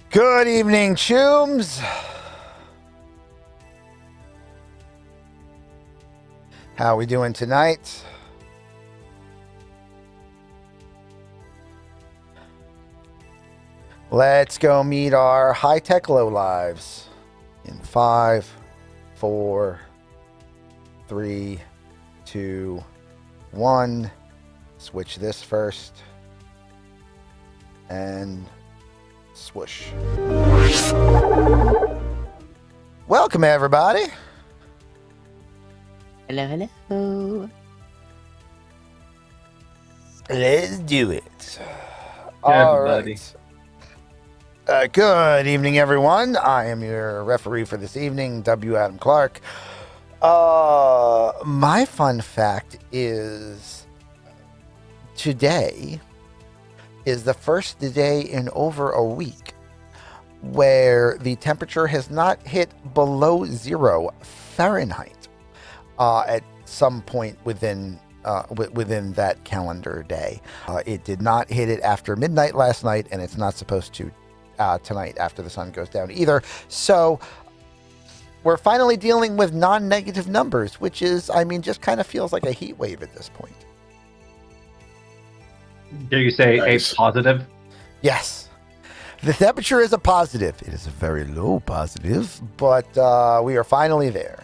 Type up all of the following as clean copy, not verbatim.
Good evening, Chooms. How we doing tonight? Let's go meet our high-tech lowlives in 5, 4, 3, 2, 1. Switch this first. And swoosh. Welcome, everybody. Hello, hello. Let's do it. Yeah, All buddy. right. Good evening, everyone. I am your referee for this evening, W. Adam Clark. My fun fact is today is the first day in over a week where the temperature has not hit below 0 Fahrenheit at some point within that calendar day. It did not hit it after midnight last night, and it's not supposed to tonight after the sun goes down either. So we're finally dealing with non-negative numbers, which is, just kind of feels like a heat wave at this point. Dare you say Nice. a positive? Yes. The temperature is a positive. It is a very low positive, but we are finally there.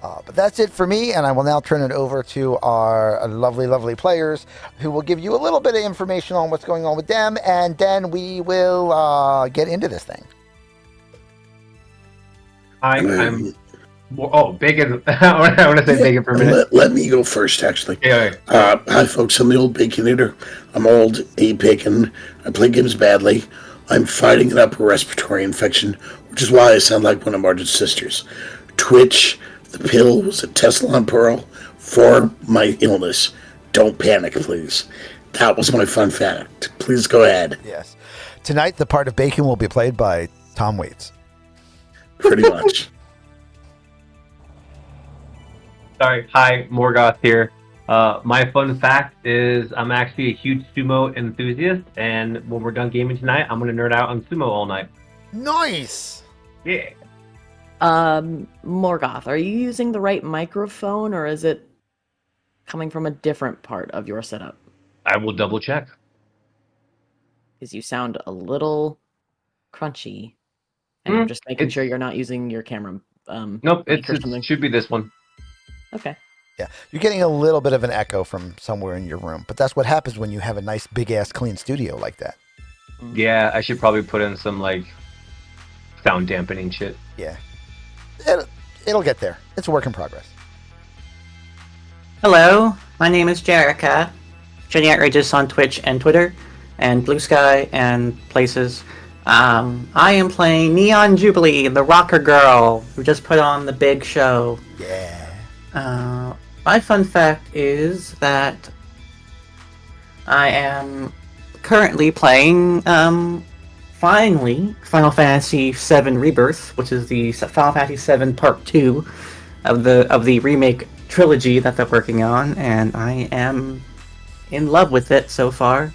But that's it for me, and I will now turn it over to our lovely, lovely players who will give you a little bit of information on what's going on with them, and then we will get into this thing. I'm bacon. I want to say bacon for a minute. Let me go first, actually. Yeah, Hi, folks. I'm the old bacon eater. I'm old, ate bacon. I play games badly. I'm fighting an upper respiratory infection, which is why I sound like one of Martin's sisters. Twitch, the pill was a Tesla pearl for my illness. Don't panic, please. That was my fun fact. Please go ahead. Yes. Tonight, the part of Bacon will be played by Tom Waits. Pretty much. Sorry. Hi, Morgoth here. My fun fact is I'm actually a huge sumo enthusiast, and when we're done gaming tonight, I'm going to nerd out on sumo all night. Nice. Yeah. Morgoth, are you using the right microphone, or is it coming from a different part of your setup? I will double check. Because you sound a little crunchy, and I'm just making sure you're not using your camera. Nope, mic or something. it should be this one. Okay. Yeah, you're getting a little bit of an echo from somewhere in your room, but that's what happens when you have a nice, big-ass, clean studio like that. Yeah, I should probably put in some, sound dampening shit. Yeah. It'll get there. It's a work in progress. Hello, my name is Jerica. Jenny Outrageous on Twitch and Twitter, and Blue Sky and places. I am playing Neon Jubilee, the rocker girl who just put on the big show. Yeah. My fun fact is that I am currently playing, finally, Final Fantasy VII Rebirth, which is the Final Fantasy VII Part 2 of the remake trilogy that they're working on, and I am in love with it so far.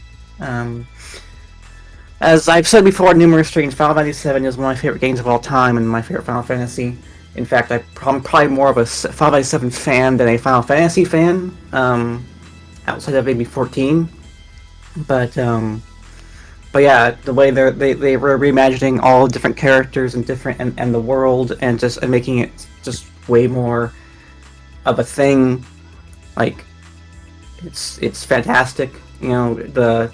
As I've said before on numerous streams, Final Fantasy VII is one of my favorite games of all time and my favorite Final Fantasy. In fact, I'm probably more of a Final Fantasy VII fan than a Final Fantasy fan, outside of maybe 14. But yeah, the way they were reimagining all different characters and and the world and making it just way more of a thing, it's fantastic. You know, the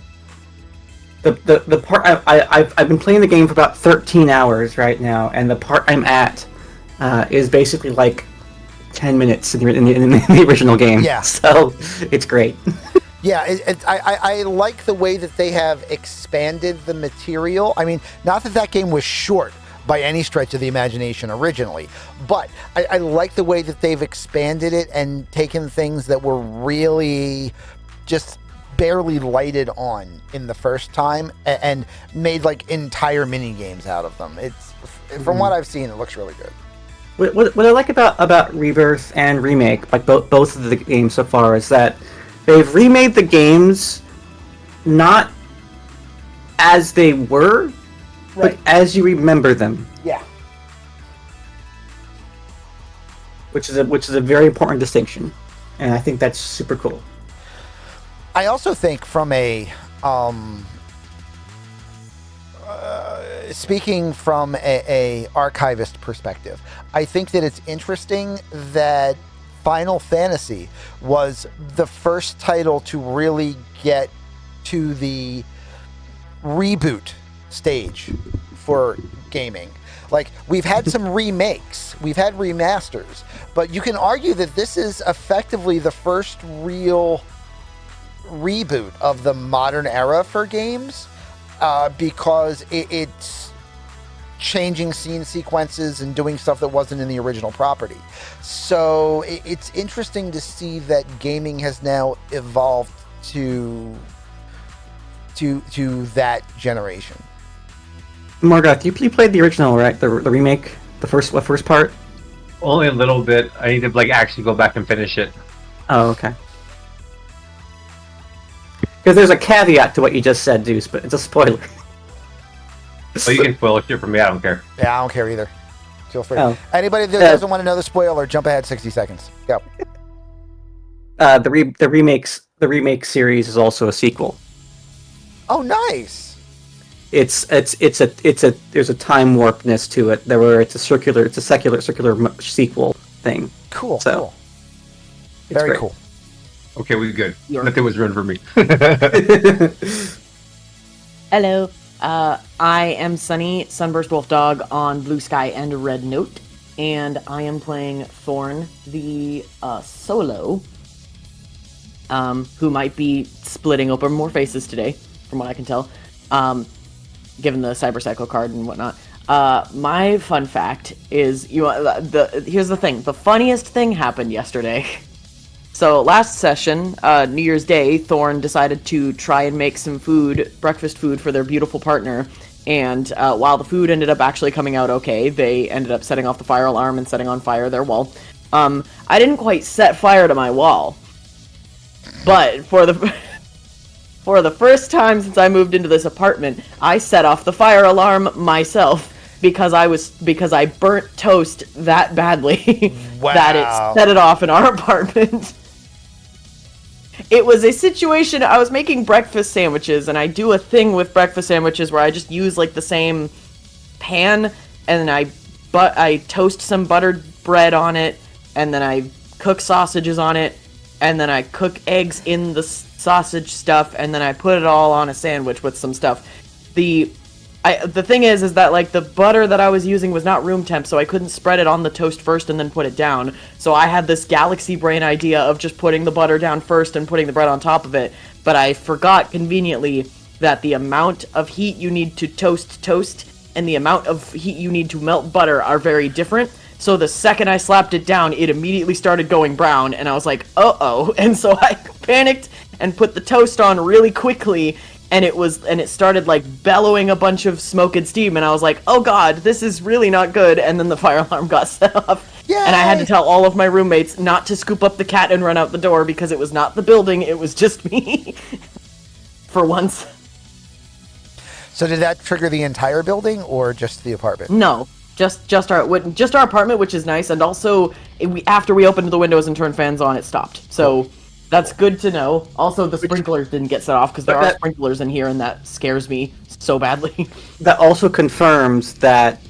part I've been playing the game for about 13 hours right now, and the part I'm at is basically 10 minutes in the original game. Yeah. So it's great. Yeah, I like the way that they have expanded the material. I mean, not that game was short by any stretch of the imagination originally, but I like the way that they've expanded it and taken things that were really just barely lighted on in the first time and made entire mini games out of them. It's from what I've seen, it looks really good. What I like about Rebirth and Remake, both of the games so far, is that they've remade the games not as they were, but as you remember them. Yeah. Which is a very important distinction, and I think that's super cool. I also think from a speaking from a archivist perspective, I think that it's interesting that Final Fantasy was the first title to really get to the reboot stage for gaming. Like, we've had some remakes, we've had remasters, but you can argue that this is effectively the first real reboot of the modern era for games, because it's changing scene sequences and doing stuff that wasn't in the original property. So it's interesting to see that gaming has now evolved to that generation. Morgoth, you played the original, right? The remake, the first part. Only a little bit. I need to actually go back and finish it. Oh, okay. Because there's a caveat to what you just said, Deuce, but it's a spoiler. Well, you can spoil shit for me. I don't care. Yeah, I don't care either. Feel free. Oh. Anybody that doesn't want to know the spoiler, jump ahead 60 seconds. Go. The remake series is also a sequel. Oh, nice. There's a time warpness to it. It's a circular sequel thing. Cool. So, cool. Very great. cool. Okay, we're good. Nothing was ruined for me. Hello. I am Sunny, Sunburst Wolf Dog on Blue Sky and Red Note, and I am playing Thorne, the solo, who might be splitting open more faces today, from what I can tell, given the Cyberpsycho card and whatnot. My fun fact is, here's the thing. The funniest thing happened yesterday. So last session, New Year's Day, Thorne decided to try and make some breakfast food for their beautiful partner. And while the food ended up actually coming out okay, they ended up setting off the fire alarm and setting on fire their wall. I didn't quite set fire to my wall. But for the first time since I moved into this apartment, I set off the fire alarm myself. Because I burnt toast that badly that it set it off in our apartment. It was a situation, I was making breakfast sandwiches, and I do a thing with breakfast sandwiches where I just use like the same pan, and then I toast some buttered bread on it, and then I cook sausages on it, and then I cook eggs in the sausage stuff, and then I put it all on a sandwich with some stuff. The thing is that like the butter that I was using was not room temp, so I couldn't spread it on the toast first and then put it down. So I had this galaxy brain idea of just putting the butter down first and putting the bread on top of it. But I forgot conveniently that the amount of heat you need to toast and the amount of heat you need to melt butter are very different. So the second I slapped it down, it immediately started going brown, and I was like, uh-oh. And so I panicked and put the toast on really quickly. And it started like bellowing a bunch of smoke and steam, and I was like, oh god, this is really not good. And then the fire alarm got set off. Yay! And I had to tell all of my roommates not to scoop up the cat and run out the door because it was not the building, it was just me. For once. So did that trigger the entire building or just the apartment? No, just our apartment, which is nice, and also after we opened the windows and turned fans on, it stopped. So that's good to know. Also, the sprinklers didn't get set off because there are sprinklers in here, and that scares me so badly. That also confirms that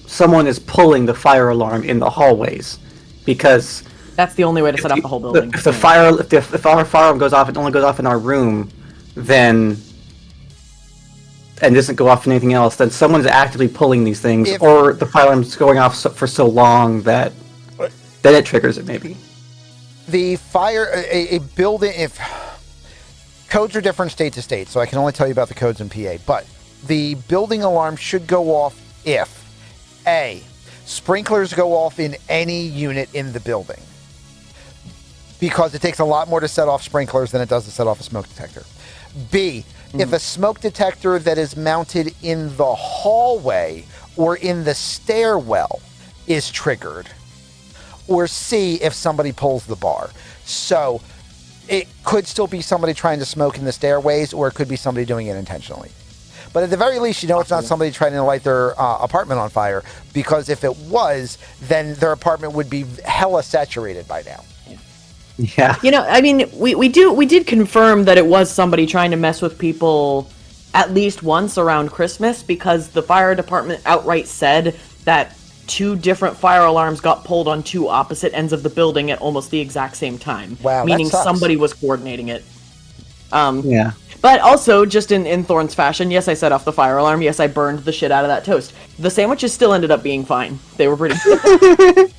someone is pulling the fire alarm in the hallways, because that's the only way to set off the whole building. If our fire alarm goes off, it only goes off in our room, and doesn't go off in anything else, then someone's actively pulling these things, or the fire alarm's going off for so long that then it triggers it, maybe. The fire, a building, if codes are different state to state, so I can only tell you about the codes in PA, but the building alarm should go off if A, sprinklers go off in any unit in the building, because it takes a lot more to set off sprinklers than it does to set off a smoke detector. B, if a smoke detector that is mounted in the hallway or in the stairwell is triggered. Or C, if somebody pulls the bar. So it could still be somebody trying to smoke in the stairways, or it could be somebody doing it intentionally. But at the very least, you know it's not somebody trying to light their apartment on fire, because if it was, then their apartment would be hella saturated by now. Yeah. You know, I mean, we did confirm that it was somebody trying to mess with people at least once around Christmas, because the fire department outright said that 2 different fire alarms got pulled on 2 opposite ends of the building at almost the exact same time. Wow, meaning that sucks. somebody was coordinating it. Yeah. But also, just in Thorne's fashion, yes, I set off the fire alarm. Yes, I burned the shit out of that toast. The sandwiches still ended up being fine. They were pretty good.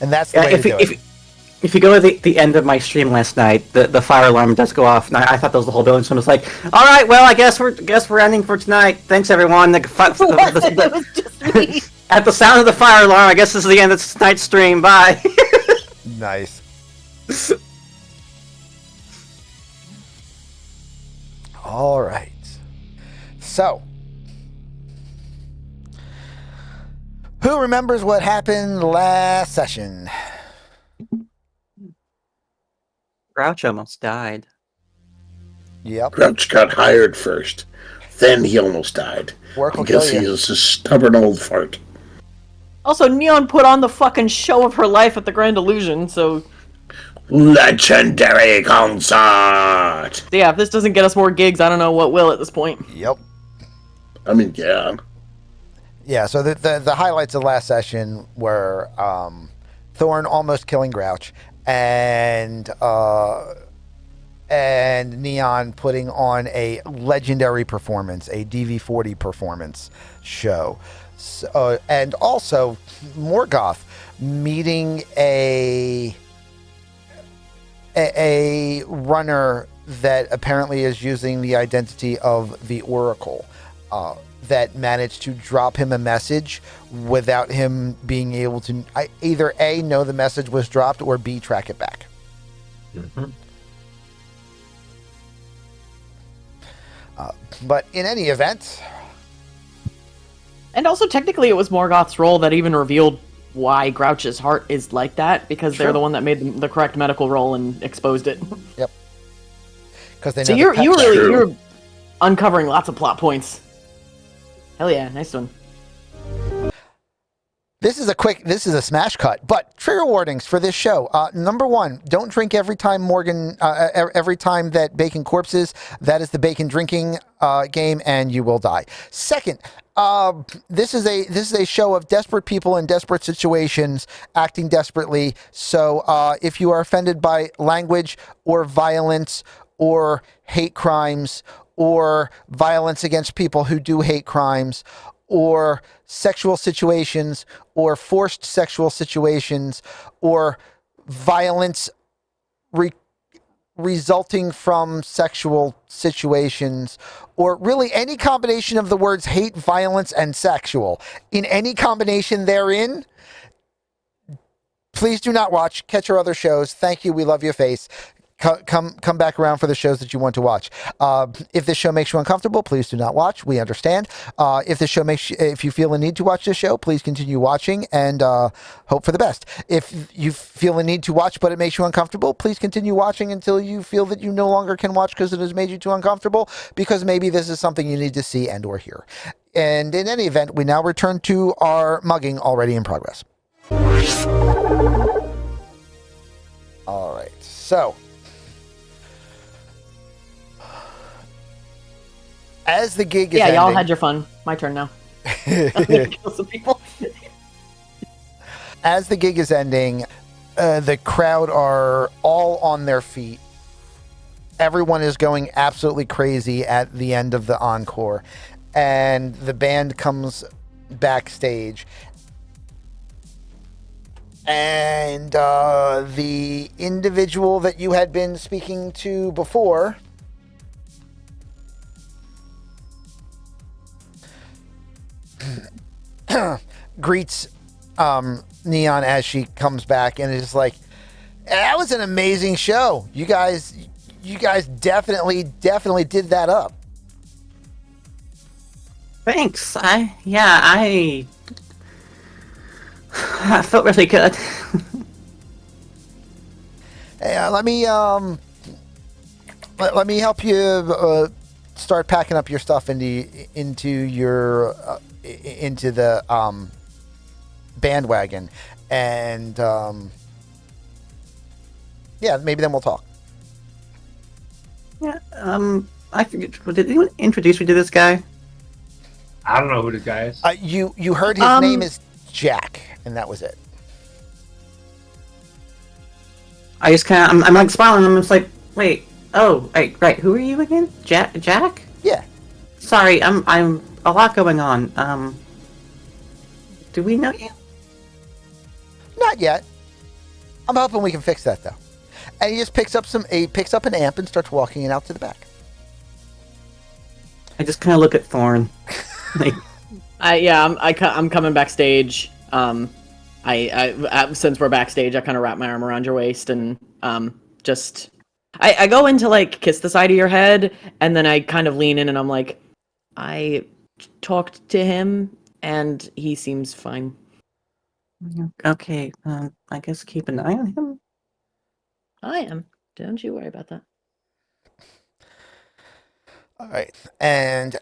And that's the way to do it. If you go to the end of my stream last night, the fire alarm does go off, and I thought that was the whole building. So I was like, "All right, well, I guess we're ending for tonight. Thanks, everyone." It was just me. At the sound of the fire alarm, I guess this is the end of tonight's stream. Bye. Nice. All right. So, who remembers what happened last session? Grouch almost died. Yep. Grouch got hired first. Then he almost died. Work will Because kill he you. is a stubborn old fart. Also, Neon put on the fucking show of her life at the Grand Illusion, so Legendary concert! yeah, if this doesn't get us more gigs, I don't know what will at this point. Yep. I mean, yeah. Yeah, so the highlights of last session were Thorne almost killing Grouch, and Neon putting on a legendary performance, a DV40 performance show. So, and also Morgoth meeting a runner that apparently is using the identity of the Oracle, that managed to drop him a message without him being able to either A, know the message was dropped, or B, track it back. Mm-hmm. But in any event... And also, technically, it was Morgoth's role that even revealed why Grouch's heart is like that, because they're the one that made the correct medical roll and exposed it. Yep. Because they know So you're uncovering lots of plot points. Hell yeah, nice one. This is a smash cut, but trigger warnings for this show. Number 1, don't drink every time every time that bacon corpses. That is the bacon drinking game, and you will die. Second, this is a show of desperate people in desperate situations acting desperately. So if you are offended by language or violence or hate crimes or violence against people who do hate crimes, or sexual situations, or forced sexual situations, or violence resulting from sexual situations, or really any combination of the words hate, violence, and sexual, in any combination therein, please do not watch. Catch our other shows. Thank you. We love your face. Come back around for the shows that you want to watch. If this show makes you uncomfortable, please do not watch. We understand. If you feel a need to watch this show, please continue watching and hope for the best. If you feel a need to watch but it makes you uncomfortable, please continue watching until you feel that you no longer can watch because it has made you too uncomfortable, because maybe this is something you need to see and or hear. And in any event, we now return to our mugging already in progress. All right, so as the gig is ending... y'all had your fun. My turn now. I'm gonna kill some people. As the gig is ending, the crowd are all on their feet. Everyone is going absolutely crazy at the end of the encore. And the band comes backstage. And the individual that you had been speaking to before... greets Neon as she comes back and is like, that was an amazing show. You guys definitely did that up. Thanks. I felt really good. Hey, let me help you start packing up your stuff into the bandwagon, and yeah, maybe then we'll talk. Yeah. I forget. Did anyone introduce me to this guy? I don't know who this guy is. You heard his name is Jack, and that was it. I just kind of, I'm like smiling. I'm just like, wait. Oh, right. Who are you again? Jack? Yeah. Sorry, I'm a lot going on. Do we know you? Not yet. I'm hoping we can fix that though. And he just picks up an amp and starts walking it out to the back. I just kind of look at Thorne. Like, I'm coming backstage. Since we're backstage, I kind of wrap my arm around your waist and I go in to like kiss the side of your head, and then I kind of lean in and I'm like, I talked to him and he seems fine. okay, I guess keep an eye on him. I am. Don't you worry about that. All right, and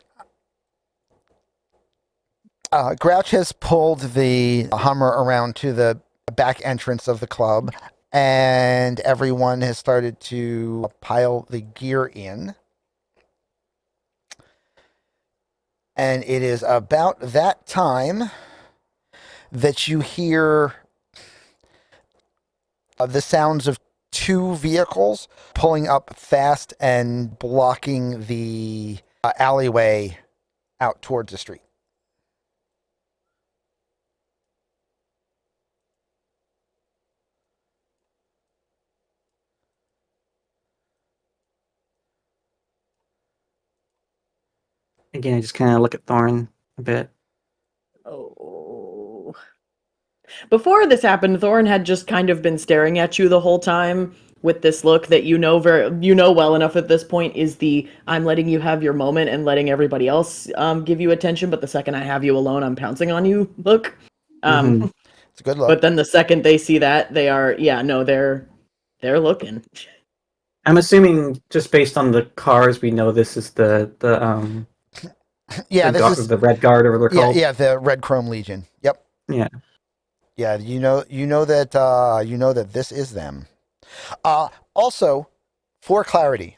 Grouch has pulled the Hummer around to the back entrance of the club, and everyone has started to pile the gear in. And it is about that time that you hear the sounds of two vehicles pulling up fast and blocking the alleyway out towards the street. Again, I just kind of look at Thorne a bit. Oh. Before this happened, Thorne had just kind of been staring at you the whole time with this look that you know well enough at this point is the I'm letting you have your moment and letting everybody else give you attention, but the second I have you alone, I'm pouncing on you look. It's a good look. But then the second they see that, they're looking. I'm assuming just based on the cars, we know this is the the Red Guard, or what they're called. Yeah, the Red Chrome Legion. Yep. Yeah. Yeah, you know that this is them. Also, for clarity,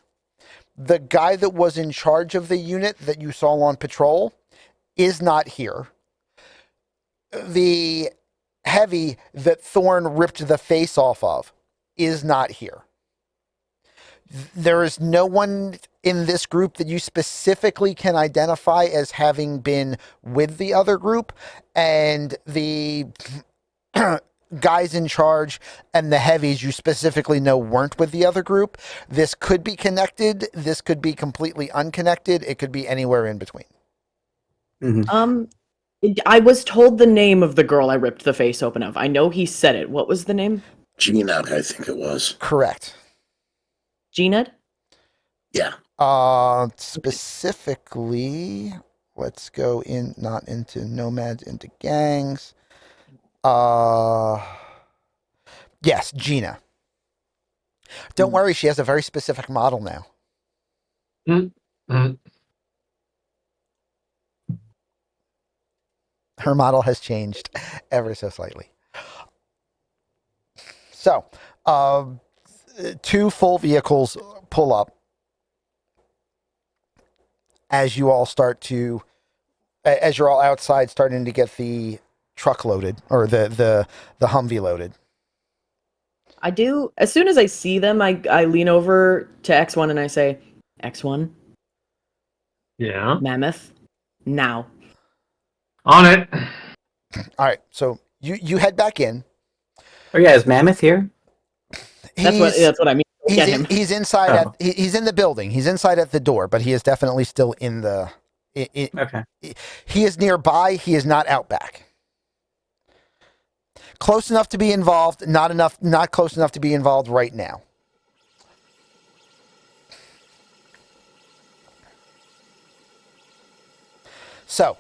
the guy that was in charge of the unit that you saw on patrol is not here. The heavy that Thorne ripped the face off of is not here. There is no one in this group that you specifically can identify as having been with the other group, and the guys in charge and the heavies you specifically know weren't with the other group. This could be connected. This could be completely unconnected. It could be anywhere in between. Mm-hmm. I was told the name of the girl I ripped the face open of. I know he said it. What was the name? Gina, I think it was. Correct. G-Ned? Yeah. Specifically, let's go not into nomads, into gangs. Yes, Gina. Don't worry, she has a very specific model now. Mm-hmm. Her model has changed ever so slightly. So, two full vehicles pull up as you all as you're all outside starting to get the truck loaded, or the Humvee loaded. I do. As soon as I see them, I lean over to X1 and I say, X1? Yeah. Mammoth? Now. On it. All right, so you head back in. Oh yeah, is Mammoth here? That's what I mean. Get him. He's inside. Oh. He's in the building. He's inside at the door, but he is definitely still in the. Okay. He is nearby. He is not out back. Close enough to be involved. Not close enough to be involved right now. So,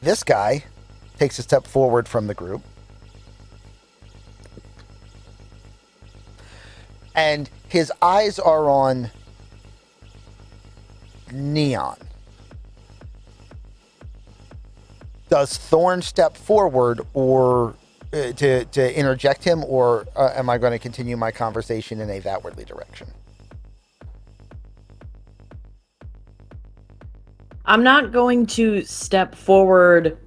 this guy takes a step forward from the group. and his eyes are on Neon. Does Thorne step forward or to interject him, or am I going to continue my conversation in a outwardly direction? I'm not going to step forward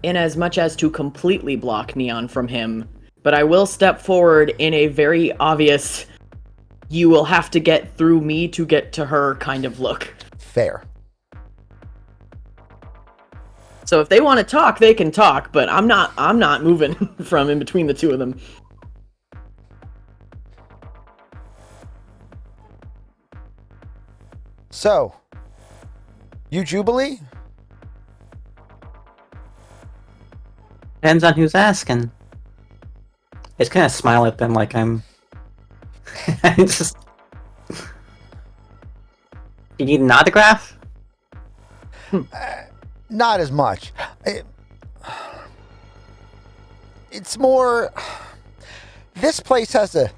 in as much as to completely block Neon from him, but I will step forward in a very obvious, you will have to get through me to get to her kind of look. Fair. So if they want to talk, they can talk, but I'm not moving from in between the two of them. So, you Jubilee? Depends on who's asking. I just kind of smile at them like I'm... I just... You need an autograph? Not as much. It's more... This place has a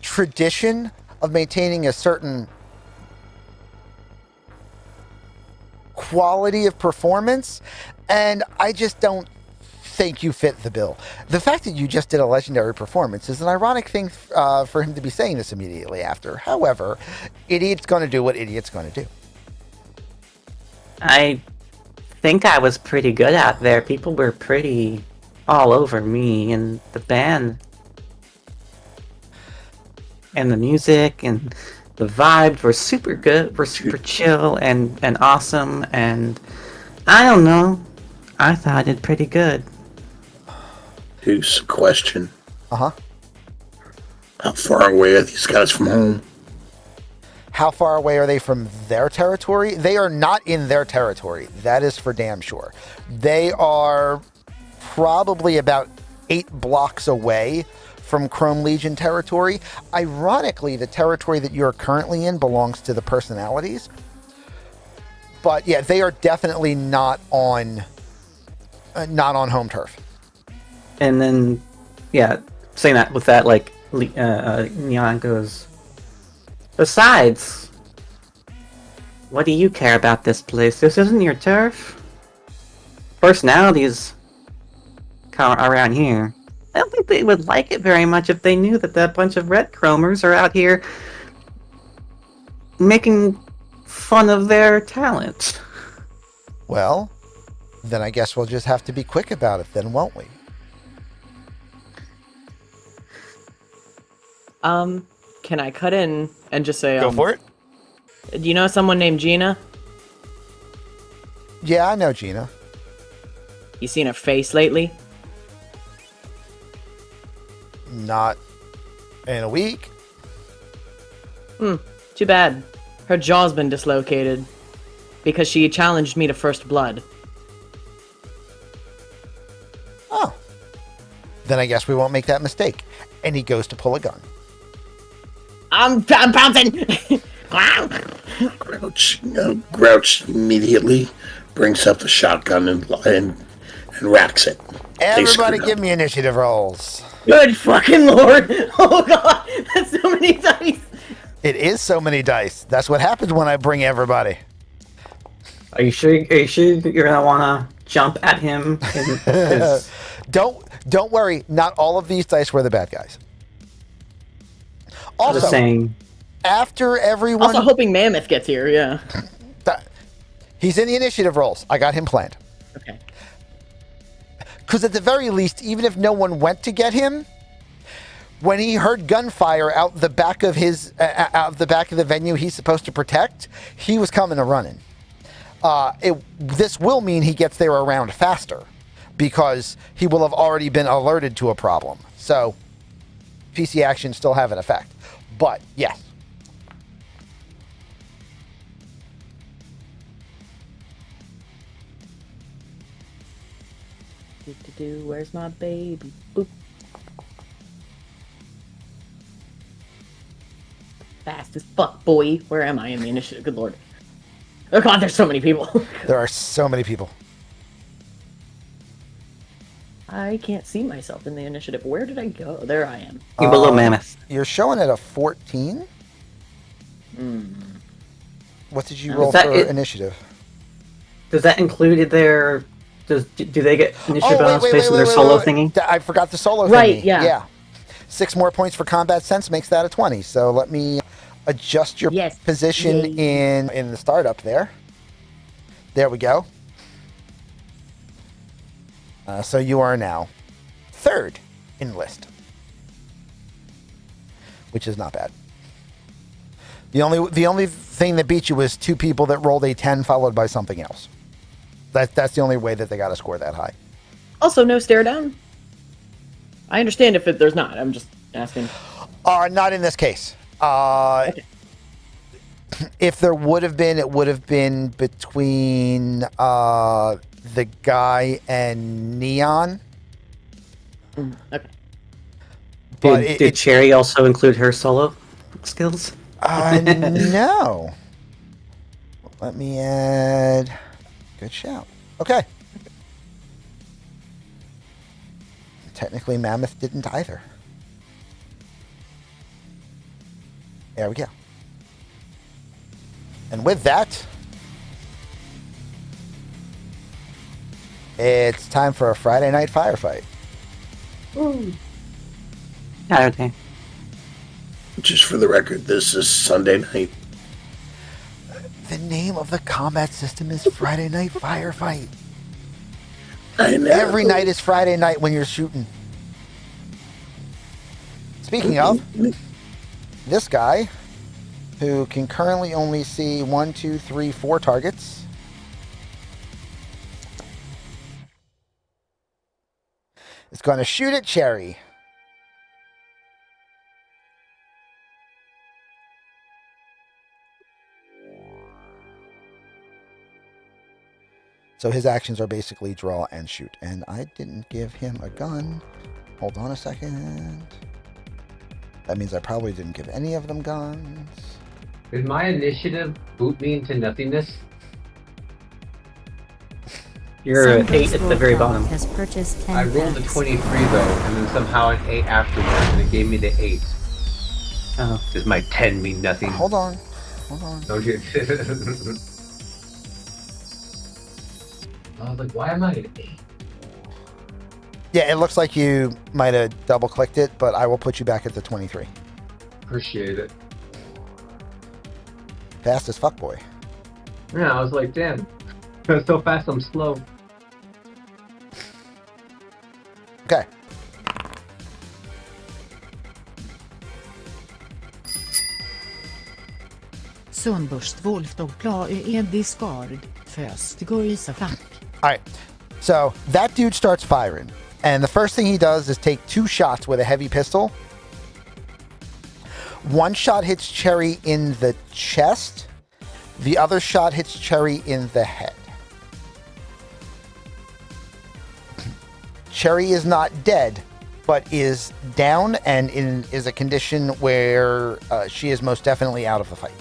tradition of maintaining a certain quality of performance, and I just don't think you fit the bill. The fact that you just did a legendary performance is an ironic thing for him to be saying this immediately after. However, idiot's going to do what idiot's going to do. I think I was pretty good out there. People were pretty all over me, and the band and the music and the vibes were super good, were super chill and awesome, and I don't know, I thought I did pretty good. Here's a question. Uh-huh. How far away are these guys from home? How far away are they from their territory? They are not in their territory. That is for damn sure. They are probably about 8 blocks away from Chrome Legion territory. Ironically, the territory that you're currently in belongs to the personalities. But yeah, they are definitely not on home turf. And then, yeah, saying that with that, like, Neon goes, besides, what do you care about this place? This isn't your turf. Personalities around here, I don't think they would like it very much if they knew that that bunch of red chromers are out here making fun of their talent. Well, then I guess we'll just have to be quick about it then, won't we? Can I cut in and just say, Go for it. Do you know someone named Gina? Yeah, I know Gina. You seen her face lately? Not in a week. Too bad. Her jaw's been dislocated because she challenged me to first blood. Oh. Then I guess we won't make that mistake. And he goes to pull a gun. I'm bouncing! Grouch immediately brings up the shotgun and racks it. Everybody give me initiative rolls. Good fucking lord! Oh god, that's so many dice! It is so many dice. That's what happens when I bring everybody. Are you sure you're gonna wanna jump at him? Don't worry, not all of these dice were the bad guys. Also, Just saying. After everyone... Also hoping Mammoth gets here, yeah. He's in the initiative rolls. I got him planned. Okay. Because at the very least, even if no one went to get him, when he heard gunfire out the back of the venue he's supposed to protect, he was coming and running. This will mean he gets there around faster because he will have already been alerted to a problem. So PC actions still have an effect. But yes. Where's my baby? Boop. Fast as fuck, boy. Where am I in the initiative? Good lord. Oh god, there's so many people. There are so many people. I can't see myself in the initiative. Where did I go? There I am. You're below Mammoth. You're showing at a 14. Hmm. What did you Is roll that for it? initiative? Does that include their... Do they get initiative bonus based on their solo thingy? I forgot the solo Right, thingy. yeah. 6 more points for combat sense makes that a 20. So let me adjust your Yes. position Yay. in the startup there. There we go. So you are now 3rd in the list, which is not bad. The only thing that beat you was 2 people that rolled a 10 followed by something else. That's the only way that they got to score that high. Also, no stare down. I understand if there's not. I'm just asking. Not in this case. Okay. If there would have been, it would have been between the guy and Neon. Okay. But Did Cherry also include her solo skills? No. Let me add. Good shout. Okay. Technically, Mammoth didn't either. There we go. And with that, it's time for a Friday night firefight. Saturday. Just for the record, this is Sunday night. The name of the combat system is Friday Night Firefight. I know. Every night is Friday night when you're shooting. Speaking of, this guy, who can currently only see 1, 2, 3, 4 targets, is going to shoot at Cherry. So his actions are basically draw and shoot. And I didn't give him a gun. Hold on a second. That means I probably didn't give any of them guns. Did my initiative boot me into nothingness? You're at 8 at the very bottom. Has purchased 10 I rolled a packs. 23 though, and then somehow an 8 afterwards, and it gave me the 8. Oh. Does my 10 mean nothing? Hold on. Hold on. No shit. I was like, why am I an 8? Yeah, it looks like you might have double clicked it, but I will put you back at the 23. Appreciate it. Fast as fuck, boy. Yeah, I was like, damn. So fast, I'm slow. Okay. Sunburst-Wolf dog klar är discard. Först går i attack. All right. So that dude starts firing. And the first thing he does is take 2 shots with a heavy pistol. 1 shot hits Cherry in the chest. The other shot hits Cherry in the head. Cherry is not dead, but is down and is a condition where she is most definitely out of the fight.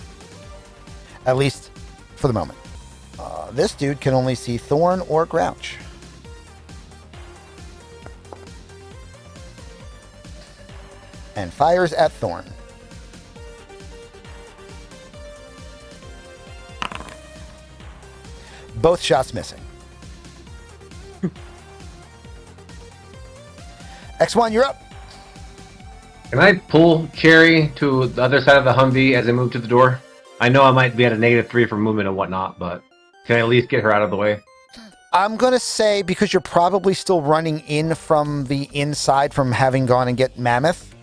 At least for the moment. This dude can only see Thorne or Grouch. And fires at Thorne. Both shots missing. X1, you're up. Can I pull Cherry to the other side of the Humvee as I move to the door? I know I might be at a -3 for movement and whatnot, but can I at least get her out of the way? I'm going to say, because you're probably still running in from the inside from having gone and get Mammoth,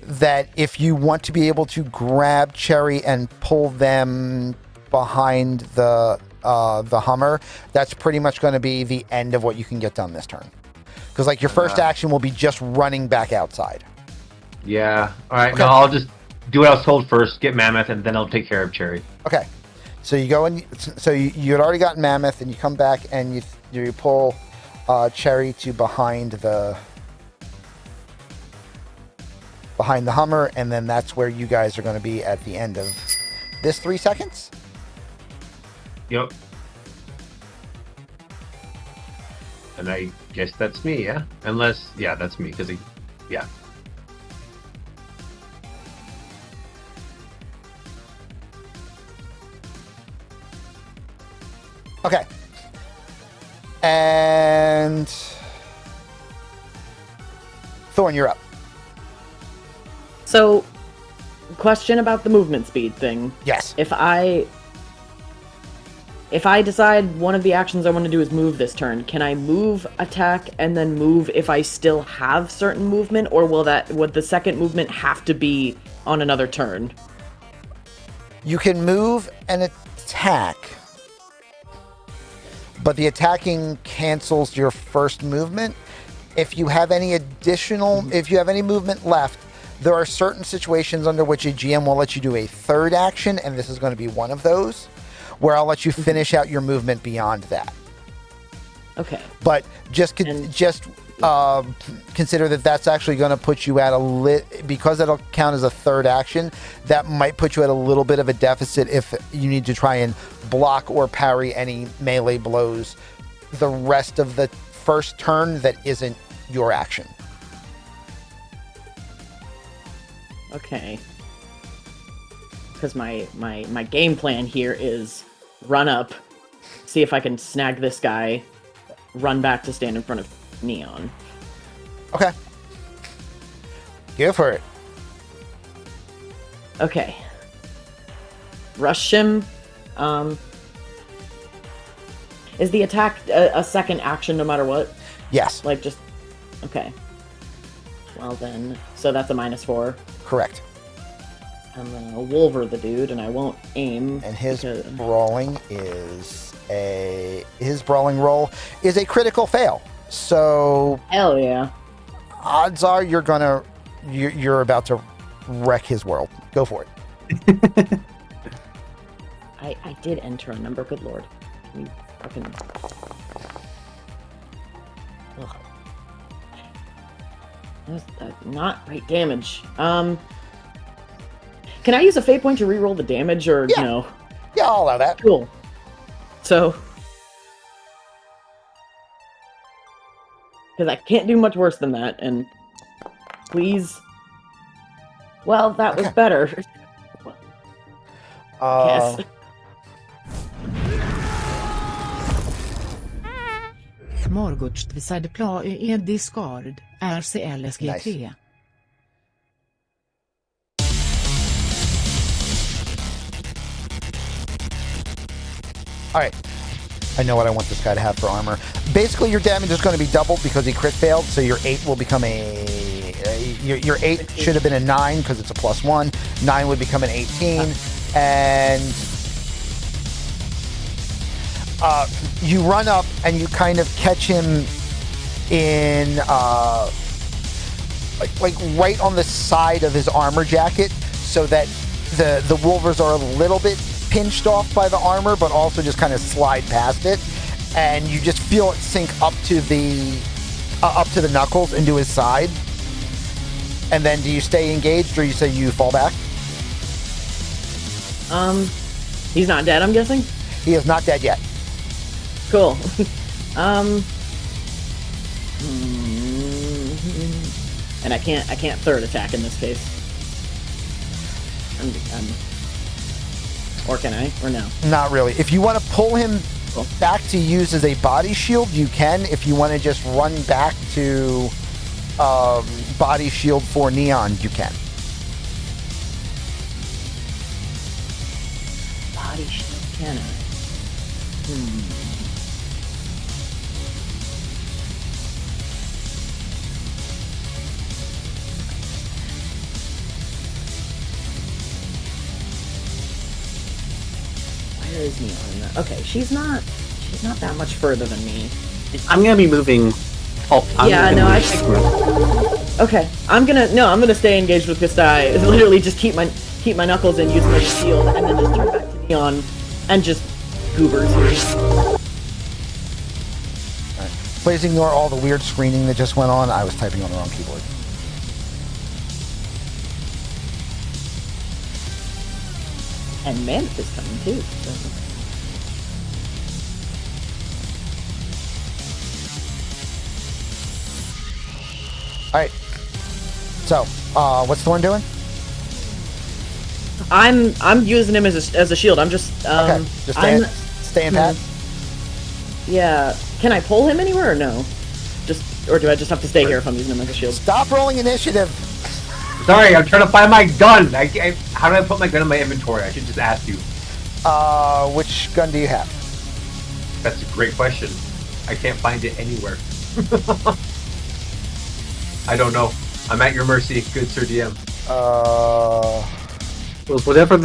that if you want to be able to grab Cherry and pull them behind the Hummer, that's pretty much going to be the end of what you can get done this turn. Because like your first action will be just running back outside. Yeah. All right. Okay. No, I'll just do what I was told first. Get Mammoth, and then I'll take care of Cherry. Okay. So you go and you had already gotten Mammoth, and you come back and you pull Cherry to behind the Hummer, and then that's where you guys are going to be at the end of this 3 seconds. Yep. And I guess that's me, yeah? Unless, yeah, that's me, because yeah. Okay. And Thorne, you're up. So, question about the movement speed thing. Yes. If I decide one of the actions I want to do is move this turn, can I move, attack, and then move if I still have certain movement, or would the second movement have to be on another turn? You can move and attack, but the attacking cancels your first movement. If you have any if you have any movement left, there are certain situations under which a GM will let you do a third action, and this is going to be one of those, where I'll let you finish out your movement beyond that. Okay. But just consider that that's actually going to put you at because it'll count as a third action, that might put you at a little bit of a deficit if you need to try and block or parry any melee blows the rest of the first turn that isn't your action. Okay. Because my game plan here is run up, see if I can snag this guy, run back to stand in front of Neon. Okay. Go for it. Okay. Rush him. Is the attack a second action no matter what? Yes. Like just... Okay. Well then, so that's a -4. Correct. I'm gonna Wolver the dude, and I won't aim. And his brawling roll is a critical fail. So hell yeah. Odds are you're about to wreck his world. Go for it. I did enter a number, good lord. Can you fucking... Ugh. That's not great damage. Can I use a fate point to reroll the damage, or no? Yeah, I'll allow that. Cool. So... Because I can't do much worse than that, and... Please... Well, that was better. Yes. Morgårds Cyberpunk en discard, RCLSG3. Nice. All right. I know what I want this guy to have for armor. Basically, your damage is going to be doubled because he crit failed, so your 8 will become your 8 should have been a 9 because it's a +1. 9 would become an 18, and you run up and you kind of catch him in like right on the side of his armor jacket, so that the wolvers are a little bit pinched off by the armor, but also just kind of slide past it, and you just feel it sink up to the knuckles into his side. And then do you stay engaged, or you say you fall back? He's not dead, I'm guessing? He is not dead yet. Cool. And I can't third attack in this case. Or can I? Or no? Not really. If you want to pull him back to use as a body shield, you can. If you want to just run back to body shield for Neon, you can. Body shield, can I? Where is Neon? Okay, she's not that much further than me. I'm gonna be moving. Okay, I'm gonna stay engaged with this guy. Literally, just keep my knuckles and use them as a shield, and then just turn back to Neon and just goobers here. Right. Please ignore all the weird screening that just went on. I was typing on the wrong keyboard. And Mammoth is coming too. So. right. So, what's Thorne doing? I'm using him as a shield. I'm just Okay, just staying pat. Yeah. Can I pull him anywhere or no? Or do I just have to stay here if I'm using him as a shield? Stop rolling initiative. Sorry, I'm trying to find my gun. How do I put my gun in my inventory? I should just ask you. Which gun do you have? That's a great question. I can't find it anywhere. I don't know. I'm at your mercy, good Sir DM. It was whatever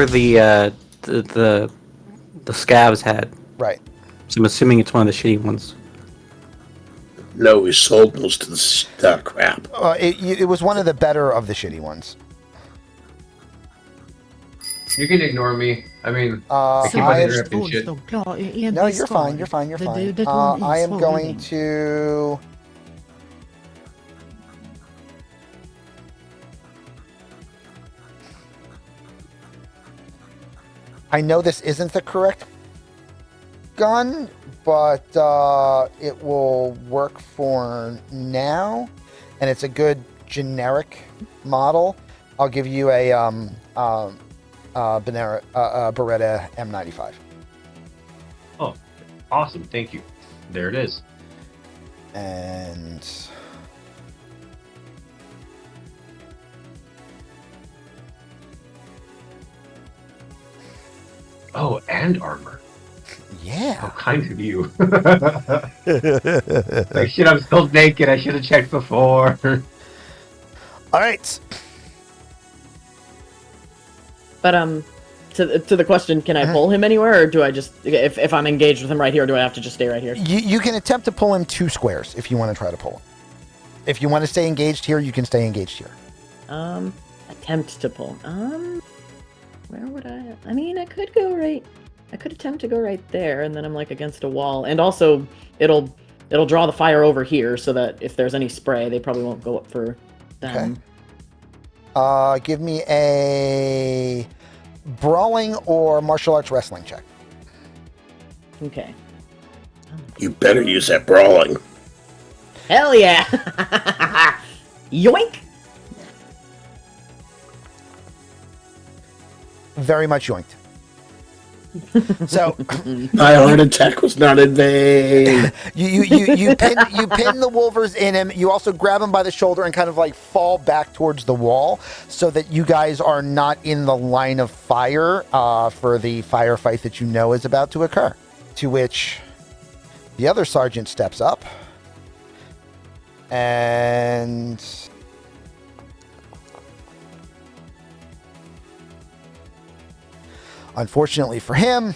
the scabs had. Right. So I'm assuming it's one of the shitty ones. No, we sold most of the crap. It was one of the better of the shitty ones. You can ignore me. I mean, I keep on interrupting shit. No, you're fine. You're fine. You're fine. I am going to. I know this isn't the correct gun, but it will work for now, and it's a good generic model. I'll give you a Beretta M95. Oh, awesome! Thank you. There it is. And oh, and armor. yeah. How kind of you. Like shit, I'm still naked. I should have checked before. All right. But to the question, can I pull him anywhere, or do I just if I'm engaged with him right here, do I have to just stay right here? You can attempt to pull him 2 squares if you want to try to pull him. If you want to stay engaged here, you can stay engaged here. Attempt to pull. Where would I? I mean, I could go right. I could attempt to go right there, and then I'm like against a wall, and also it'll draw the fire over here, so that if there's any spray, they probably won't go up for them. Okay. Give me a brawling or martial arts wrestling check. Okay. You better use that brawling. Hell yeah! Yoink! Very much yoinked. So My heart attack was not in vain. you pin the Wolvers in him. You also grab him by the shoulder and kind of like fall back towards the wall so that you guys are not in the line of fire for the firefight that you know is about to occur. To which the other sergeant steps up and unfortunately for him,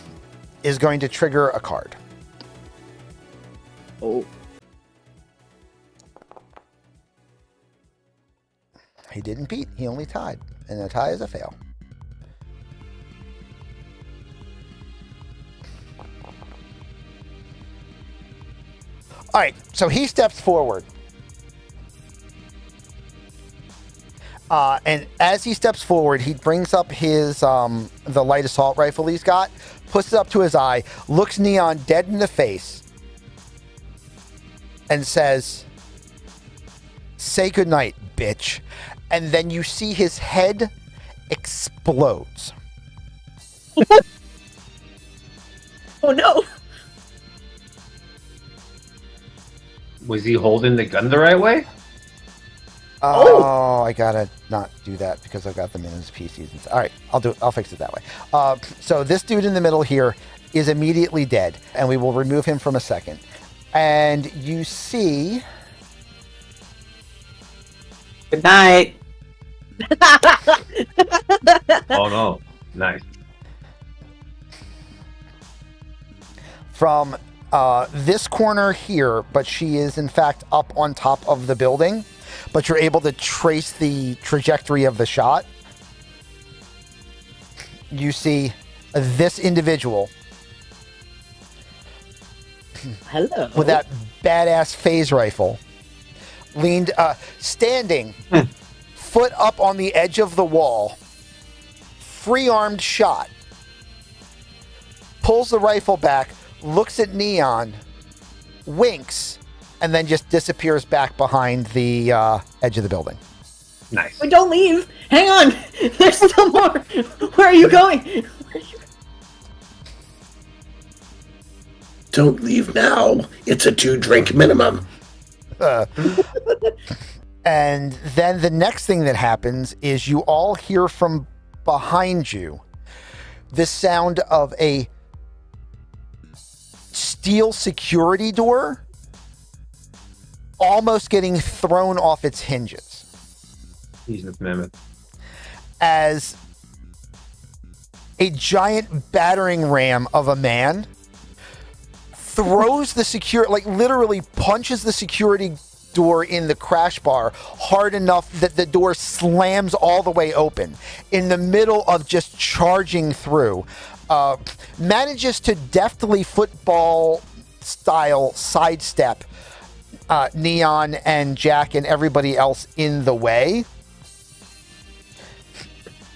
is going to trigger a card. Oh. He didn't beat, he only tied. And a tie is a fail. Alright, so he steps forward. And as he steps forward, he brings up his the light assault rifle he's got, puts it up to his eye, looks Neon dead in the face, and says, "Say goodnight, bitch." And then you see his head explodes. Oh no! Was he holding the gun the right way? Oh, I gotta not do that because I've got them in his PCs. All right, I'll fix it that way. So this dude in the middle here is immediately dead, and we will remove him from a second. And you see, Good night. Oh no! Nice. from this corner here, but she is in fact up on top of the building. But you're able to trace the trajectory of the shot. You see this individual. Hello. With that badass phase rifle. Standing, foot up on the edge of the wall. Free-armed shot. Pulls the rifle back, looks at Neon, winks, and then just disappears back behind the edge of the building. Nice. Wait, don't leave. Hang on. There's still more. Where are you going? Don't leave now. It's a 2-drink minimum. And then the next thing that happens is you all hear from behind you the sound of a steel security door almost getting thrown off its hinges. Jesus, mammoth. As a giant battering ram of a man throws the literally punches the security door in the crash bar hard enough that the door slams all the way open in the middle of just charging through. Manages to deftly football style sidestep Neon and Jack and everybody else in the way,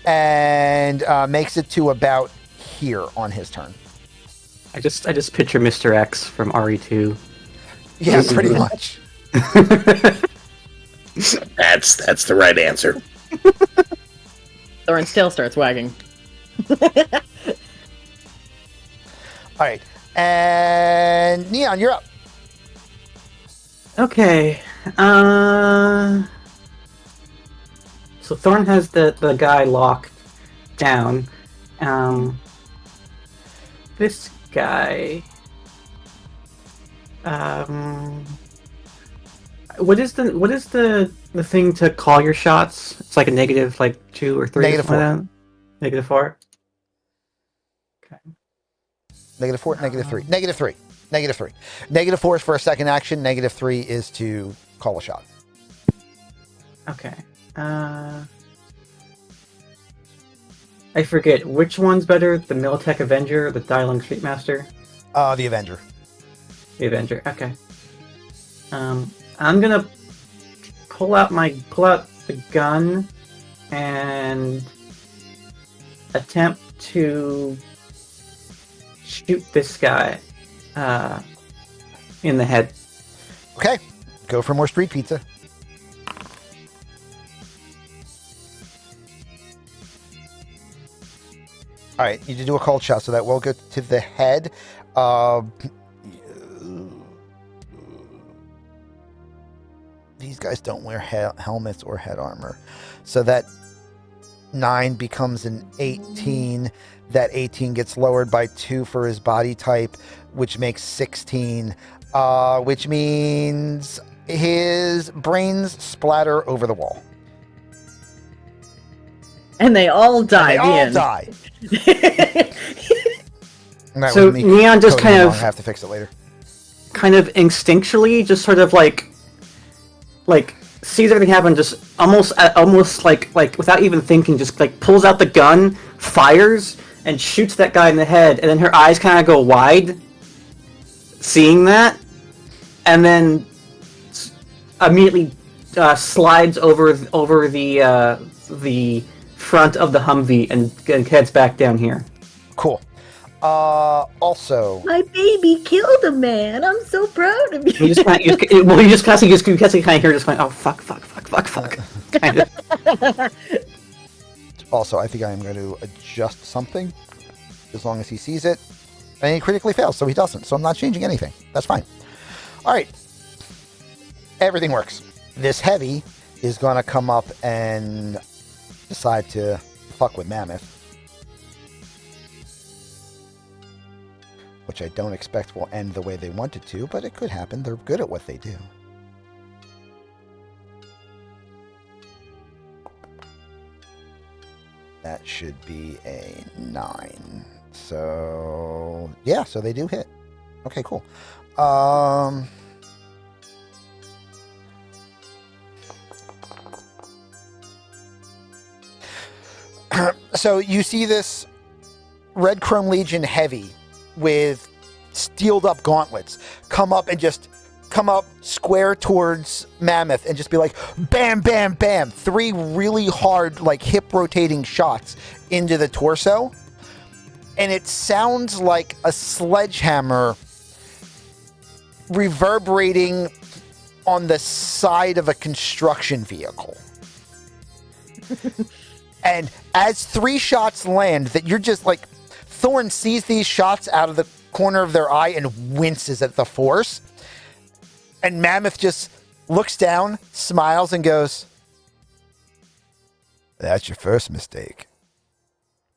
and makes it to about here on his turn. I just picture Mr. X from RE2. Yeah, pretty much. That's the right answer. Thorne's tail starts wagging. All right, and Neon, you're up. Okay. So Thorne has the guy locked down. This guy. What is the thing to call your shots? It's like a negative, like 2 or 3. -4. -4. Okay. -4, -3, -3, -3. -4 is for a second action. -3 is to call a shot. Okay. I forget which one's better, the Militech Avenger or the Dialung Streetmaster? The Avenger. The Avenger. Okay. I'm gonna pull out the gun and attempt to shoot this guy in the head. Okay, go for more street pizza. All right, you need to do a cold shot, so that will go to the head. These guys don't wear helmets or head armor, so that 9 becomes an 18. That 18 gets lowered by 2 for his body type, which makes 16, which means his brains splatter over the wall. And they all die. And they all die. So Neon just kind of have to fix it later. Kind of instinctually, just sort of like sees everything happen, just almost like without even thinking, just like pulls out the gun, fires, and shoots that guy in the head, and then her eyes kind of go wide, seeing that, and then immediately slides over the front of the Humvee and heads back down here. Cool. Also, my baby killed a man. I'm so proud of you. You just kind of hear just going, oh fuck, kind of. Also, I think I am going to adjust something as long as he sees it, and he critically fails, so he doesn't. So I'm not changing anything. That's fine. All right, everything works. This heavy is going to come up and decide to fuck with Mammoth, which I don't expect will end the way they want it to, but it could happen. They're good at what they do. That should be a 9. So, yeah, so they do hit. Okay, cool. So you see this Red Chrome Legion heavy with steeled up gauntlets come up square towards Mammoth and just be like, bam, bam, bam. 3 really hard, like hip rotating shots into the torso. And it sounds like a sledgehammer reverberating on the side of a construction vehicle. And as 3 shots land, that you're just like, Thorne sees these shots out of the corner of their eye and winces at the force. And Mammoth just looks down, smiles, and goes, "That's your first mistake."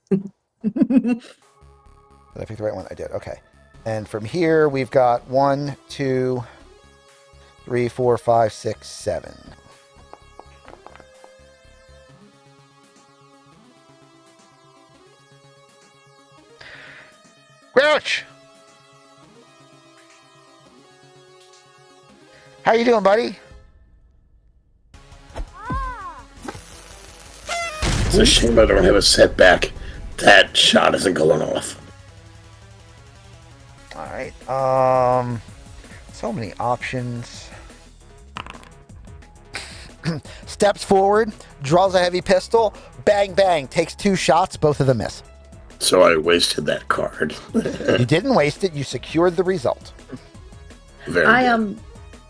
Did I pick the right one? I did. Okay. And from here, we've got 1, 2, 3, 4, 5, 6, 7. Grouch! How you doing, buddy? It's a shame I don't have a setback. That shot isn't going off. Alright, so many options. Steps forward, draws a heavy pistol, bang, bang, takes 2 shots, both of them miss. So I wasted that card. You didn't waste it, you secured the result. Very good.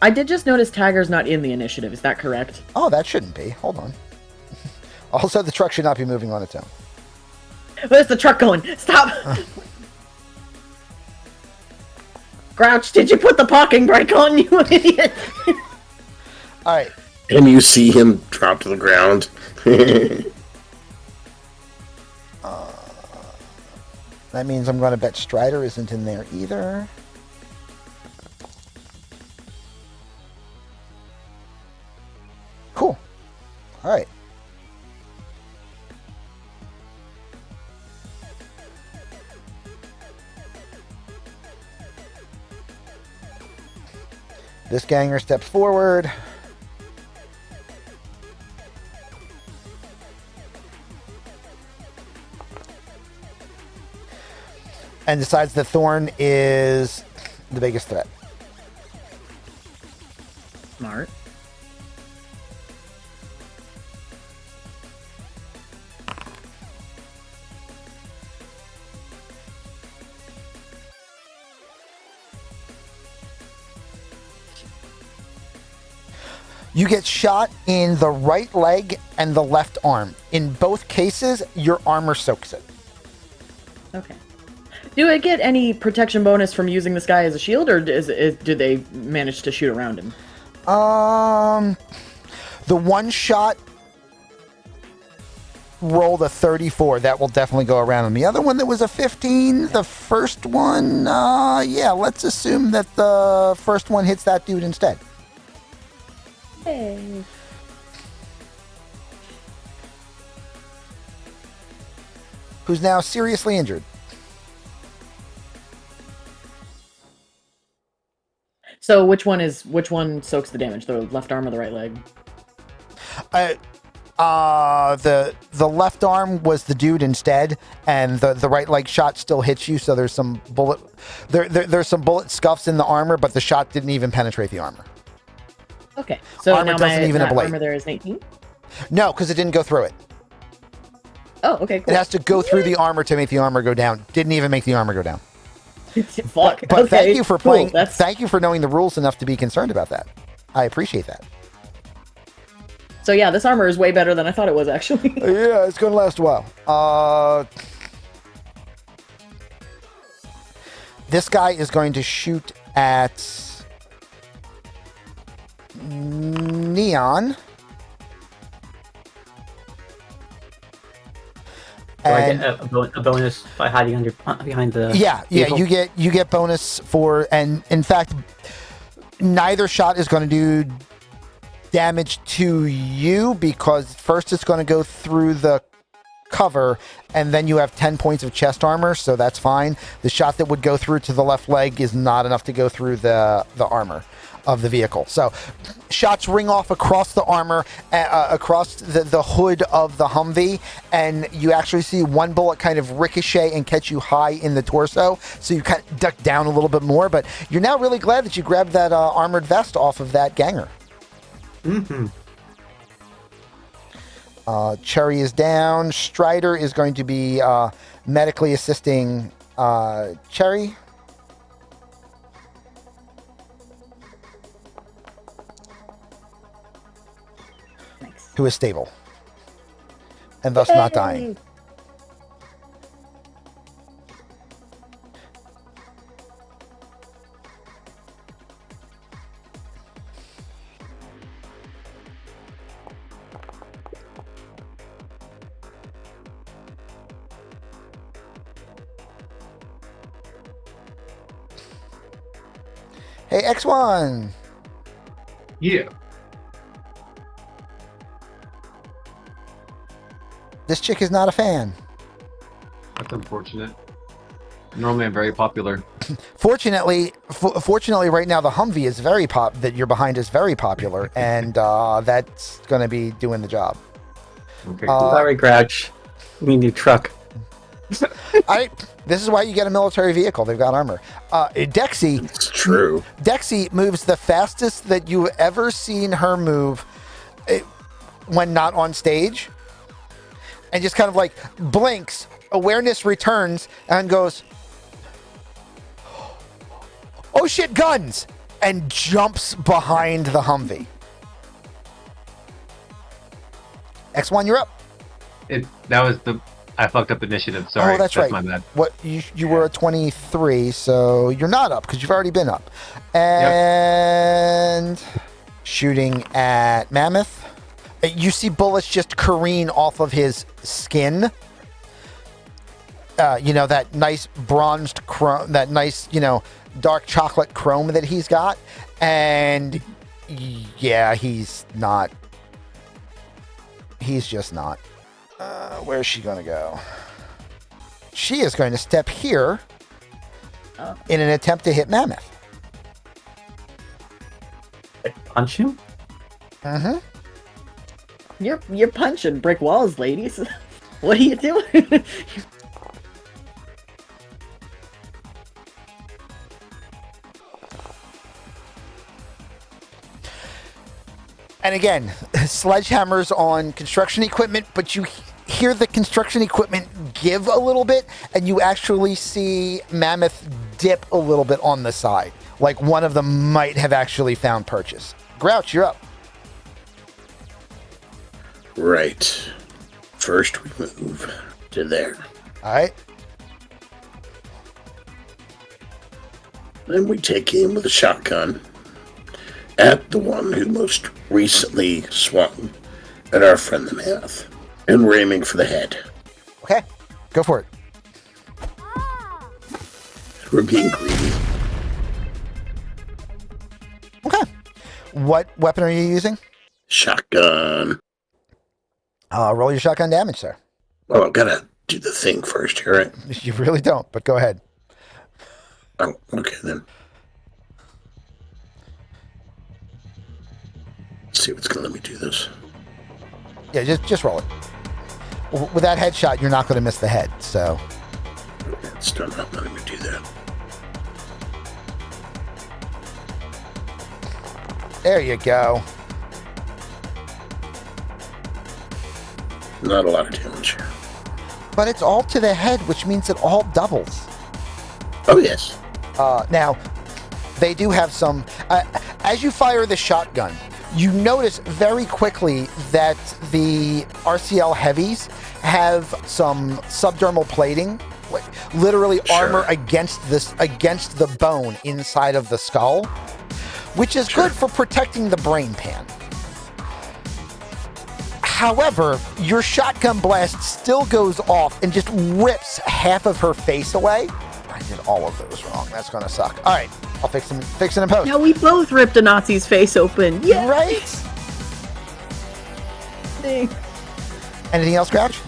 I did just notice Tagger's not in the initiative, is that correct? Oh, that shouldn't be. Hold on. Also, the truck should not be moving on its own. Where's the truck going? Stop! Grouch, did you put the parking brake on, you idiot? Alright. And you see him drop to the ground. That means I'm going to bet Strider isn't in there either. Cool. Alright. This ganger steps forward. And decides that Thorne is the biggest threat. Smart. You get shot in the right leg and the left arm. In both cases, your armor soaks it. Okay. Do I get any protection bonus from using this guy as a shield, or do they manage to shoot around him? The one shot rolled a 34. That will definitely go around him. The other one that was a 15, the first one, yeah, let's assume that the first one hits that dude instead. Hey. Who's now seriously injured. So which one soaks the damage? The left arm or the right leg? The left arm was the dude instead, and the right leg shot still hits you. So there's some there's some bullet scuffs in the armor, but the shot didn't even penetrate the armor. Okay, so armor now doesn't even ablate. Armor there is an 18. No, because it didn't go through it. Oh, okay, cool. It has to go through the armor to make the armor go down. Didn't even make the armor go down. Fuck. But okay, thank you for playing. Cool. Thank you for knowing the rules enough to be concerned about that. I appreciate that. So yeah, this armor is way better than I thought it was, actually. Yeah, it's going to last a while. This guy is going to shoot at Neon. Do I get a bonus by hiding behind the vehicle? you get bonus for, and in fact, neither shot is going to do damage to you, because first it's going to go through the cover, and then you have 10 points of chest armor, so that's fine. The shot that would go through to the left leg is not enough to go through the armor of the vehicle. So shots ring off across the armor, across the hood of the Humvee, and you actually see one bullet kind of ricochet and catch you high in the torso, so you kind of duck down a little bit more, but you're now really glad that you grabbed that armored vest off of that ganger. Mm-hmm. Cherry is down. Strider is going to be medically assisting Cherry. who is stable and thus not dying. Hey, X1. Yeah. This chick is not a fan. That's unfortunate. Normally, I'm very popular. Fortunately, right now the Humvee is that you're behind is very popular, and that's going to be doing the job. Okay. Sorry, Grouch. We need a new truck. This is why you get a military vehicle. They've got armor. Dexy. It's true. Dexy moves the fastest that you've ever seen her move when not on stage, and just kind of like blinks, awareness returns, and goes, "Oh shit, guns!" and jumps behind the Humvee. X1, you're up. I fucked up initiative. Sorry. Oh, that's right. My bad. What you were a 23, so you're not up because you've already been up. And shooting at Mammoth. You see bullets just careen off of his skin. That nice bronzed chrome, that nice, dark chocolate chrome that he's got. And yeah, he's just not. Where's she going to go? She is going to step here in an attempt to hit Mammoth. Punch him? Mm-hmm. You're punching brick walls, ladies. What are you doing? And again, sledgehammers on construction equipment, but you hear the construction equipment give a little bit, and you actually see Mammoth dip a little bit on the side. Like one of them might have actually found purchase. Grouch, you're up. Right. First, we move to there. All right. Then we take aim with a shotgun at the one who most recently swung at our friend the Mammoth. And we're aiming for the head. Okay, go for it. We're being greedy. Okay. What weapon are you using? Shotgun. Roll your shotgun damage, sir. Well, I've got to do the thing first here, right? You really don't, but go ahead. Oh, okay then. Let's see what's going to let me do this. Yeah, just roll it. With that headshot, you're not going to miss the head, so. It's still not letting me do that. There you go. Not a lot of damage. But it's all to the head, which means it all doubles. Oh, yes. Now, they do have some... as you fire the shotgun, you notice very quickly that the RCL heavies have some subdermal plating, literally armor against the bone inside of the skull, which is good for protecting the brain pan. However, your shotgun blast still goes off and just rips half of her face away. I did all of those wrong. That's going to suck. All right, I'll fix it in post. Now we both ripped a Nazi's face open. Yeah. Right? Anything else, Grouch?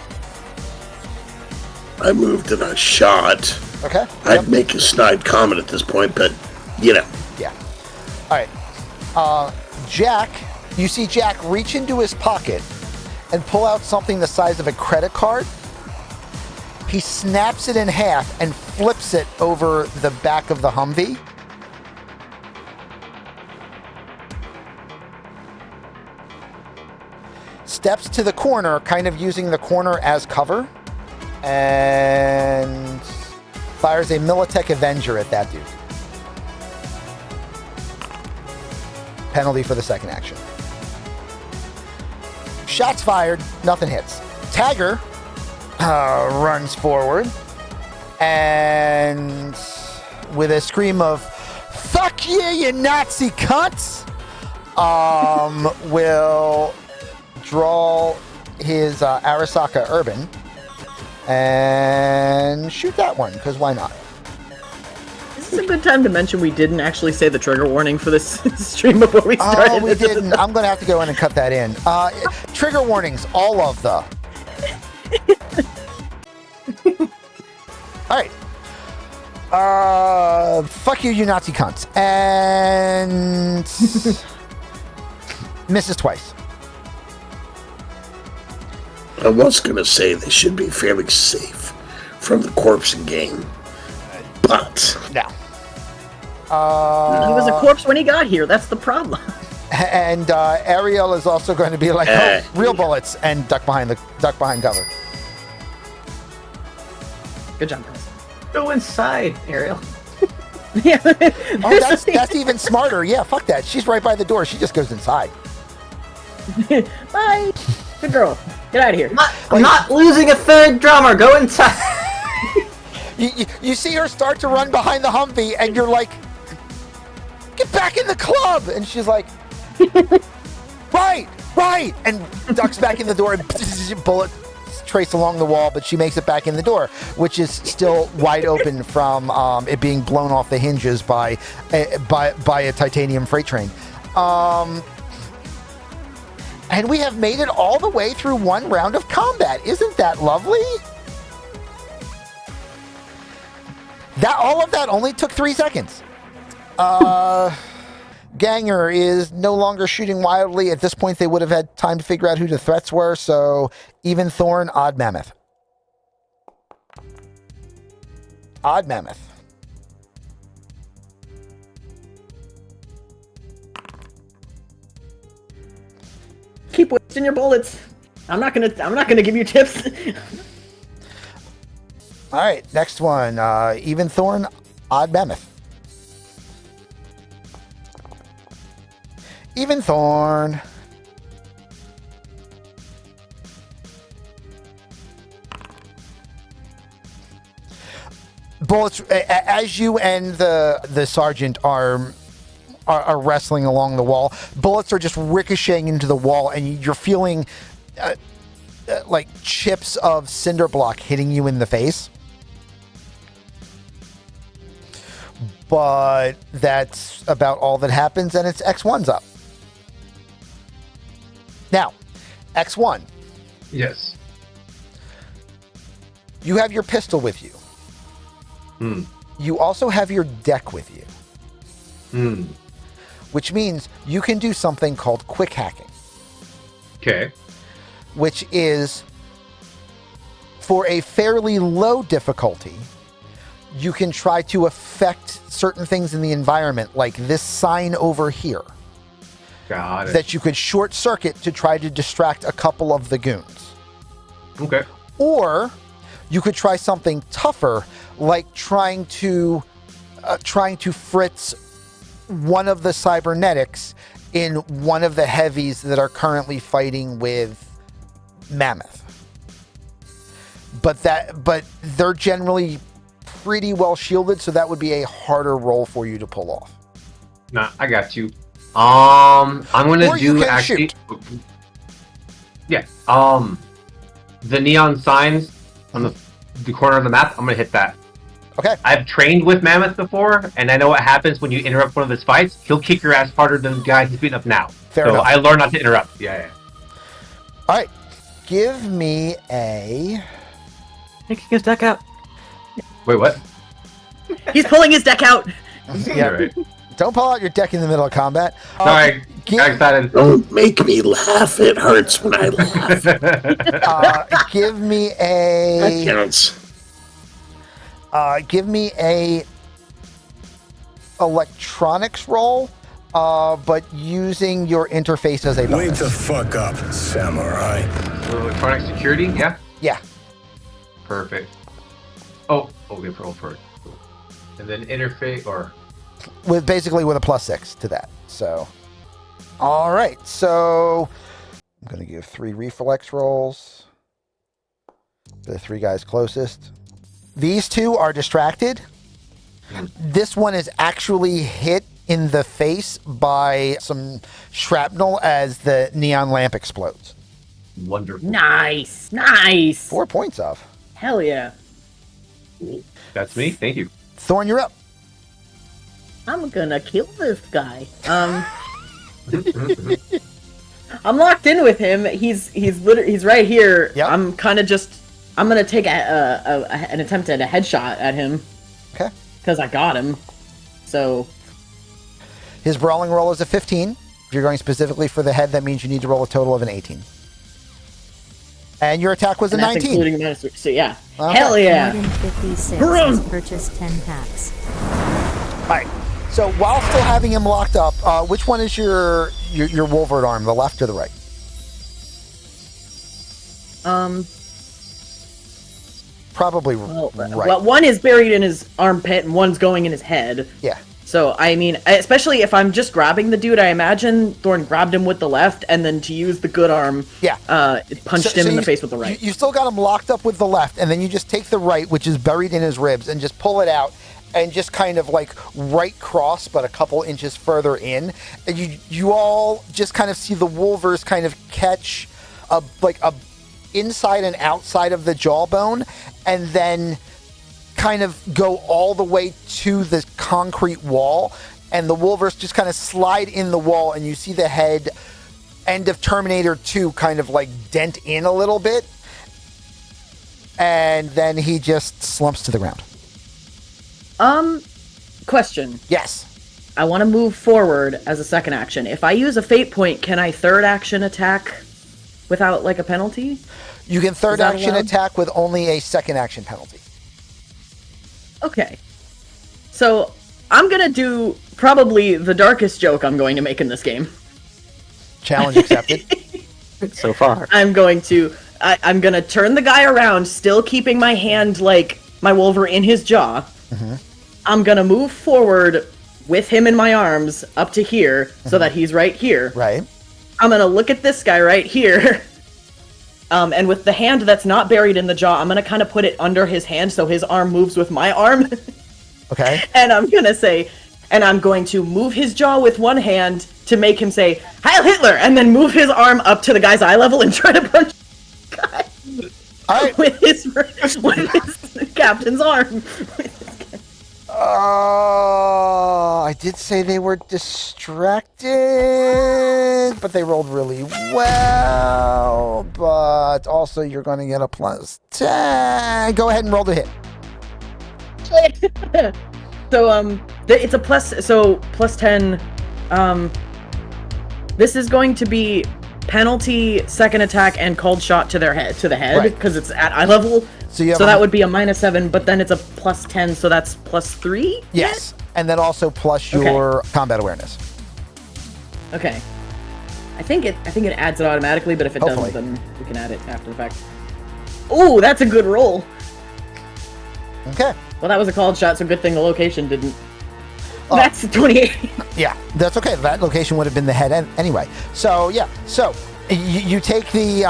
I moved and I shot. Okay. I'd make a snide comment at this point, but, Yeah. All right. Jack, you see Jack reach into his pocket and pull out something the size of a credit card. He snaps it in half and flips it over the back of the Humvee. Steps to the corner, kind of using the corner as cover, and fires a Militech Avenger at that dude. Penalty for the second action. Shots fired. Nothing hits. Tagger runs forward and with a scream of "Fuck you Nazi cunts!" will draw his Arasaka Urban and shoot that one, because why not? This is a good time to mention we didn't actually say the trigger warning for this stream before we started. Oh, we didn't. I'm going to have to go in and cut that in. Trigger warnings, all of the. All right. Fuck you Nazi cunts. And misses twice. I was going to say they should be fairly safe from the corpse in game, but No. He was a corpse when he got here. That's the problem. And Ariel is also going to be like, oh, real bullets, and duck behind cover. Good job, guys. Go inside, Ariel. Yeah. Oh, that's even smarter. Yeah, fuck that. She's right by the door. She just goes inside. Bye. Good girl. Get out of here. I'm not losing a third drummer. Go inside. You see her start to run behind the Humvee, and you're like, get back in the club! And she's like, right, and ducks back in the door, and bullet trace along the wall, but she makes it back in the door, which is still wide open from it being blown off the hinges by a titanium freight train. And we have made it all the way through one round of combat. Isn't that lovely? All of that only took 3 seconds. Ganger is no longer shooting wildly. At this point, they would have had time to figure out who the threats were, so even Thorne, Odd Mammoth. Odd Mammoth. Keep wasting your bullets. I'm not gonna give you tips. All right, next one. Even Thorne, Odd Mammoth. Even Thorne. Bullets, as you and the sergeant are wrestling along the wall, bullets are just ricocheting into the wall, and you're feeling like chips of cinder block hitting you in the face. But that's about all that happens, and it's X1's up. Now, X1. Yes. You have your pistol with you. You also have your deck with you. Which means you can do something called quick hacking. Okay. Which is, for a fairly low difficulty, you can try to affect certain things in the environment, like this sign over here. Got it. That you could short circuit to try to distract a couple of the goons. Okay. Or you could try something tougher, like trying to fritz one of the cybernetics in one of the heavies that are currently fighting with Mammoth. But they're generally pretty well shielded, so that would be a harder roll for you to pull off. Nah, I got you. I'm gonna do actually. Shoot. Yeah. The neon signs on the corner of the map. I'm gonna hit that. Okay. I've trained with Mammoth before, and I know what happens when you interrupt one of his fights. He'll kick your ass harder than the guy he's beating up now. Fair enough. I learned not to interrupt. Yeah. All right. Give me a. Taking his deck out. Wait, what? He's pulling his deck out. Yeah. Right. Don't pull out your deck in the middle of combat. Sorry, got excited. don't make me laugh. It hurts when I laugh. Give me That a. counts. Give me a electronics roll, but using your interface as a bonus. Wake the fuck up, samurai. Electronic security, yeah? Yeah. Perfect. Oh, we have roll first. Cool. And then interface, or... With a +6 to that. So, all right. So, going to give 3 reflex rolls. The 3 guys closest. These 2 are distracted. This one is actually hit in the face by some shrapnel as the neon lamp explodes. Wonderful. Nice. 4 points off. Hell yeah. That's me. Thank you. Thorne, you're up. I'm gonna kill this guy. I'm locked in with him. He's right here. Yep. I'm gonna take an attempt at a headshot at him. Okay. Because I got him. So. His brawling roll is a 15. If you're going specifically for the head, that means you need to roll a total of an 18. And your attack was a 19. Including minus 3. So yeah. Okay. Hell yeah. More than 56 has purchased 10 packs. All right. So while still having him locked up, which one is your Wolverine arm, the left or the right? Probably right. Well, one is buried in his armpit and one's going in his head. Yeah. So, I mean, especially if I'm just grabbing the dude, I imagine Thorne grabbed him with the left, and then to use the good arm, punched him in the face with the right. You still got him locked up with the left, and then you just take the right, which is buried in his ribs, and just pull it out, and just kind of like right cross, but a couple inches further in. And you all just kind of see the wolvers kind of catch a inside and outside of the jawbone, and then kind of go all the way to the concrete wall, and the wolvers just kind of slide in the wall, and you see the head, end of Terminator 2, kind of like dent in a little bit, and then he just slumps to the ground. Question. Yes. I want to move forward as a second action. If I use a fate point, can I third action attack without like a penalty? You can third action attack with only a second action penalty. Okay. So, I'm gonna do probably the darkest joke I'm going to make in this game. Challenge accepted. So far. I'm gonna turn the guy around, still keeping my hand, like, my Wolver in his jaw. Mm-hmm. I'm gonna move forward with him in my arms up to here, so that he's right here. Right. I'm gonna look at this guy right here. And with the hand that's not buried in the jaw, I'm gonna kind of put it under his hand so his arm moves with my arm. Okay. And I'm going to move his jaw with one hand to make him say, Heil Hitler! And then move his arm up to the guy's eye level and try to punch the guy. All right. with his captain's arm. I did say they were distracted, but they rolled really well. But also, you're going to get a plus 10. Go ahead and roll the hit. So, it's a plus 10. This is going to be penalty, second attack, and cold shot to the head, because it's at eye level. So that would be a -7, but then it's a plus 10, so that's plus 3? Yes, and then also plus your combat awareness. Okay. I think it adds it automatically, but if it Hopefully. doesn't, then we can add it after the fact. Ooh, that's a good roll. Okay. Well, that was a called shot, so good thing the location didn't. That's 28. Yeah, that's okay. That location would have been the head anyway. So yeah, so you take the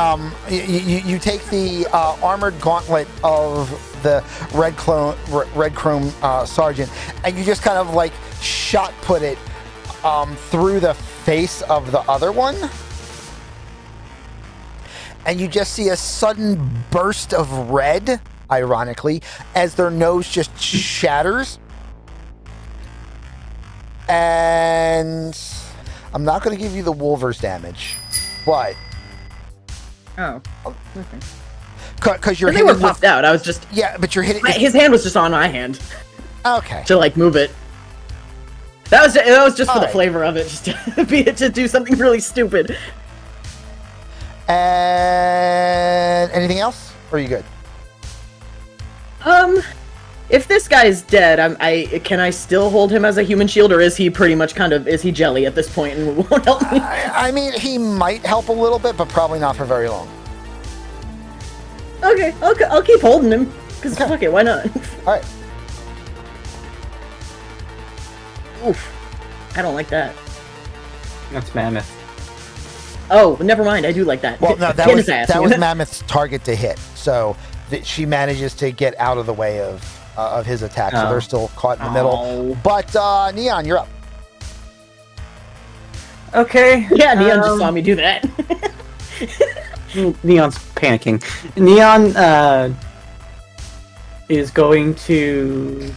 you take the armored gauntlet of the red chrome sergeant, and you just kind of like shot put it through the face of the other one, and you just see a sudden burst of red, ironically, as their nose just shatters. And I'm not going to give you the Wolver's damage, but Oh. Okay. Because you're They were popped out. I was just but you're hitting. his hand was just on my hand. Okay. To like move it. That was just for the flavor of it, just to do something really stupid. And anything else? Or are you good? If this guy's dead, can I still hold him as a human shield, or is he pretty much is he jelly at this point and won't help me? I mean, he might help a little bit, but probably not for very long. Okay, I'll keep holding him, because fuck it, why not? Alright. Oof. I don't like that. That's mammoth. Oh, never mind. I do like that. Well, no, Pin his ass. that was Mammoth's target to hit. So she manages to get out of the way of his attack. So they're still caught in the middle. But Neon, you're up. Okay. Yeah, Neon just saw me do that. Neon's panicking. Neon is going to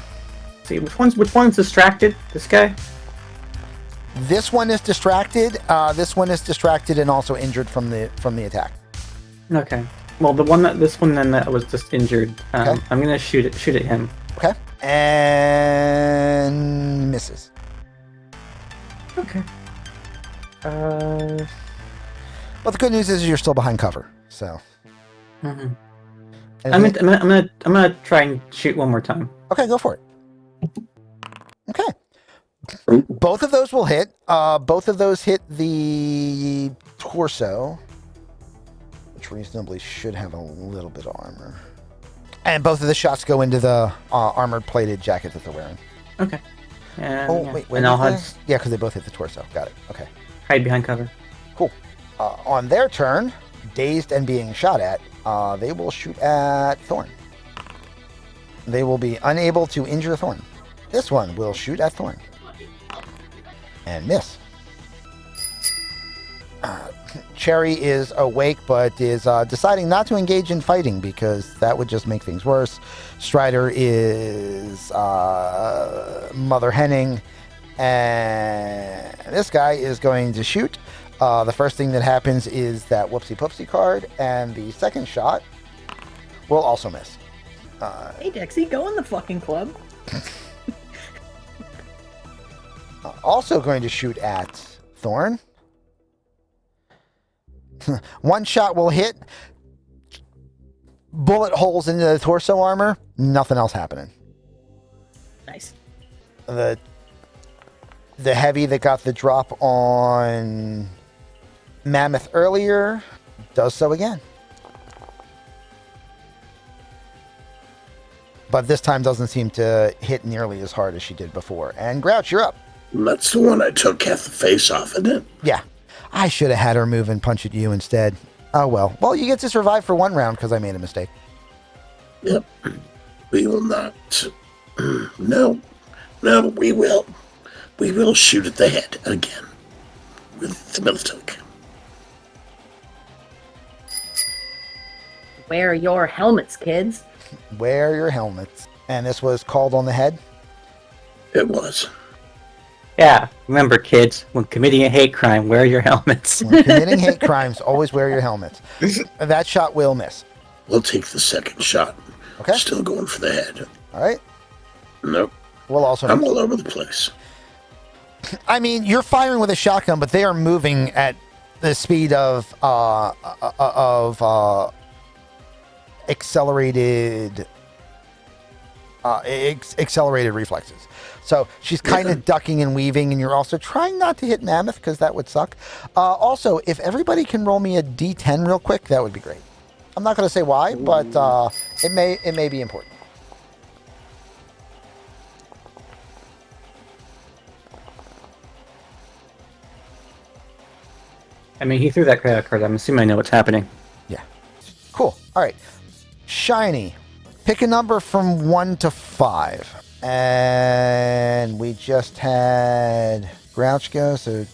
see which one's distracted. This guy. This one is distracted. This one is distracted and also injured from the attack. Okay. Well, this one that was just injured. Okay. I'm gonna shoot at him. Okay. And misses. Okay. Well, the good news is you're still behind cover. So. Mm-hmm. I'm gonna try and shoot one more time. Okay, go for it. Okay. Both of those will hit. Both of those hit the torso, which reasonably should have a little bit of armor. And both of the shots go into the armored plated jacket that they're wearing. Okay. Wait. And I'll hide. Yeah, because they both hit the torso. Got it. Okay. Hide behind cover. Cool. On their turn, dazed and being shot at, they will shoot at Thorne. They will be unable to injure Thorne. This one will shoot at Thorne. And miss. Cherry is awake, but is deciding not to engage in fighting because that would just make things worse. Strider is mother henning, and this guy is going to shoot. The first thing that happens is that whoopsie poopsie card, and the second shot will also miss. Hey, Dexy, go in the fucking club. Also going to shoot at Thorne. One shot will hit. Bullet holes into the torso armor. Nothing else happening. Nice. The heavy that got the drop on Mammoth earlier does so again. But this time doesn't seem to hit nearly as hard as she did before. And Grouch, you're up. That's the one I took half the face off, isn't it? Yeah. I should have had her move and punch at you instead. Oh well. Well, you get to survive for one round because I made a mistake. Yep. We will not. No, we will. We will shoot at the head again with the military. Wear your helmets, kids. Wear your helmets. And this was called on the head? It was. Yeah, remember, kids, when committing a hate crime, wear your helmets. When committing hate crimes, always wear your helmets. That shot will miss. We'll take the second shot. Okay. Still going for the head. All right. Nope. We'll also I'm miss. all over the place. I mean, you're firing with a shotgun, but they are moving at the speed of accelerated reflexes. So she's kind of ducking and weaving, and you're also trying not to hit Mammoth because that would suck. Also, if everybody can roll me a D10 real quick, that would be great. I'm not going to say why, but it may be important. I mean, he threw that credit card. I'm assuming I know what's happening. Yeah. Cool. All right. Shiny. Pick a number from 1 to 5. And we just had Grouch go, so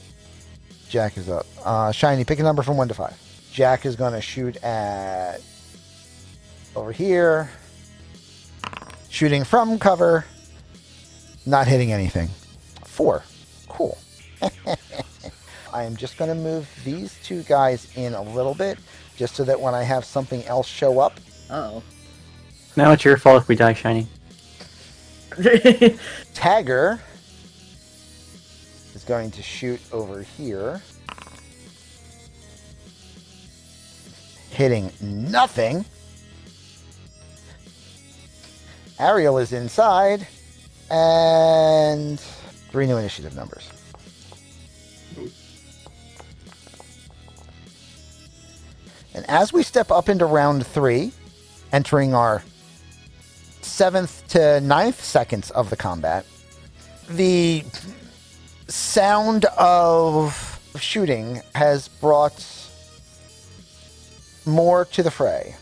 Jack is up. Shiny, pick a number from 1 to 5. Jack is going to shoot at over here. Shooting from cover. Not hitting anything. 4. Cool. I am just going to move these two guys in a little bit, just so that when I have something else show up. Uh-oh. Now it's your fault if we die, Shiny. Tagger is going to shoot over here. Hitting nothing. Ariel is inside. And 3 new initiative numbers. And as we step up into round 3, entering our 7th to 9th seconds of the combat, the sound of of shooting has brought more to the fray.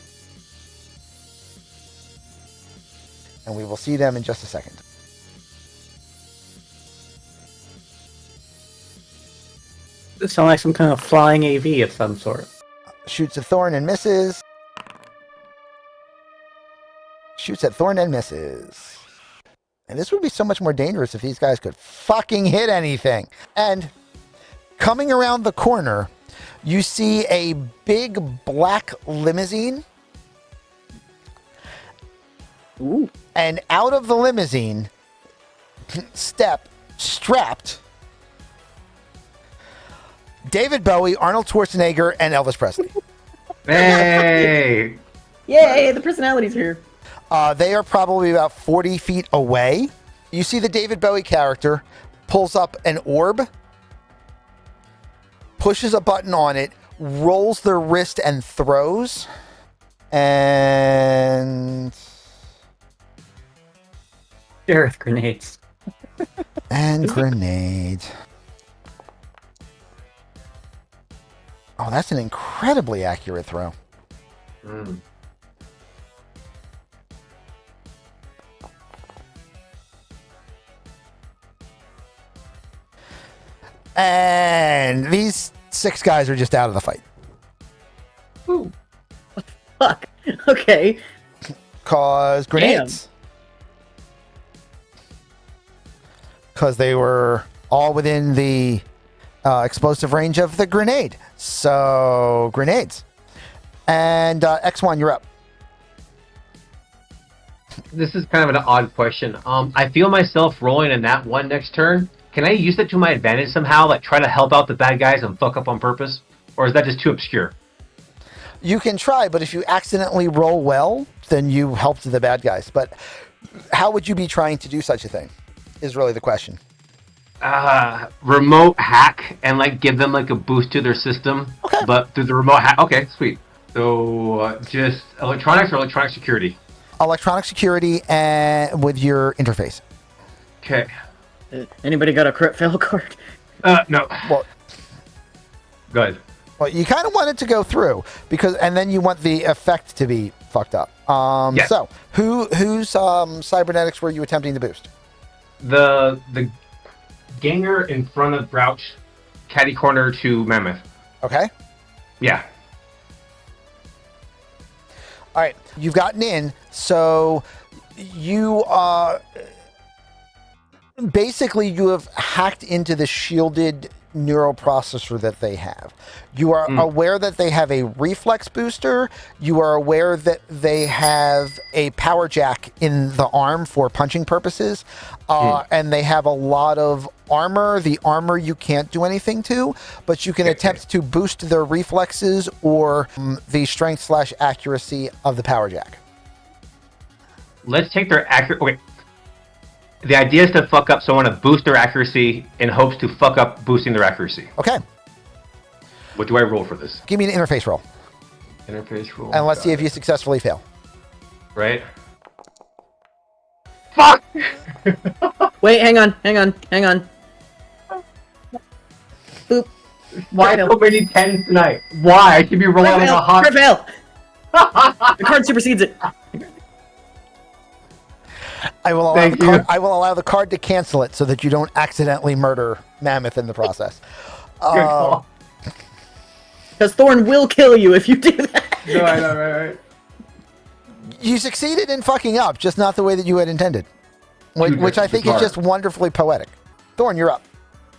And we will see them in just a second. This sounds like some kind of flying AV of some sort. Shoots at Thorne and misses. Shoots at Thorne and misses. And this would be so much more dangerous if these guys could fucking hit anything. And coming around the corner, you see a big black limousine. Ooh. And out of the limousine, strapped, David Bowie, Arnold Schwarzenegger, and Elvis Presley. Hey! Yay, the personalities here. They are probably about 40 feet away. You see the David Bowie character pulls up an orb, pushes a button on it, rolls their wrist and throws. And... Earth grenades. And grenade. Oh, that's an incredibly accurate throw. Mm. And these 6 guys are just out of the fight. Ooh. Fuck. Okay. Cause grenades. Because they were all within the explosive range of the grenade. So, grenades. And X1, you're up. This is kind of an odd question. I feel myself rolling in that one next turn. Can I use it to my advantage somehow? Like try to help out the bad guys and fuck up on purpose? Or is that just too obscure? You can try, but if you accidentally roll well, then you helped the bad guys. But how would you be trying to do such a thing? Is really the question. Remote hack and like give them like a boost to their system. Okay. But through the remote hack. Okay, sweet. So just electronics or electronic security? Electronic security and with your interface. Okay. Anybody got a crit fail card? No. Well, Good. Well, you kind of want it to go through and then you want the effect to be fucked up. Yes. So whose cybernetics were you attempting to boost? The ganger in front of Grouch, catty corner to Mammoth. Okay. Yeah. All right. You've gotten in, so you basically you have hacked into the shielded neural processor that they have. You are aware that they have a reflex booster. You are aware that they have a power jack in the arm for punching purposes. And they have a lot of armor. The armor you can't do anything to, but you can attempt to boost their reflexes or the strength/accuracy of the power jack. Let's take their accuracy. Okay. The idea is to fuck up, so I want to boost their accuracy in hopes to fuck up boosting their accuracy. Okay. What do I roll for this? Give me an interface roll. Interface roll. And let's see if you successfully fail. Right? Fuck! Wait, hang on. Boop. Why so many 10s tonight? Why? I should be rolling like a hot... Crit fail! The card supersedes it. I will allow the card to cancel it so that you don't accidentally murder Mammoth in the process. Good call. Because Thorne will kill you if you do that. No, I know, right. You succeeded in fucking up, just not the way that you had intended. Which I think is just wonderfully poetic. Thorne, you're up.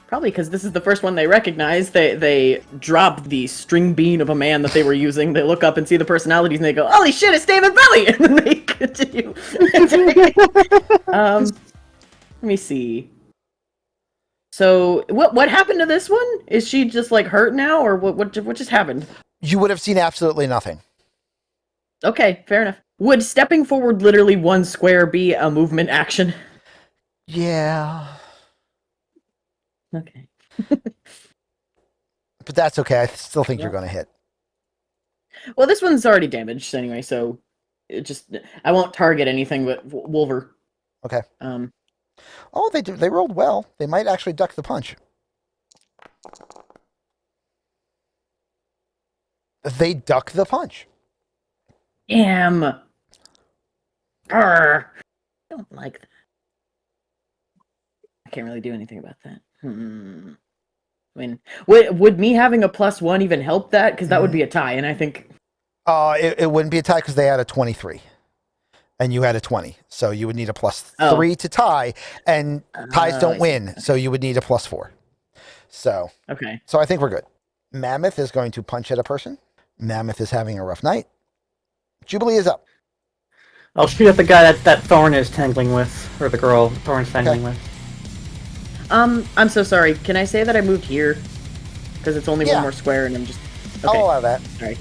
Probably because this is the first one they recognize. They drop the string bean of a man that they were using. They look up and see the personalities and they go, "Holy shit, it's David Bowie!" And then they continue. Let me see. So what happened to this one? Is she just like hurt now, or what just happened? You would have seen absolutely nothing. Okay, fair enough. Would stepping forward literally 1 square be a movement action? Yeah. Okay. But that's okay. I still think you're going to hit. Well, this one's already damaged anyway, so I won't target anything but Wolver. Okay. Oh, they rolled well. They might actually duck the punch. They duck the punch. Damn. Brr. I don't like that. I can't really do anything about that. I mean, would me having a +1 even help that? Because that would be a tie, and I think... It wouldn't be a tie because they had a 23. And you had a 20. So you would need a +3 to tie, and ties don't win, so you would need a +4. So, okay. So I think we're good. Mammoth is going to punch at a person. Mammoth is having a rough night. Jubilee is up. I'll shoot at the guy that Thorne is tangling with, or the girl Thorne's tangling with. I'm so sorry. Can I say that I moved here? Because it's only one more square, and I'm just... Okay. I'll allow that. All right.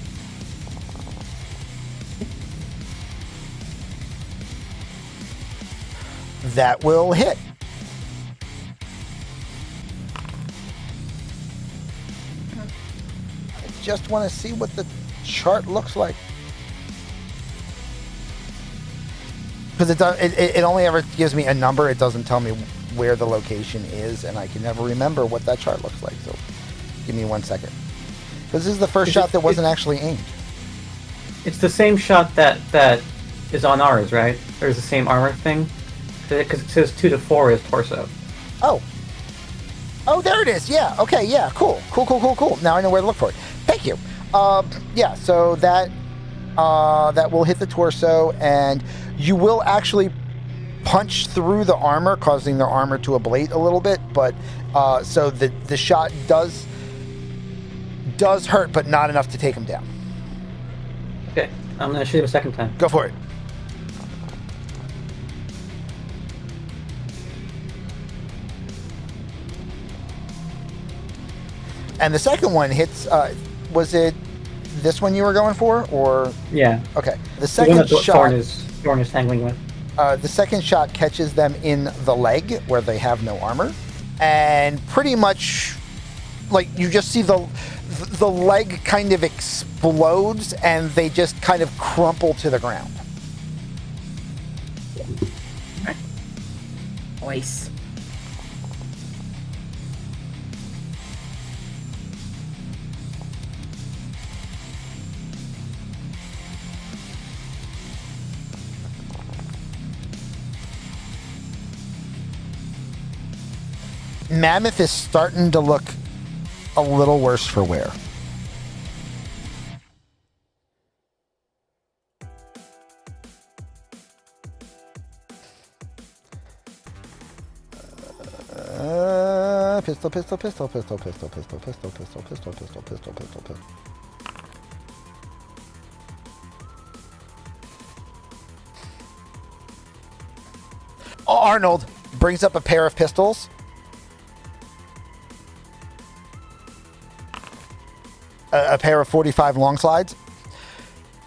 That will hit. I just want to see what the chart looks like. Because it only ever gives me a number. It doesn't tell me where the location is, and I can never remember what that chart looks like. So give me 1 second. Because this is the first shot that wasn't actually aimed. It's the same shot that is on ours, right? There's the same armor thing? Because it says 2 to 4 is torso. Oh, there it is. Yeah. Okay. Yeah. Cool. Now I know where to look for it. Thank you. Yeah. So that will hit the torso, and you will actually punch through the armor, causing the armor to ablate a little bit. But so the shot does hurt, but not enough to take him down. Okay. I'm gonna shoot him a second time. Go for it. And the second one hits, was it this one you were going for, or? Yeah. Okay. The second shot... Thorne is tangling with. The second shot catches them in the leg, where they have no armor. And pretty much, like, you just see the leg kind of explodes, and they just kind of crumple to the ground. Nice. Mammoth is starting to look a little worse for wear. Pistol. Arnold brings up a pair of pistols. A pair of 45 long slides,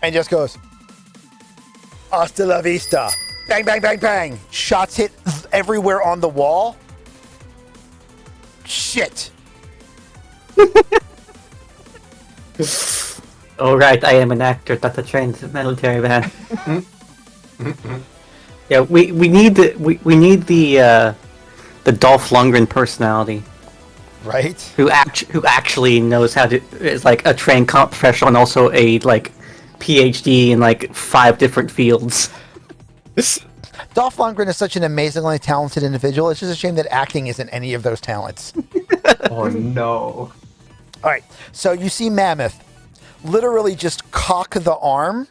and just goes, hasta la vista. Bang, bang, bang, bang. Shots hit everywhere on the wall. Shit. Oh right, I am an actor, not a trained military man. Yeah, we need the Dolph Lundgren personality. Right? Who actually knows how to, is like a trained comp professional and also a like PhD in like 5 different fields. Dolph Lundgren is such an amazingly talented individual. It's just a shame that acting isn't any of those talents. Oh no. Alright, so you see Mammoth literally just cock the arm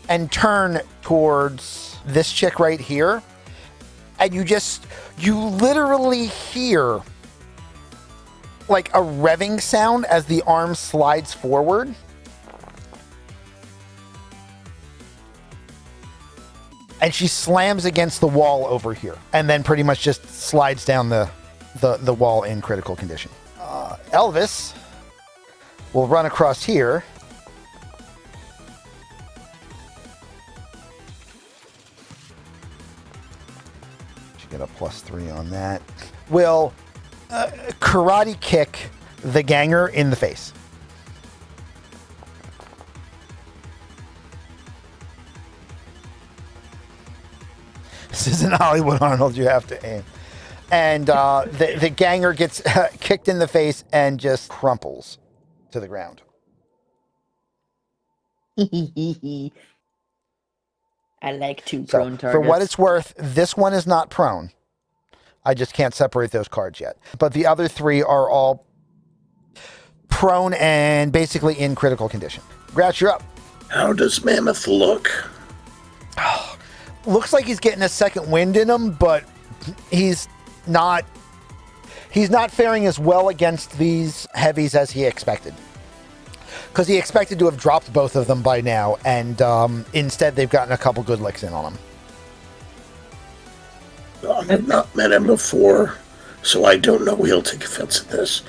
and turn towards this chick right here. And you literally hear like a revving sound as the arm slides forward. And she slams against the wall over here, and then pretty much just slides down the wall in critical condition. Elvis will run across here. Should get a +3 on that. Will karate kick the ganger in the face. This isn't Hollywood, Arnold. You have to aim. And the ganger gets kicked in the face and just crumples to the ground. I like two So, prone targets. for what it's worth, this one is not prone. I just can't separate those cards yet. But the other three are all prone and basically in critical condition. Grouch, you're up. How does Mammoth look? Looks like he's getting a second wind in him, but he's not faring as well against these heavies as he expected. Because he expected to have dropped both of them by now, and instead they've gotten a couple good licks in on him. I have not met him before, so I don't know he'll take offense at this.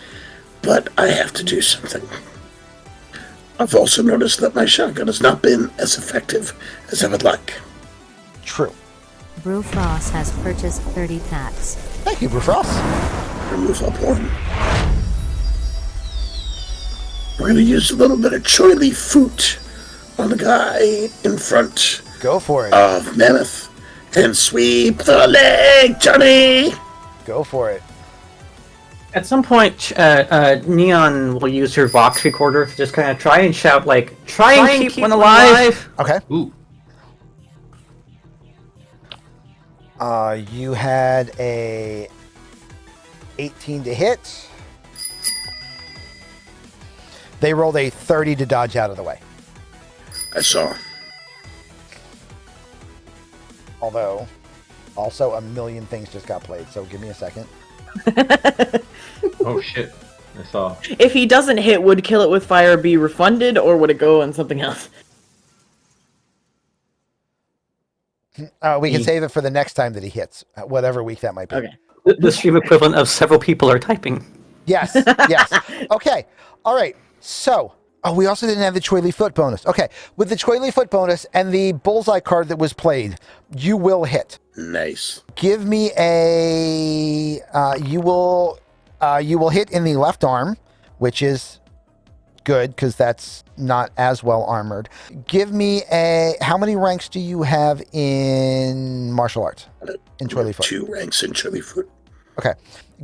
But I have to do something. I've also noticed that my shotgun has not been as effective as I would like. True. Brewfrost has purchased 30 packs. Thank you, Brewfrost. Remove up one. We're going to use a little bit of choy leaf foot on the guy in front Go for it. of Mammoth. And sweep the leg, Johnny! Go for it. At some point, Neon will use her Vox recorder to just kind of try and shout, like, try and keep one alive! Okay. Ooh. You had a 18 to hit. They rolled a 30 to dodge out of the way. I saw. Although, also a million things just got played, so give me a second. Oh shit! I saw. If he doesn't hit, would Kill It With Fire be refunded, or would it go on something else? We can save it for the next time that he hits, whatever week that might be. Okay. The stream equivalent of several people are typing. Yes, yes. Okay, all right. So, we also didn't have the Choy Leaf Foot bonus. Okay, with the Choy Leaf Foot bonus and the Bullseye card that was played, you will hit. Nice. Give me a. You will hit in the left arm, which is good because that's not as well armored. Give me a. How many ranks do you have in martial arts? In Choy Leaf Foot. 2 ranks in Choy Leaf Foot. Okay.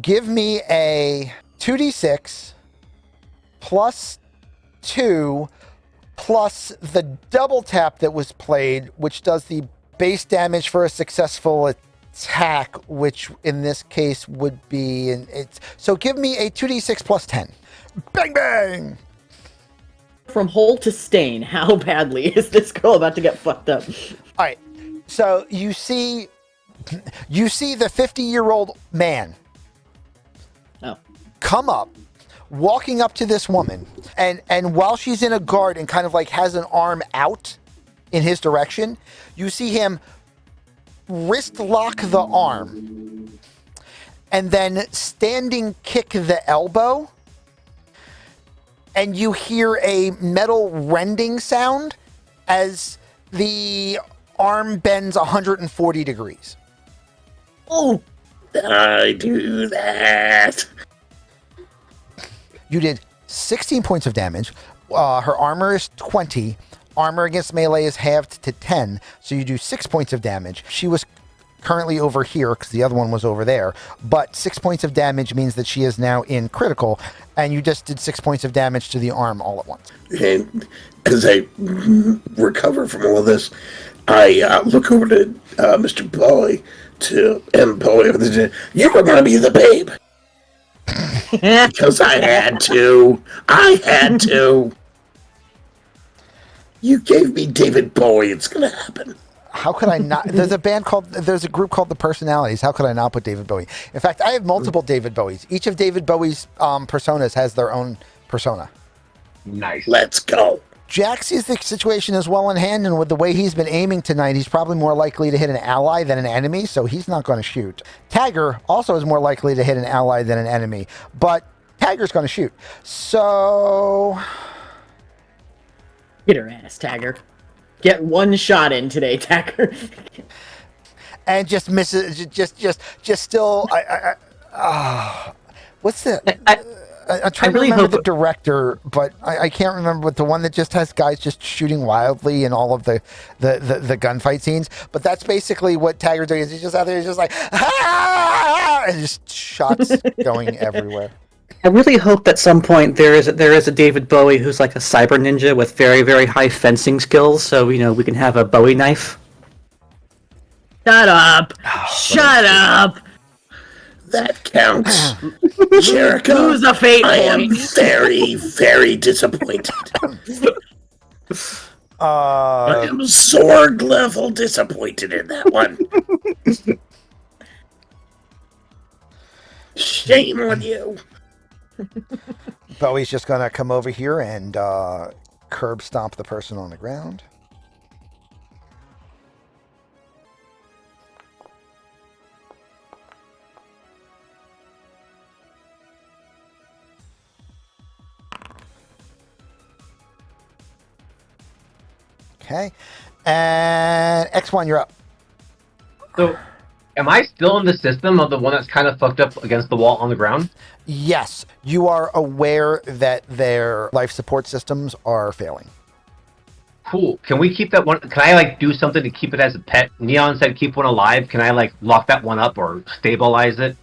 Give me a 2d6 plus 2 plus the double tap that was played, which does the base damage for a successful attack, which in this case would be so give me a 2d6 plus 10. Bang bang. From hole to stain, how badly is this girl about to get fucked up? All right. So you see the 50-year-old man come up, walking up to this woman, and while she's in a guard and kind of like has an arm out in his direction, you see him wrist lock the arm and then standing kick the elbow, and you hear a metal rending sound as the arm bends 140 degrees. Oh, I do that. You did 16 points of damage. Her armor is 20. Armor against melee is halved to 10, so you do 6 points of damage. She was currently over here because the other one was over there, but 6 points of damage means that she is now in critical, and you just did 6 points of damage to the arm all at once. And as I recover from all of this, I look over to Mr. Bowie and Bowie, you remind me of the Babe. Because I had to. You gave me David Bowie. It's going to happen. How could I not? There's a group called The Personalities. How could I not put David Bowie? In fact, I have multiple David Bowies. Each of David Bowie's personas has their own persona. Nice. Let's go. Jack sees the situation as well in hand, and with the way he's been aiming tonight, he's probably more likely to hit an ally than an enemy, so he's not going to shoot. Tagger also is more likely to hit an ally than an enemy, but Tagger's going to shoot. So... get her ass, Tagger. Get one shot in today, Tagger. And just misses, just still... what's the... I'm trying to remember the director, but I can't remember. But the one that just has guys just shooting wildly in all of the gunfight scenes. But that's basically what Tagger's doing. Is he's just out there, he's just like, ah! And just shots going everywhere. I really hope that some point there is a David Bowie who's like a cyber ninja with very, very high fencing skills, so we can have a Bowie knife. Shut up! Shut up! That counts. Jericho, Lose a fate I am point. very, very disappointed. I am Zorg level disappointed in that one. Shame on you. Bowie's just gonna come over here and curb stomp the person on the ground. Okay. And X1, you're up. So, am I still in the system of the one that's kind of fucked up against the wall on the ground? Yes, you are aware that their life support systems are failing. Cool. Can we keep that one? Can I like do something to keep it as a pet? Neon said keep one alive. Can I like lock that one up or stabilize it?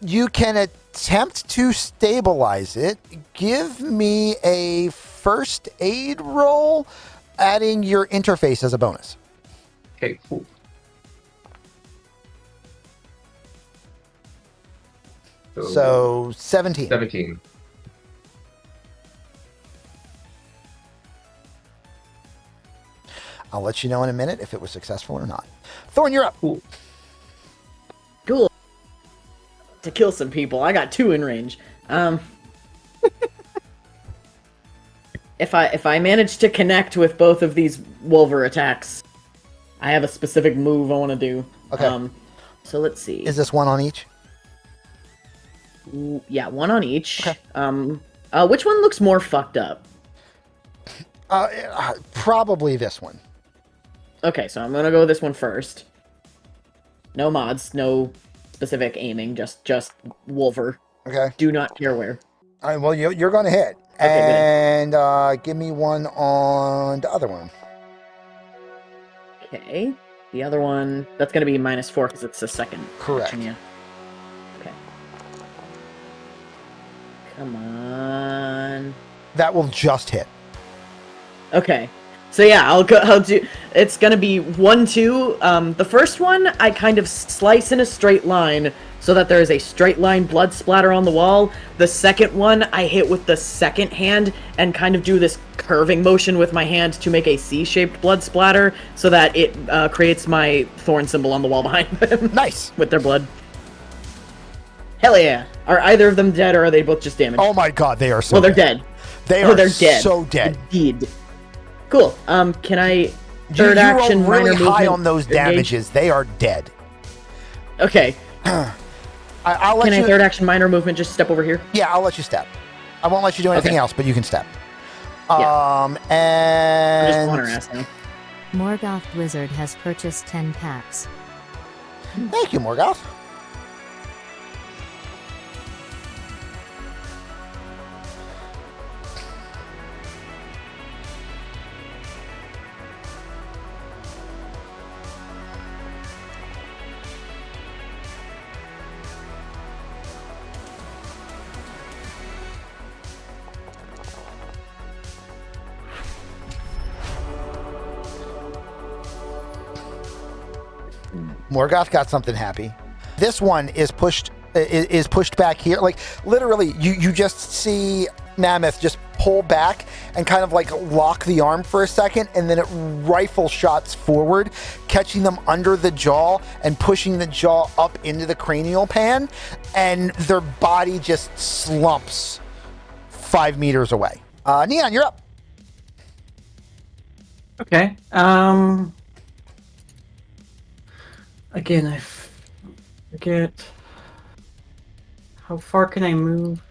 You can attempt to stabilize it. Give me a first aid roll, adding your interface as a bonus. Okay, cool. So 17. 17. I'll let you know in a minute if it was successful or not. Thorne, you're up. Cool. Cool. To kill some people. I got 2 in range. If I manage to connect with both of these Wolver attacks, I have a specific move I want to do. Okay. So let's see. Is this one on each? Yeah, one on each. Okay. Which one looks more fucked up? Probably this one. Okay, so I'm gonna go with this one first. No mods, no specific aiming, just Wolver. Okay. Do not care where. All right, well, you're going to hit. Okay, and give me one on the other one. Okay. The other one, that's gonna be -4 because it's the second. Correct. action, yeah. Okay. Come on. That will just hit. Okay. So yeah, I'll do. It's gonna be 1-2. The first one I kind of slice in a straight line so that there is a straight line blood splatter on the wall. The second one I hit with the second hand and kind of do this curving motion with my hand to make a C-shaped blood splatter so that it creates my Thorne symbol on the wall behind them. Nice. With their blood. Hell yeah! Are either of them dead or are they both just damaged? Oh my god, they are so well, they're dead. They're dead. so dead. Indeed. Cool. Can I You action roll really minor high movement on those engage? damages. They are dead. Okay. I'll let Can you. I third action minor movement just step over here? Yeah, I'll let you step. I won't let you do anything Okay. else, but you can step. Yeah. I'm just And on her ass now. Morgoth Wizard has purchased 10 packs. thank you, Morgoth. Morgoth got something happy. This one is pushed back here. Like literally, you just see Mammoth just pull back and kind of like lock the arm for a second, and then it rifle shots forward, catching them under the jaw and pushing the jaw up into the cranial pan, and their body just slumps 5 meters away. Neon, you're up. Okay. Again, I forget. How far can I move?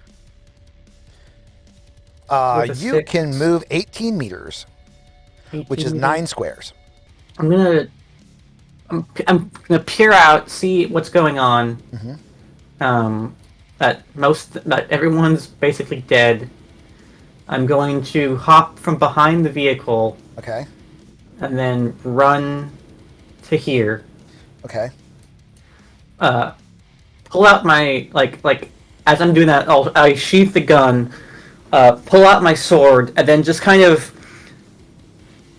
With a You 6. can move 18 meters, 18 which is meters. 9 squares. I'm gonna peer out, see what's going on. That everyone's basically dead. I'm going to hop from behind the vehicle Okay. and then run to here. Okay. pull out my like as I'm doing that, I sheath the gun, pull out my sword, and then just kind of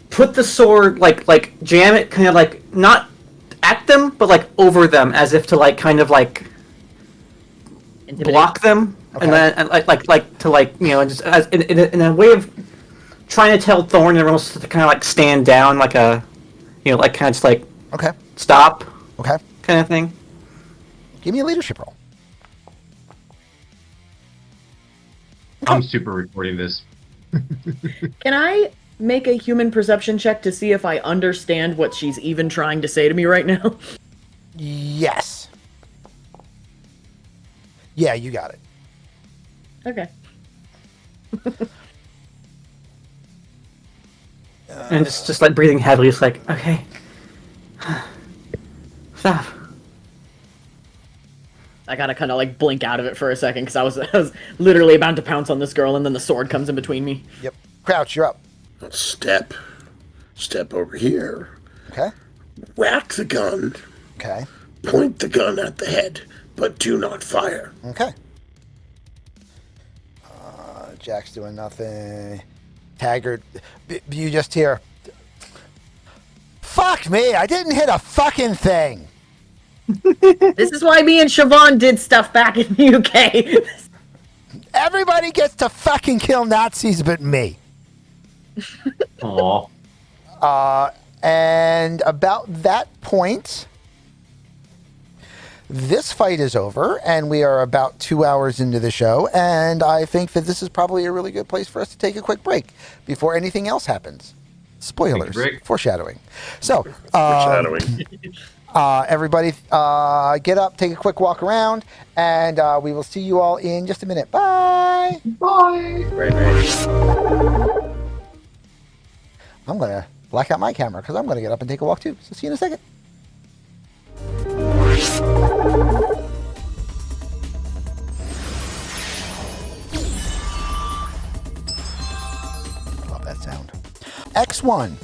put the sword like jam it, kind of like not at them, but like over them, as if to like kind of like block them, and then and like to like just as in a way of trying to tell Thorne and everyone else to kind of like stand down, like a like kind of just like stop, kind of thing. Give me a leadership roll. I'm super recording this. Can I make a human perception check to see if I understand what she's even trying to say to me right now? Yes. Yeah, you got it. Okay. And just like breathing heavily, it's like, okay, stop. I gotta kind of like blink out of it for a second because I was literally about to pounce on this girl, and then the sword comes in between me. Yep. Crouch, you're up. Step over here. Okay. Rack the gun. Okay. Point the gun at the head, but do not fire. Okay. Jack's doing nothing. Taggart, you just hear, fuck me, I didn't hit a fucking thing. This is why me and Siobhan did stuff back in the UK. Everybody gets to fucking kill Nazis but me. Aww. And about that point, this fight is over, and we are about 2 hours into the show, and I think that this is probably a really good place for us to take a quick break before anything else happens. Spoilers. Foreshadowing. So, everybody get up, take a quick walk around, and we will see you all in just a minute. Bye! Bye! I'm going to black out my camera because I'm going to get up and take a walk too. So see you in a second. Love that sound. X1.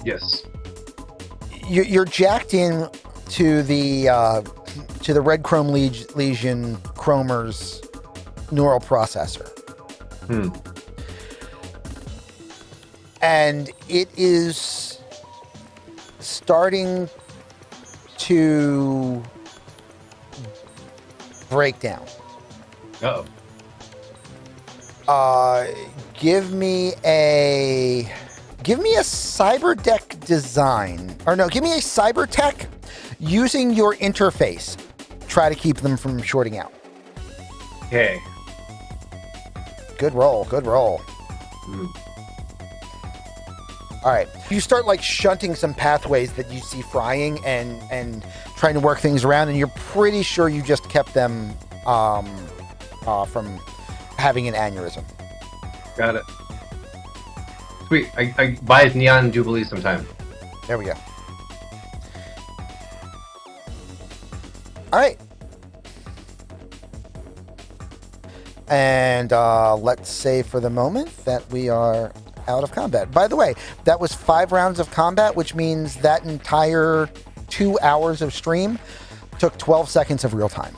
Yes. You're jacked in to the Red Chrome Legion Chromer's neural processor. And it is starting to break down. Give me a cyber deck design, or no, give me a cyber tech using your interface. Try to keep them from shorting out. Okay. Good roll. All right. You start like shunting some pathways that you see frying and trying to work things around, and you're pretty sure you just kept them from having an aneurysm. Got it. Sweet. I buy his Neon Jubilee sometime. There we go. All right. And let's say for the moment that we are out of combat. By the way, that was 5 rounds of combat, which means that entire 2 hours of stream took 12 seconds of real time.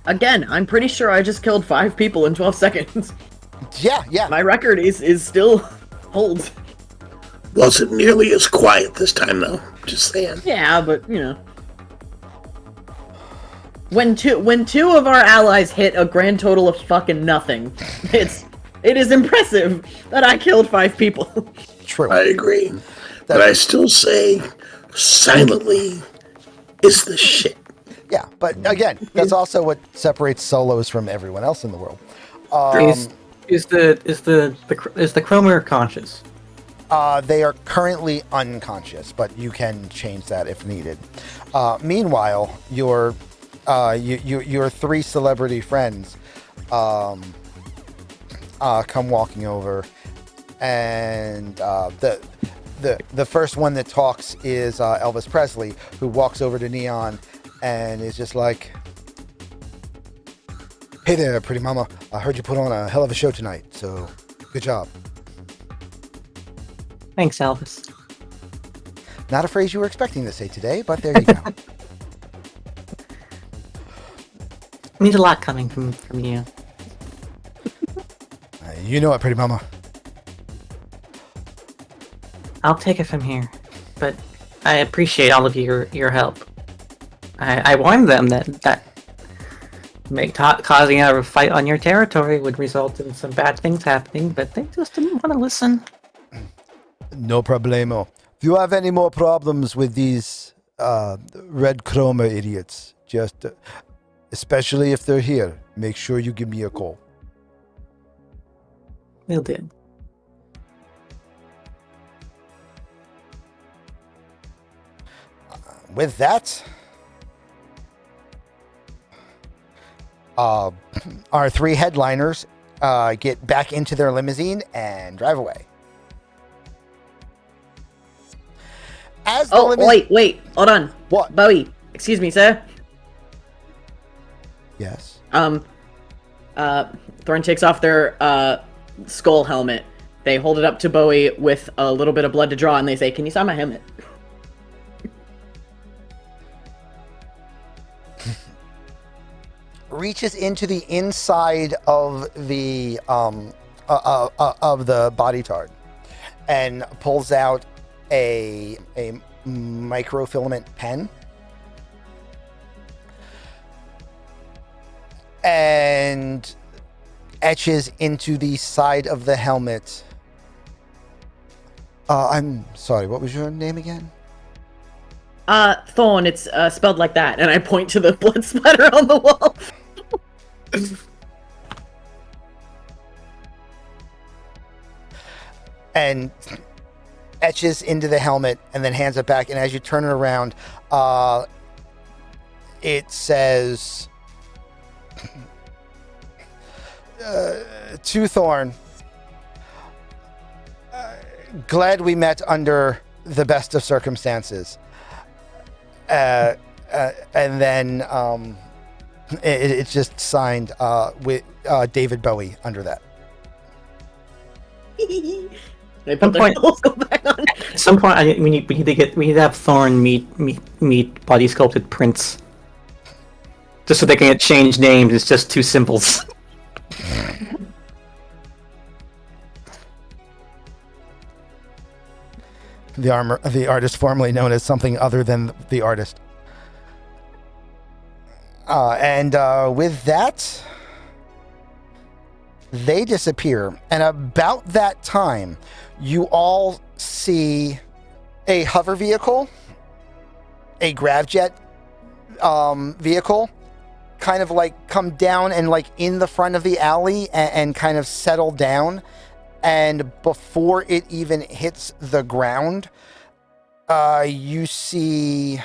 Again, I'm pretty sure I just killed 5 people in 12 seconds. Yeah. My record is still holds. Wasn't nearly as quiet this time, though. Just saying. Yeah, but when two of our allies hit a grand total of fucking nothing, it is impressive that I killed 5 people. True. I agree. But I still say, silently is the shit. Yeah, but again, that's also what separates solos from everyone else in the world. Is the Chromer conscious? They are currently unconscious, but you can change that if needed. Meanwhile, your 3 celebrity friends come walking over, and the first one that talks is Elvis Presley, who walks over to Neon and is just like, "Hey there, pretty mama. I heard you put on a hell of a show tonight, so good job." Thanks, Elvis. Not a phrase you were expecting to say today, but there you go. Means a lot coming from you. You know it, pretty mama. I'll take it from here, but I appreciate all of your help. I warned them that causing a fight on your territory would result in some bad things happening, but they just didn't want to listen. No problemo. If you have any more problems with these red chroma idiots, just especially if they're here, make sure you give me a call. Will do. With that, our three headliners get back into their limousine and drive away. As the wait, hold on. What? Bowie, excuse me, sir. Yes. Thorne takes off their skull helmet. They hold it up to Bowie with a little bit of blood to draw, and they say, "Can you sign my helmet?" Reaches into the inside of the body tard and pulls out a microfilament pen and etches into the side of the helmet. I'm sorry, what was your name again? Thorne, it's spelled like that, and I point to the blood splatter on the wall. And etches into the helmet and then hands it back, and as you turn it around, it says to Thorne, glad we met under the best of circumstances. And then it's just signed with David Bowie under that. They put their skull back on. At some point, we need to have Thorne meet body sculpted Prince, just so they can change names. It's just two symbols. The artist formerly known as something other than the artist. And with that, they disappear. And about that time, you all see a hover vehicle, a gravjet vehicle, kind of like come down and like in the front of the alley and kind of settle down. And before it even hits the ground, you see...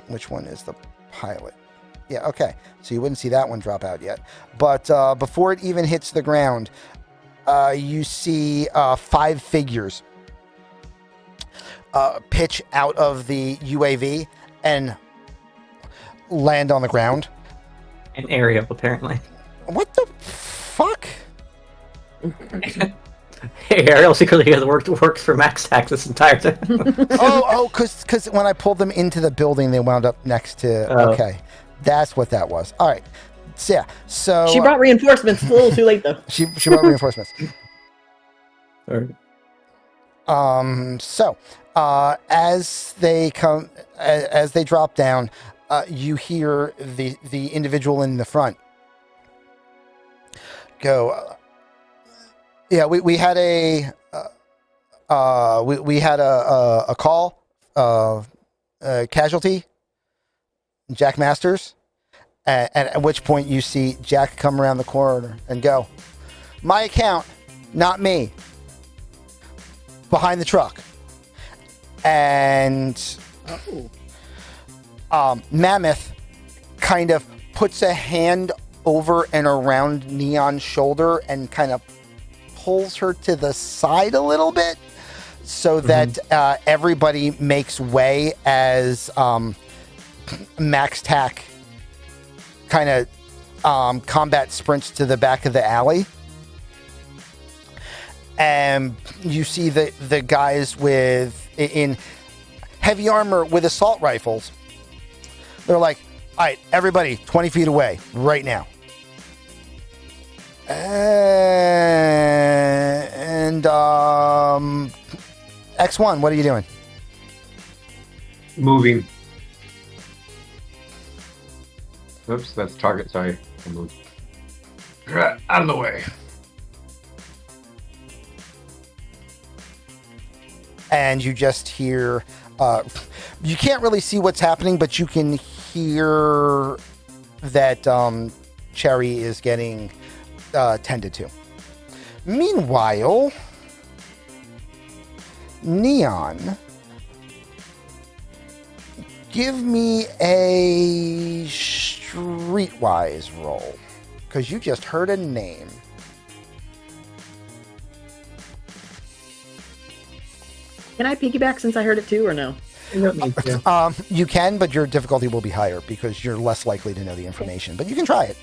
Which one is the pilot? Yeah, okay. So you wouldn't see that one drop out yet. But before it even hits the ground, you see 5 figures pitch out of the UAV and land on the ground. An aerial, apparently. What the fuck? Ariel secretly has worked for Max Tax this entire time. because when I pulled them into the building, they wound up next to... Okay, that's what that was. All right. So, yeah. So she brought reinforcements. It's a little too late, though. She brought reinforcements. As they drop down, you hear the individual in the front go... Yeah, we had a call, casualty, Jack Masters, and at which point you see Jack come around the corner and go, my account, not me, behind the truck, and Mammoth kind of puts a hand over and around Neon's shoulder and kind of pulls her to the side a little bit so that everybody makes way as Max Tack kind of combat sprints to the back of the alley. And you see the guys with in heavy armor with assault rifles. They're like, all right, everybody, 20 feet away right now. And X1, what are you doing? Moving. Oops, that's target. Sorry. I moved. Out of the way. And you just hear, you can't really see what's happening, but you can hear that Cherry is getting tended to. Meanwhile, Neon, give me a streetwise roll, because you just heard a name. Can I piggyback since I heard it too, or no? You can, but your difficulty will be higher because you're less likely to know the information. But you can try it.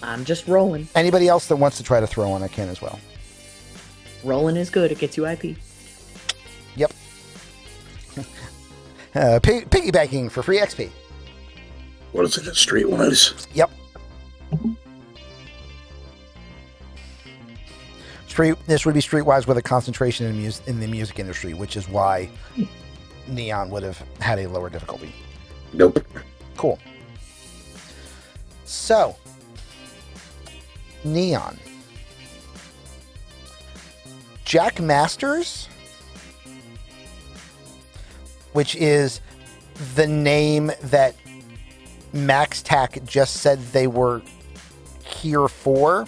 I'm just rolling. Anybody else that wants to try to throw on, I can as well. Rolling is good. It gets you IP. Yep. Piggybacking for free XP. What is it? Streetwise? Yep. This would be streetwise with a concentration in the music industry, which is why Neon would have had a lower difficulty. Nope. Cool. So, Neon. Jack Masters, which is the name that Max Tack just said they were here for,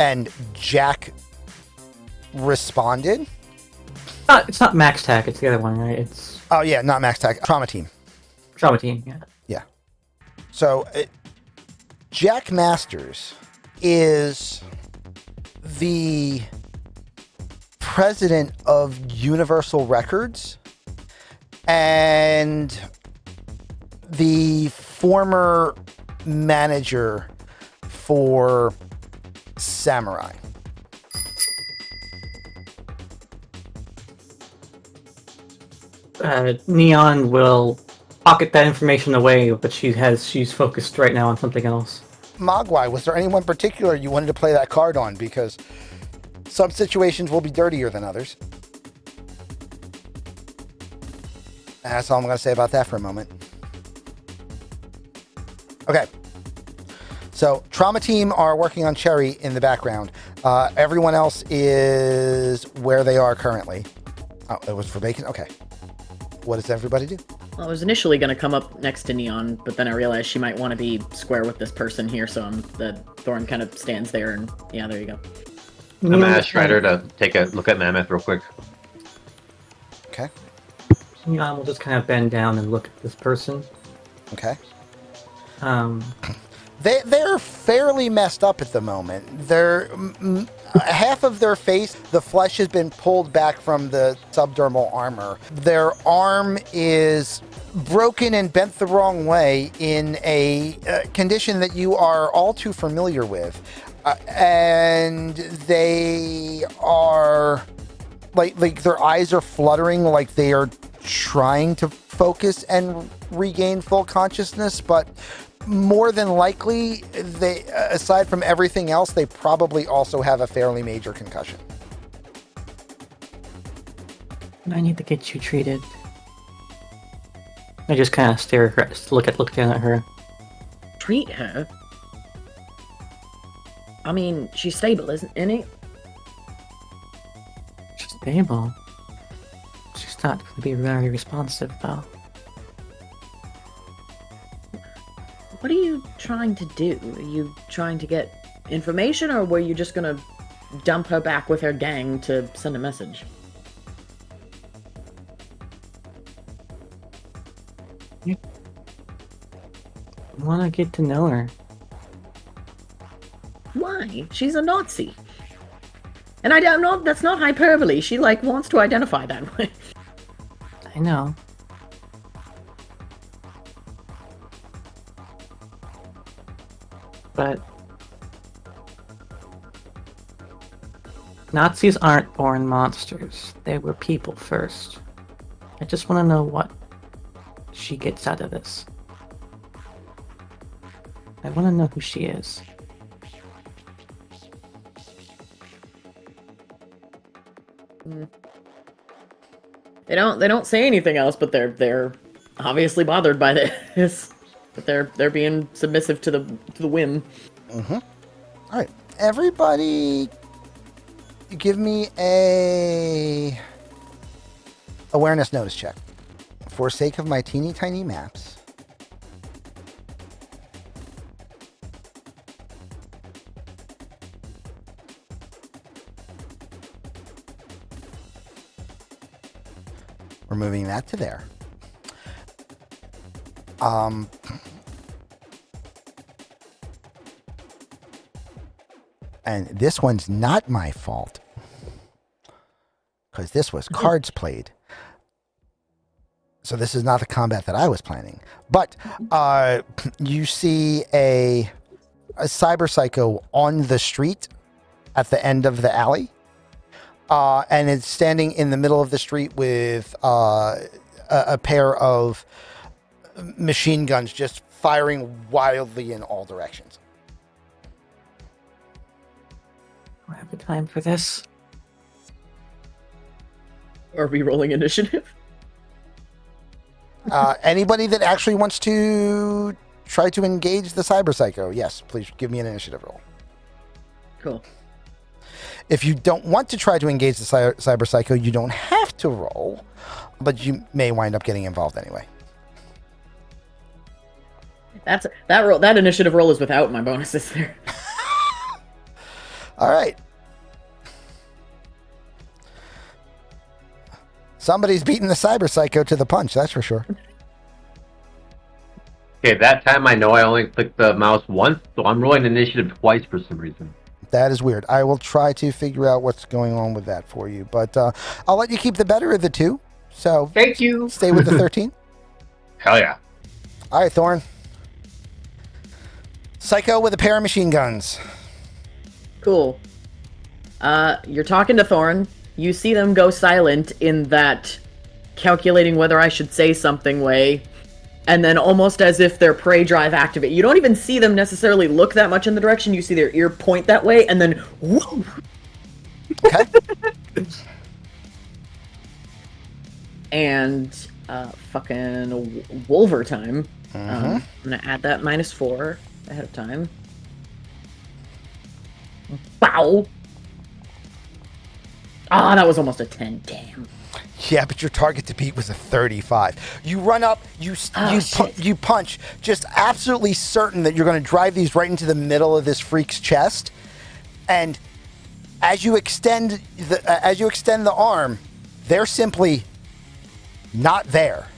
and Jack responded. It's not Max Tack, it's the other one, right? It's Oh yeah, not Max Tack, Trauma Team. Trauma Team, yeah. Yeah. So Jack Masters is the president of Universal Records and the former manager for Samurai. Neon will pocket that information away, but she's focused right now on something else. Mogwai, was there anyone particular you wanted to play that card on? Because some situations will be dirtier than others. That's all I'm going to say about that for a moment. Okay. So, Trauma Team are working on Cherry in the background. Everyone else is where they are currently. Oh, it was for Bacon? Okay. What does everybody do? Well, I was initially going to come up next to Neon, but then I realized she might want to be square with this person here, so the Thorne kind of stands there, and yeah, there you go. I'm going to ask Strider to take a look at Mammoth real quick. Okay. Neon will just kind of bend down and look at this person. Okay. They're fairly messed up at the moment. They're half of their face, the flesh has been pulled back from the subdermal armor. Their arm is broken and bent the wrong way in a condition that you are all too familiar with. And they are like their eyes are fluttering like they are trying to focus and regain full consciousness, but more than likely, they, aside from everything else, they probably also have a fairly major concussion. I need to get you treated. I just kind of look down at her. Treat her? I mean, she's stable, isn't it? She's stable. She's not going to be very responsive, though. What are you trying to do? Are you trying to get information, or were you just gonna dump her back with her gang to send a message? I want to get to know her. Why? She's a Nazi. And I don't know, that's not hyperbole. She, wants to identify that way. I know. But Nazis aren't born monsters. They were people first. I just want to know what she gets out of this. I want to know who she is. They don't say anything else, but they're obviously bothered by this. But they're being submissive to the whim. Mm-hmm. All right, everybody, give me a awareness notice check. For sake of my teeny tiny maps. We're moving that to there. And this one's not my fault. Because this was cards played. So this is not the combat that I was planning. But you see a Cyberpsycho on the street at the end of the alley. And it's standing in the middle of the street with a pair of machine guns just firing wildly in all directions. Do I have the time for this? Are we rolling initiative? Anybody that actually wants to try to engage the Cyberpsycho, yes, please give me an initiative roll. Cool. If you don't want to try to engage the Cyberpsycho, you don't have to roll, but you may wind up getting involved anyway. That initiative roll is without my bonuses there. All right. Somebody's beating the Cyberpsycho to the punch, that's for sure. Okay, that time I know I only clicked the mouse once, so I'm rolling initiative twice for some reason. That is weird. I will try to figure out what's going on with that for you, but I'll let you keep the better of the two. So thank you. Stay with the 13. Hell yeah. All right, Thorne. Psycho with a pair of machine guns. Cool. You're talking to Thorne. You see them go silent in that calculating whether I should say something way. And then almost as if their prey drive activate. You don't even see them necessarily look that much in the direction. You see their ear point that way, and then whoop. Okay. And fucking Wolver time. I'm gonna add that -4 ahead of time. Bow. Ah, that was almost a 10. Damn. Yeah, but your target to beat was a 35. You run up, you punch, just absolutely certain that you're going to drive these right into the middle of this freak's chest. And as you extend the arm, they're simply not there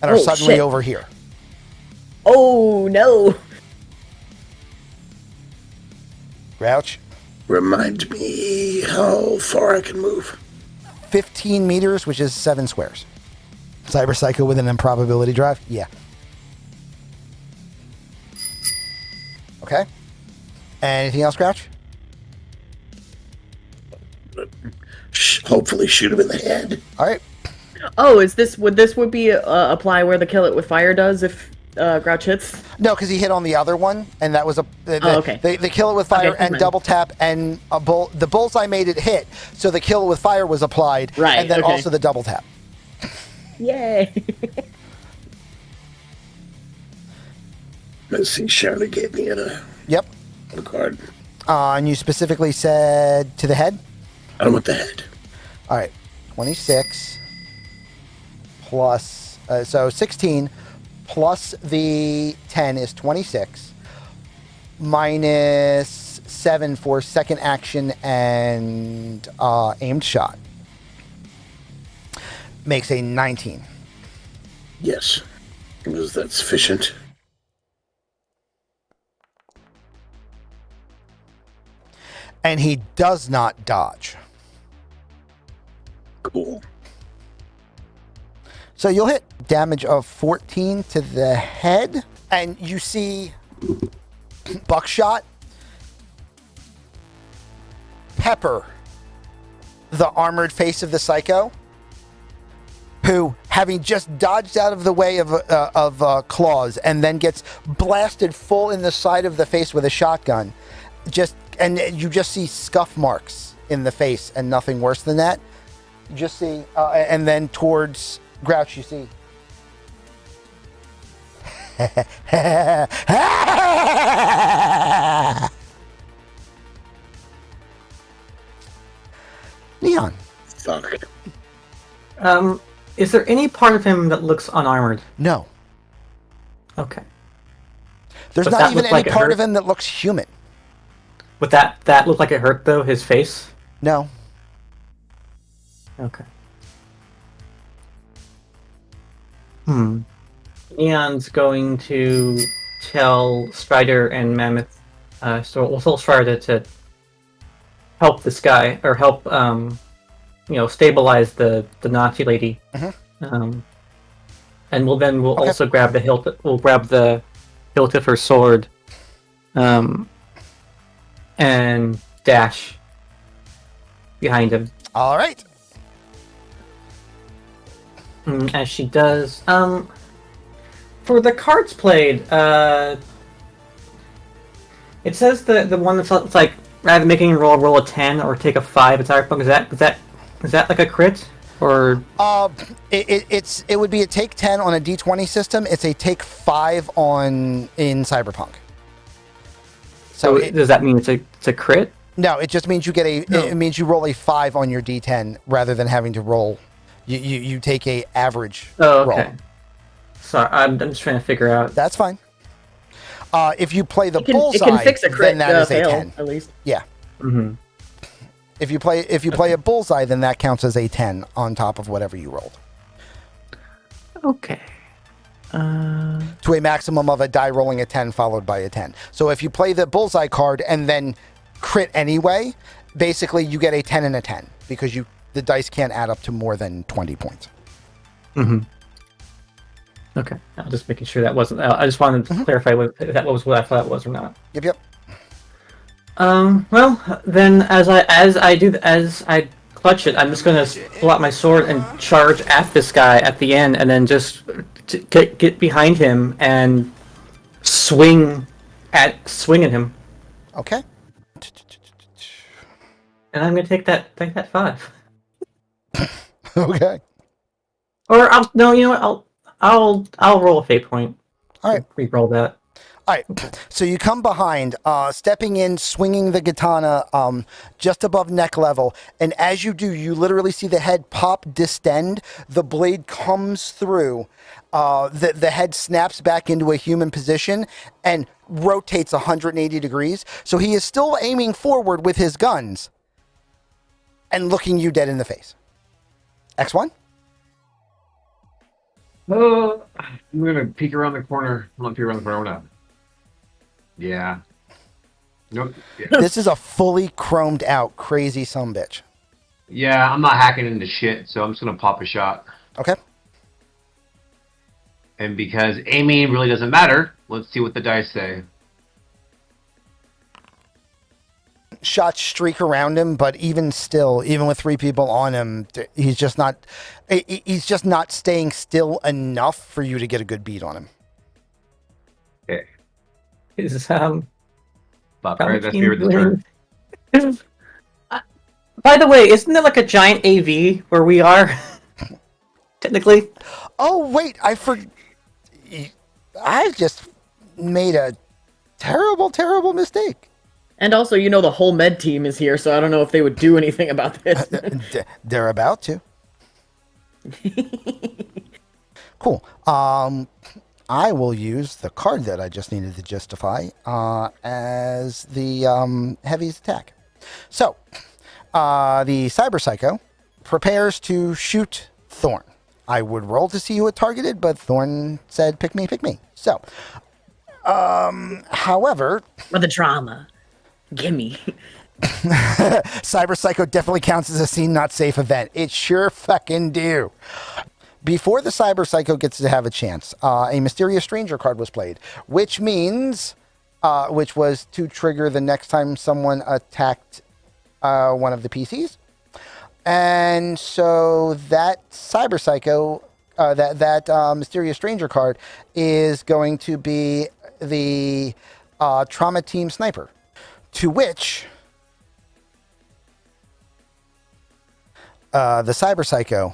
and are suddenly over here. Oh no! Grouch, Remind me how far I can move. 15 meters, which is 7 squares. Cyberpsycho with an improbability drive? Yeah. Okay. Anything else, Grouch? Hopefully shoot him in the head. All right. Oh, would this be apply where the kill it with fire does if Grouch hits? No, because he hit on the other one, and that was okay. They kill it with fire and double tap, and the bullseye made it hit, so the kill it with fire was applied, right? And then also the double tap. Yay! Let's see, Charlie gave me a card. And you specifically said to the head? I don't want the head. All right, 26 plus, so 16 plus the 10 is 26, minus 7 for second action and aimed shot. Makes a 19. Yes. Is that sufficient? And he does not dodge. Cool. So you'll hit damage of 14 to the head, and you see Buckshot pepper the armored face of the Psycho, who, having just dodged out of the way of claws and then gets blasted full in the side of the face with a shotgun, and you just see scuff marks in the face and nothing worse than that. You just see, and then towards Grouch, you see. Neon. Fuck. Is there any part of him that looks unarmored? No. Okay. There's Does not that even look any like it part of hurt? him that looks human. Would that look like it hurt though? His face? No. Okay. Neon's going to tell Strider and Mammoth, so we'll tell Strider to help this guy, or help, stabilize the Nazi lady. And we'll Okay. also grab the hilt. We'll grab the hilt of her sword, and dash behind him. All right. As she does, for the cards played, it says the one that's like, rather than making a roll a 10 or take a 5 in Cyberpunk. Is that like a crit, or? It would be a take 10 on a D20 system. It's a take 5 in Cyberpunk. So does that mean it's a crit? No, it just means you get it means you roll a 5 on your D10 rather than having to roll. You take a average Oh, okay. roll. Sorry, I'm just trying to figure out. That's fine. If you play the It bullseye, can fix a crit, then that is a fail, 10. at least. Yeah. Mm-hmm. If you play a bullseye, then that counts as a 10 on top of whatever you rolled. Okay. To a maximum of a die rolling a 10 followed by a 10. So if you play the bullseye card and then crit anyway, basically you get a 10 and a 10 because the dice can't add up to more than 20 points. Mm-hmm. Okay. I'm just making sure that wasn't. I just wanted to clarify if that was what I thought it was or not. Yep. Well, then as I clutch it, I'm just gonna pull out my sword and charge at this guy at the end, and then just get behind him and swing at him. Okay. And I'm gonna take that 5. Okay. Or I'll roll a fate point. All right. Re-roll that. All right, so you come behind, stepping in, swinging the katana just above neck level, and as you do, you literally see the head pop, distend, the blade comes through, the head snaps back into a human position, and rotates 180 degrees, so he is still aiming forward with his guns, and looking you dead in the face. X1? I'm gonna peek around the corner. I'm not peek around the corner. We're not. Yeah. Nope. Yeah. This is a fully chromed out crazy sumbitch. Yeah, I'm not hacking into shit, so I'm just gonna pop a shot. Okay. And because aiming really doesn't matter, let's see what the dice say. Shots streak around him, but even still, even with 3 people on him, he's just not staying still enough for you to get a good beat on him. Okay. Is Fuck, right, that's favorite this turn. By the way, isn't there like a giant AV where we are? Technically. Oh wait, I just made a terrible mistake. And also, the whole med team is here, so I don't know if they would do anything about this. They're about to. Cool. I will use the card that I just needed to justify as the heavy's attack. So, the Cyberpsycho prepares to shoot Thorne. I would roll to see who it targeted, but Thorne said, pick me. So, however... For the drama. Gimme. Cyberpsycho definitely counts as a scene not safe event. It sure fucking do. Before the Cyberpsycho gets to have a chance, a Mysterious Stranger card was played, which means, which was to trigger the next time someone attacked one of the PCs. And so that Cyberpsycho, that Mysterious Stranger card is going to be the Trauma Team Sniper, to which the Cyberpsycho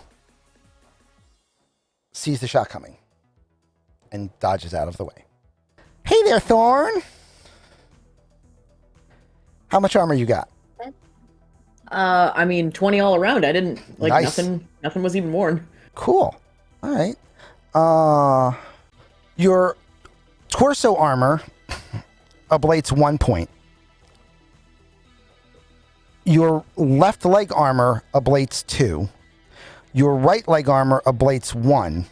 sees the shot coming and dodges out of the way. Hey there, Thorne. How much armor you got? I mean, 20 all around. I didn't, like, Nice. nothing was even worn. Cool. All right. Your torso armor ablates 1 point. Your left leg armor ablates 2. Your right leg armor ablates 1.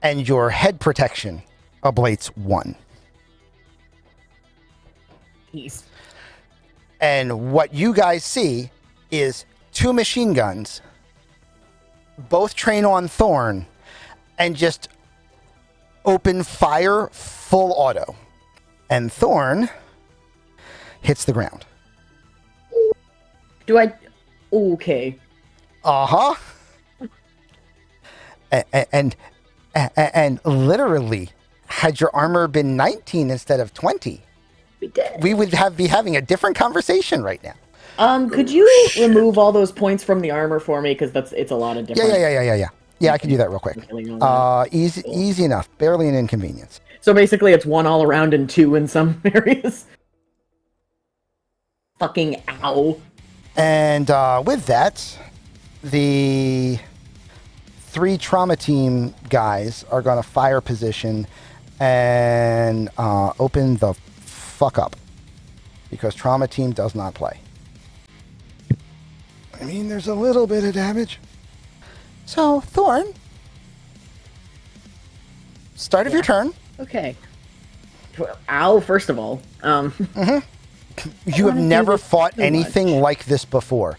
And your head protection ablates 1. Jeez. And what you guys see is 2 machine guns, both train on Thorne, and just open fire full auto. And Thorne hits the ground. Do I... Okay. Uh-huh. And literally, had your armor been 19 instead of 20, we would be having a different conversation right now. Could you remove all those points from the armor for me? Because it's a lot of different... Yeah. Yeah, I can do that real quick. Easy enough. Barely an inconvenience. So basically, it's 1 all around and 2 in some areas. Fucking ow. And with that, the 3 trauma team guys are going to fire position and open the fuck up, because trauma team does not play. I mean, there's a little bit of damage. So, Thorne, start of your turn. Okay. Ow, first of all. You have never fought anything like this before.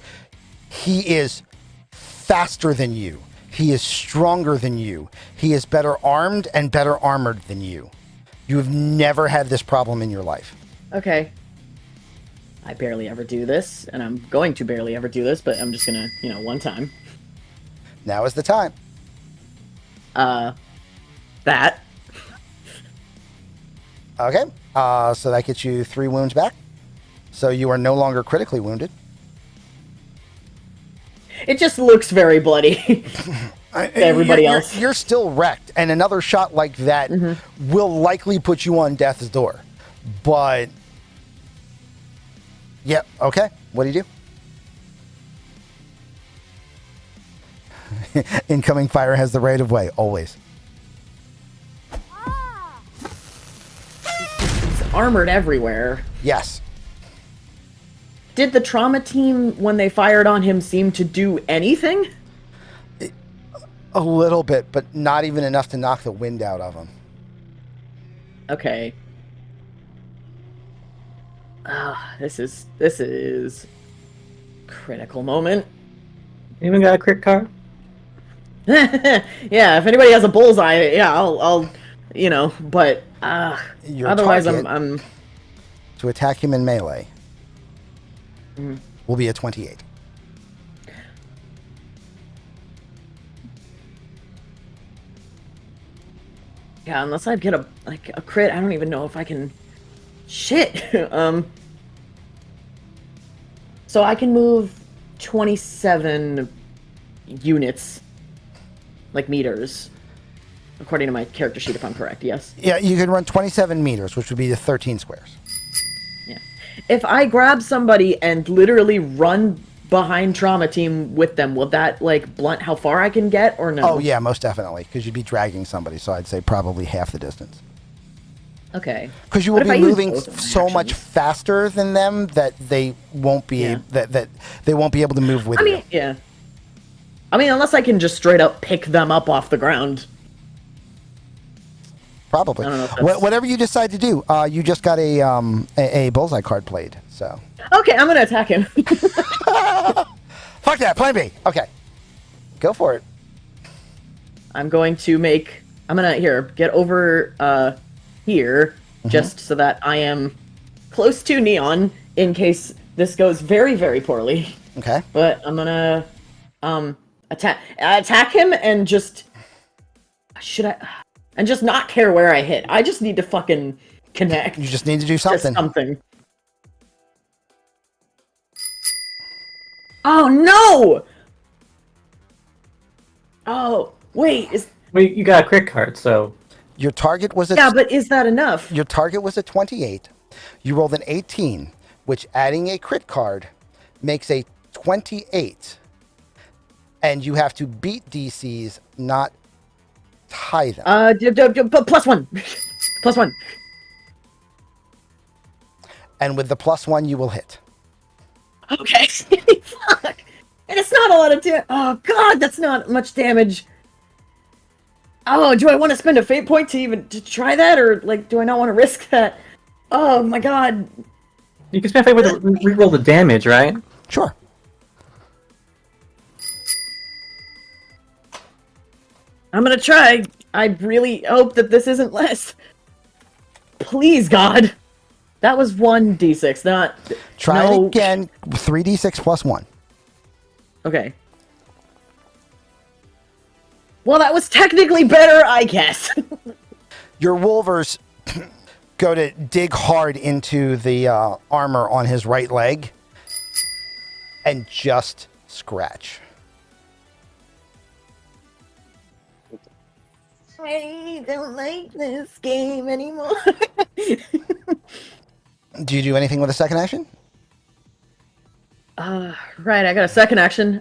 He is faster than you. He is stronger than you. He is better armed and better armored than you. You have never had this problem in your life. Okay. I barely ever do this, and I'm going to barely ever do this, but I'm just gonna, one time. Now is the time. That. Okay. So that gets you 3 wounds back. So you are no longer critically wounded. It just looks very bloody to everybody else. You're still wrecked, and another shot like that will likely put you on death's door. But, yep, okay. What do you do? Incoming fire has the right of way, always. He's armored everywhere. Yes. Did the trauma team, when they fired on him, seem to do anything? A little bit, but not even enough to knock the wind out of him. Okay. This is critical moment. Even got a crit card? Yeah, if anybody has a bullseye, yeah, I'll but Your otherwise target I'm to attack him in melee will be a 28. Yeah, unless I get a crit, I don't even know if I can. Shit. So I can move 27 units, like meters, according to my character sheet, if I'm correct. Yes. Yeah, you can run 27 meters, which would be the 13 squares. Yeah. If I grab somebody and literally run behind trauma team with them, will that blunt how far I can get, or no? Oh yeah, most definitely, because you'd be dragging somebody. So I'd say probably half the distance. Okay. Because you will be moving so much faster than them that they won't be that they won't be able to move with you. Yeah. I mean, unless I can just straight up pick them up off the ground. Probably. I don't know if that's... Whatever you decide to do, you just got a bullseye card played. So. Okay, I'm gonna attack him. Fuck that. Plan B. Okay. Go for it. I'm gonna get over here, just so that I am close to Neon, in case this goes very, very poorly. Okay. But I'm gonna attack him and just and just not care where I hit. I just need to fucking connect. You just need to do something. Just something. Oh no! Oh wait, Well, you got a crit card, so Your target was yeah, but is that enough? Your target was a 28. You rolled an 18, which adding a crit card makes a 28. And you have to beat DCs, not tie them. +1. +1. And with the +1, you will hit. Okay. Fuck. And it's not a lot of damage. Oh god, that's not much damage. Oh, do I want to spend a fate point to try that, or like, do I not want to risk that? Oh my god. you can spend a favor to reroll the damage, right? Sure. I'm gonna try. I really hope that this isn't less. Please, God. That was 1d6, not... Try it again. 3d6 +1. Okay. Well, that was technically better, I guess. Your wolvers go to dig hard into the armor on his right leg and just scratch. I don't like this game anymore. Do you do anything with a second action? Right, I got a second action.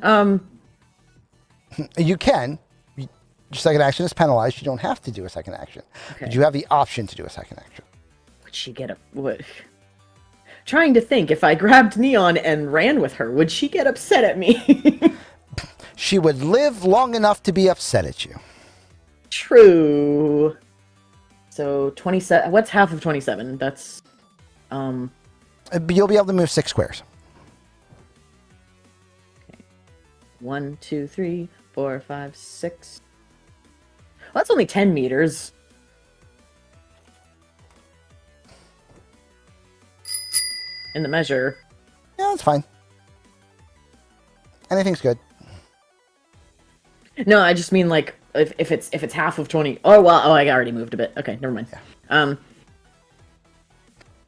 You can. Your second action is penalized. You don't have to do a second action. Okay. But you have the option to do a second action. Would she get what? Trying to think, if I grabbed Neon and ran with her, would she get upset at me? She would live long enough to be upset at you. True. So 27. What's half of 27? That's You'll be able to move 6 squares. 1, 2, 3, 4, 5, 6. Well, that's only 10 meters. In the measure. Yeah, that's fine. Anything's good. No, I just mean like if it's half of 20. Oh well. Oh, I already moved a bit. Okay, never mind. Yeah.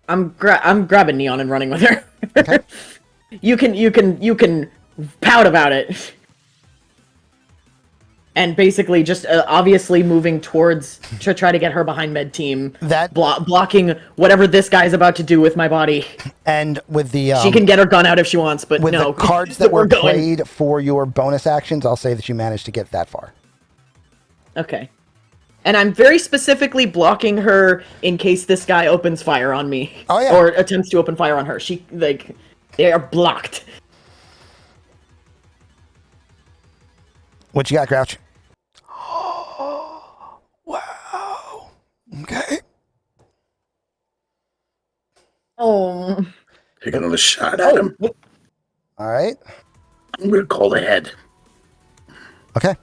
I'm grabbing Neon and running with her. Okay. You can pout about it. And basically just obviously moving towards to try to get her behind med team. That blocking whatever this guy's about to do with my body. And with the she can get her gun out if she wants, but with no. the cards that were going. played for your bonus actions, I'll say that you managed to get that far. Okay. And I'm very specifically blocking her in case this guy opens fire on me. Oh, yeah. Or attempts to open fire on her. They are blocked. What you got, Grouch? Wow. Okay. Oh. Take another shot at him. All right. I'm going to call ahead. Okay.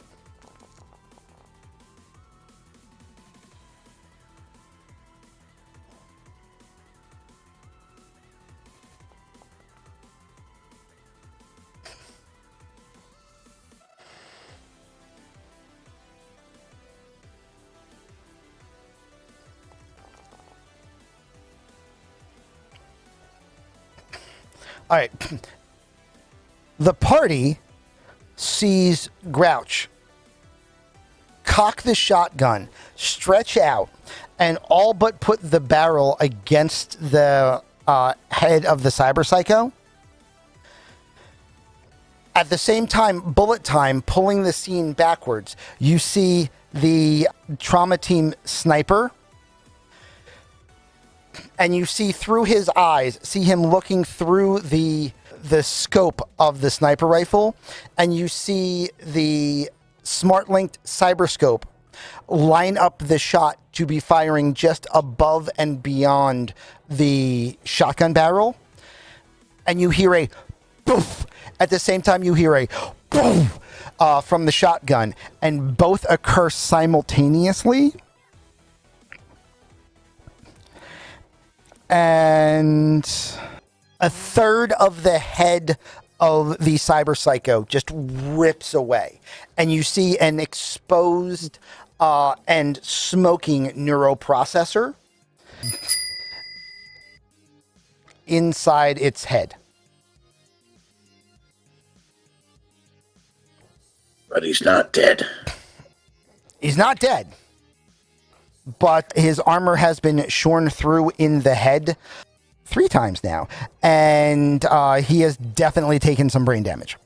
All right. The party sees Grouch cock the shotgun, stretch out, and all but put the barrel against the head of the Cyberpsycho. At the same time, bullet time pulling the scene backwards. You see the trauma team sniper, and you see through his eyes, see him looking through the scope of the sniper rifle, and you see the smart-linked cyberscope line up the shot to be firing just above and beyond the shotgun barrel, and you hear a poof. At the same time, you hear a poof from the shotgun, and both occur simultaneously. And A third of the head of the Cyberpsycho just rips away, and you see an exposed and smoking neuroprocessor inside its head. But he's not dead. He's not dead, but his armor has been shorn through in the head 3 times now, and he has definitely taken some brain damage.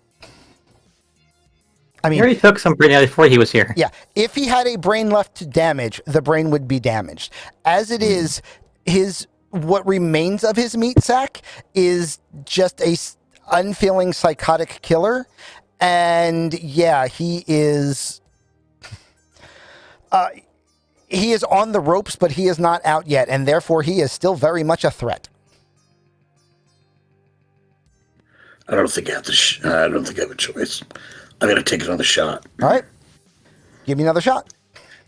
I mean, He already took some brain damage before he was here. yeah, if he had a brain left to damage, the brain would be damaged. As it is, what remains of his meat sack is just a unfeeling psychotic killer, and yeah, he is on the ropes, but he is not out yet, and therefore he is still very much a threat. I don't think I have I don't think I have a choice. I'm gonna take another shot. All right, give me another shot.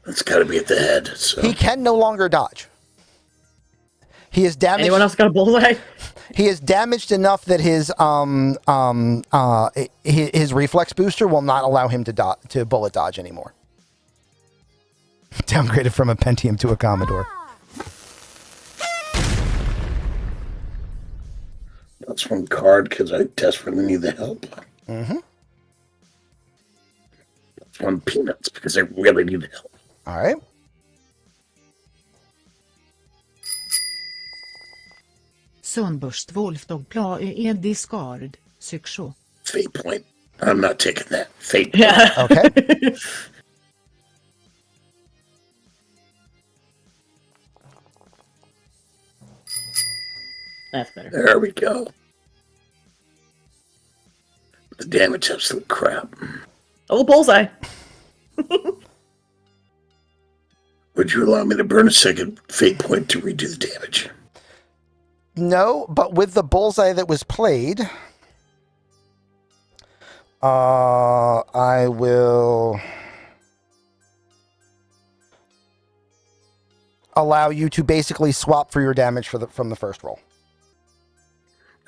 It's got to be at the head. So He can no longer dodge. He is damaged. Anyone else got a bullseye? He is damaged enough that his reflex booster will not allow him to bullet dodge anymore. Downgraded from a Pentium to a Commodore. that's one card because I desperately need the help. Mm-hmm. That's one peanuts because I really need the help. All right. Sunburst Wolfdog är discard. Psycho. Fate point. I'm not taking that. Fate point. Yeah. Okay. That's better. There we go. The damage absolute crap. Oh, bullseye. Would you allow me to burn a second fate point to redo the damage? No, but with the bullseye that was played, I will allow you to basically swap for your damage from the first roll.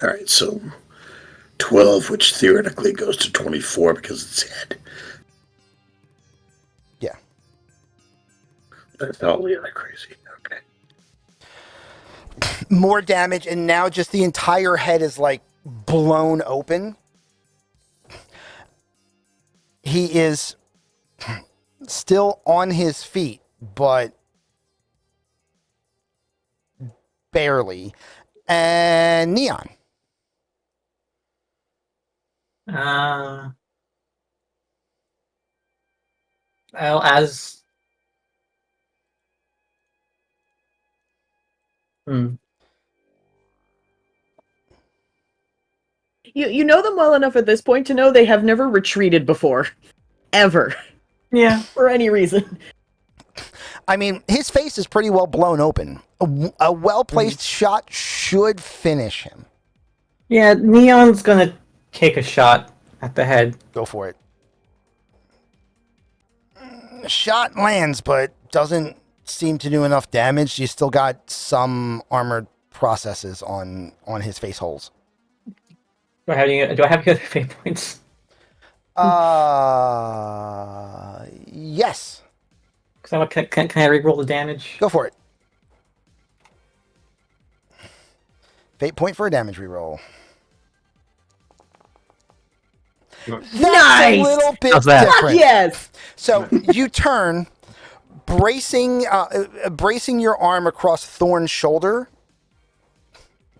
All right, so 12, which theoretically goes to 24 because it's head. Yeah. That's all the other crazy. Okay. More damage, and now just the entire head is like blown open. He is still on his feet, but barely. And Neon. Well, as You know them well enough at this point to know they have never retreated before. Ever. yeah. For any reason. I mean, his face is pretty well blown open. A well-placed shot should finish him. Yeah, Neon's gonna take a shot at the head. Go for it. Shot lands, but doesn't seem to do enough damage. You still got some armored processes on his face holes. Do I have any other fate points? Yes. Can I re-roll the damage? Go for it. Fate point for a damage reroll. That's Nice! a little bit How's that? different. Yes! So you turn, bracing your arm across Thorne's shoulder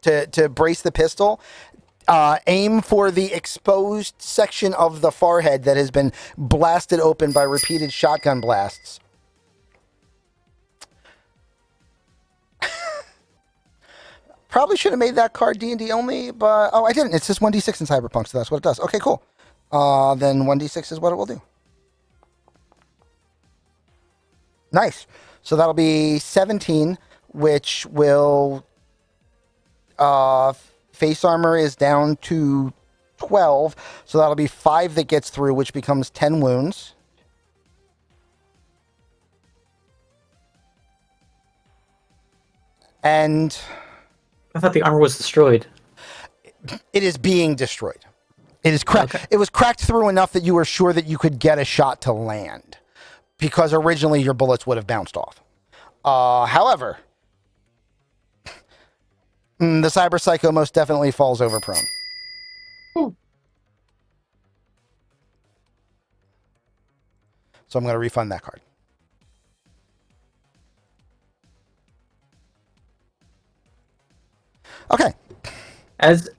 to brace the pistol. Aim for the exposed section of the forehead that has been blasted open by repeated shotgun blasts. Probably should have made that card D&D only, but I didn't. It's just 1d6 in Cyberpunk, so that's what it does. Okay, cool. Then 1d6 is what it will do. Nice. So that'll be 17, which will face armor is down to 12, so that'll be 5 that gets through, which becomes 10 wounds. And I thought the armor was destroyed. It is being destroyed. It is cracked. Okay. It was cracked through enough that you were sure that you could get a shot to land, because originally your bullets would have bounced off. However, the Cyberpsycho most definitely falls over prone. So I'm going to refund that card. Okay. As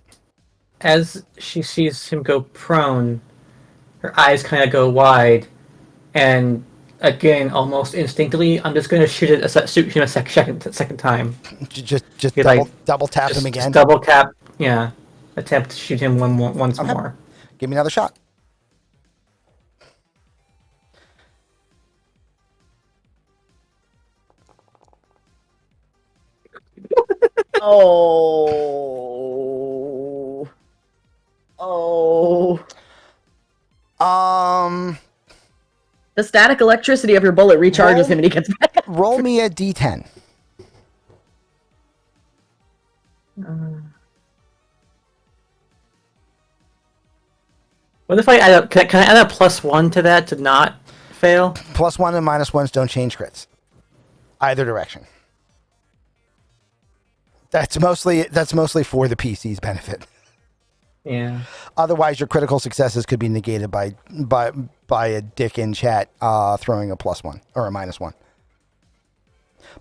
she sees him go prone, her eyes kind of go wide, and again, almost instinctively, I'm just going to shoot him a second time. Just double tap him again. Just double tap, yeah. Attempt to shoot him once more. Give me another shot. Oh. The static electricity of your bullet recharges him and he gets back. Roll me a d10. What if I add up? Can I add a +1 to that to not fail? +1 and -1s don't change crits. Either direction. That's mostly for the PC's benefit. Yeah. Otherwise, your critical successes could be negated by a dick in chat throwing a +1 or a -1.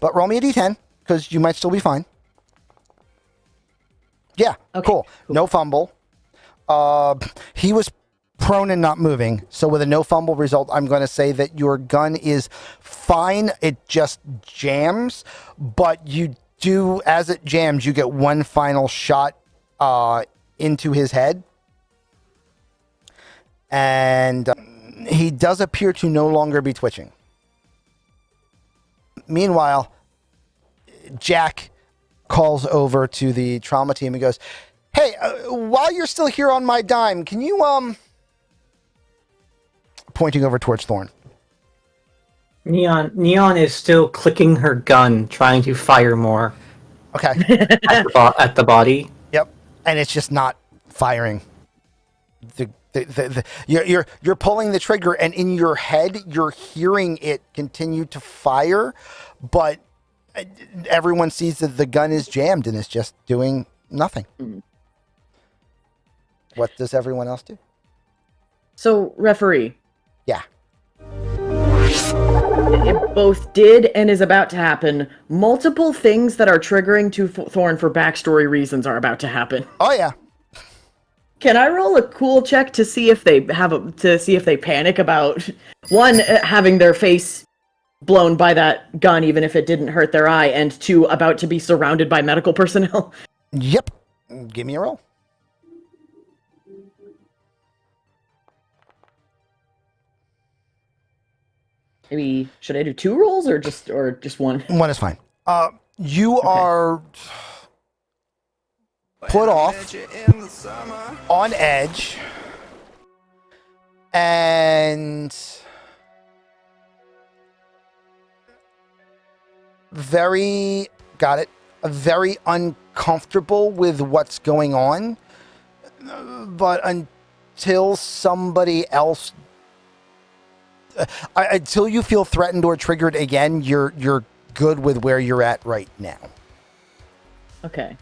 But roll me a d10 because you might still be fine. Yeah. Okay. Cool. No fumble. He was prone and not moving. So with a no fumble result, I'm going to say that your gun is fine. It just jams, but you do, as it jams, you get one final shot into his head. And he does appear to no longer be twitching. Meanwhile, Jack calls over to the trauma team and goes, "Hey, while you're still here on my dime, can you, pointing over towards Thorne. Neon is still clicking her gun, trying to fire more. Okay. at the body. Yep. And it's just not firing. You're pulling the trigger, and in your head, you're hearing it continue to fire, but everyone sees that the gun is jammed and it's just doing nothing. Mm-hmm. What does everyone else do? So, referee. Yeah. It both did and is about to happen. Multiple things that are triggering to Thorne for backstory reasons are about to happen. Oh yeah. Can I roll a cool check to see if they panic about one, having their face blown by that gun even if it didn't hurt their eye, and two, about to be surrounded by medical personnel? Yep. Give me a roll. Maybe should I do 2 rolls or just one? One is fine. You are put off, on edge, and very uncomfortable with what's going on. But until somebody else, until you feel threatened or triggered again, you're good with where you're at right now. Okay.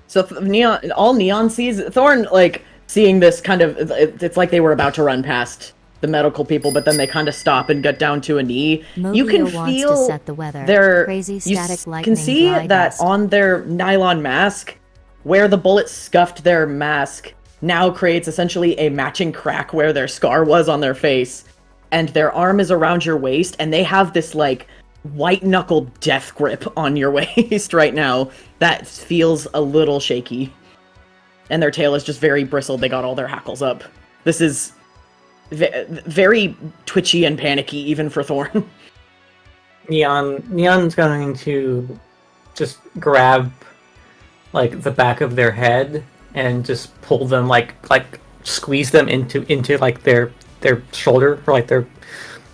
So Neon sees Thorne, like, seeing this kind of, it's like they were about to run past the medical people, but then they kind of stop and get down to a knee. Mobile you can wants feel to set the weather. their Crazy static lightning, can see dry that dust. on their nylon mask, where the bullet scuffed their mask, now creates essentially a matching crack where their scar was on their face, and their arm is around your waist, and they have this like white knuckle death grip on your waist right now that feels a little shaky, and their tail is just very bristled. They got all their hackles up. This is very twitchy and panicky even for Thorne. Neon's going to just grab like the back of their head and just pull them, like squeeze them into like their shoulder, or like their,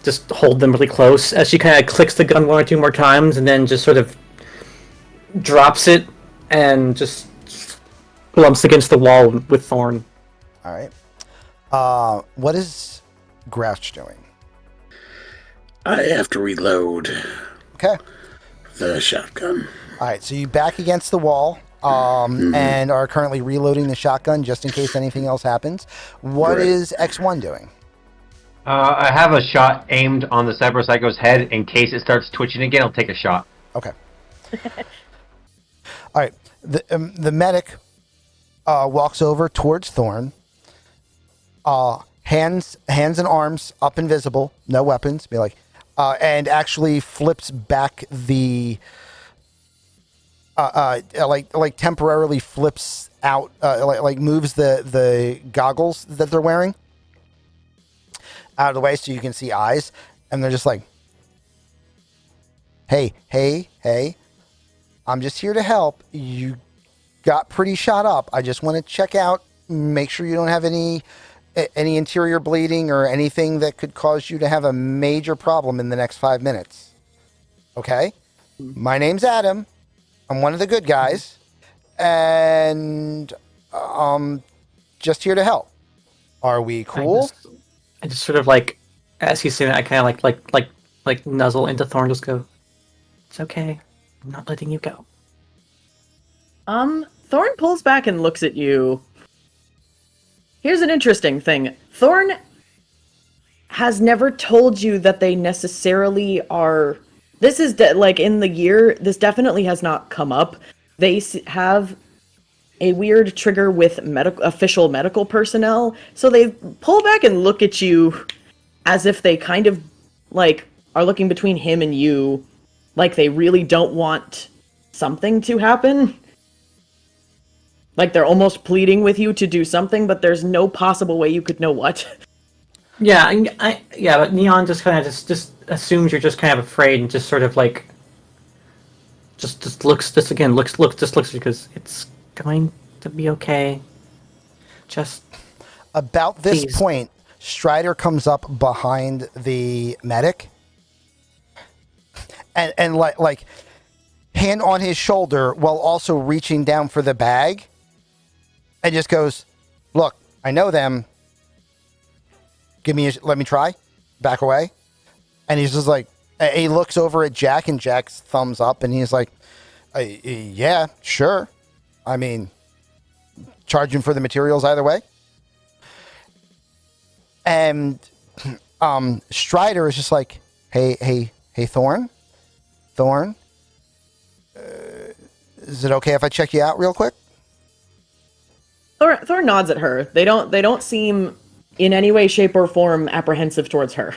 just hold them really close as she kind of clicks the gun 1 or 2 more times, and then just sort of drops it and just lumps against the wall with Thorne. All right. What is Grouch doing? I have to reload Okay. the shotgun. All right. So you back against the wall, and are currently reloading the shotgun just in case anything else happens. What Right. is X1 doing? I have a shot aimed on the Cyberpsycho's head in case it starts twitching again. I'll take a shot. Okay. All right. The medic walks over towards Thorne. Hands and arms up, invisible, no weapons. Be like, and actually flips back the like temporarily flips out, like moves the goggles that they're wearing out of the way so you can see eyes, and they're just like, hey, I'm just here to help. You got pretty shot up. I just want to check out, make sure you don't have any interior bleeding or anything that could cause you to have a major problem in the next 5 minutes. Okay? My name's Adam. I'm one of the good guys, and just here to help. Are we cool? I just sort of like, as he's saying it, I kind of like nuzzle into Thorne, just go, it's okay. I'm not letting you go. Thorne pulls back and looks at you. Here's an interesting thing. Thorne has never told you that they necessarily are... This is, like, in the year, this definitely has not come up. They have a weird trigger with official medical personnel, so they pull back and look at you as if they kind of, like, are looking between him and you, like they really don't want something to happen. Like they're almost pleading with you to do something, but there's no possible way you could know what. Yeah, but Neon just kind of just assumes you're just kind of afraid and just sort of like just looks at you because it's going to be okay. Just about this please. point, Strider comes up behind the medic and like hand on his shoulder while also reaching down for the bag and just goes, "Look, I know them. Let me try. Back away." And he's just like, he looks over at Jack, and Jack's thumbs up, and he's like, "Yeah, sure. I mean, charging for the materials either way." And Strider is just like, hey, Thorne, is it okay if I check you out real quick? Thorne nods at her. They don't seem in any way, shape, or form apprehensive towards her.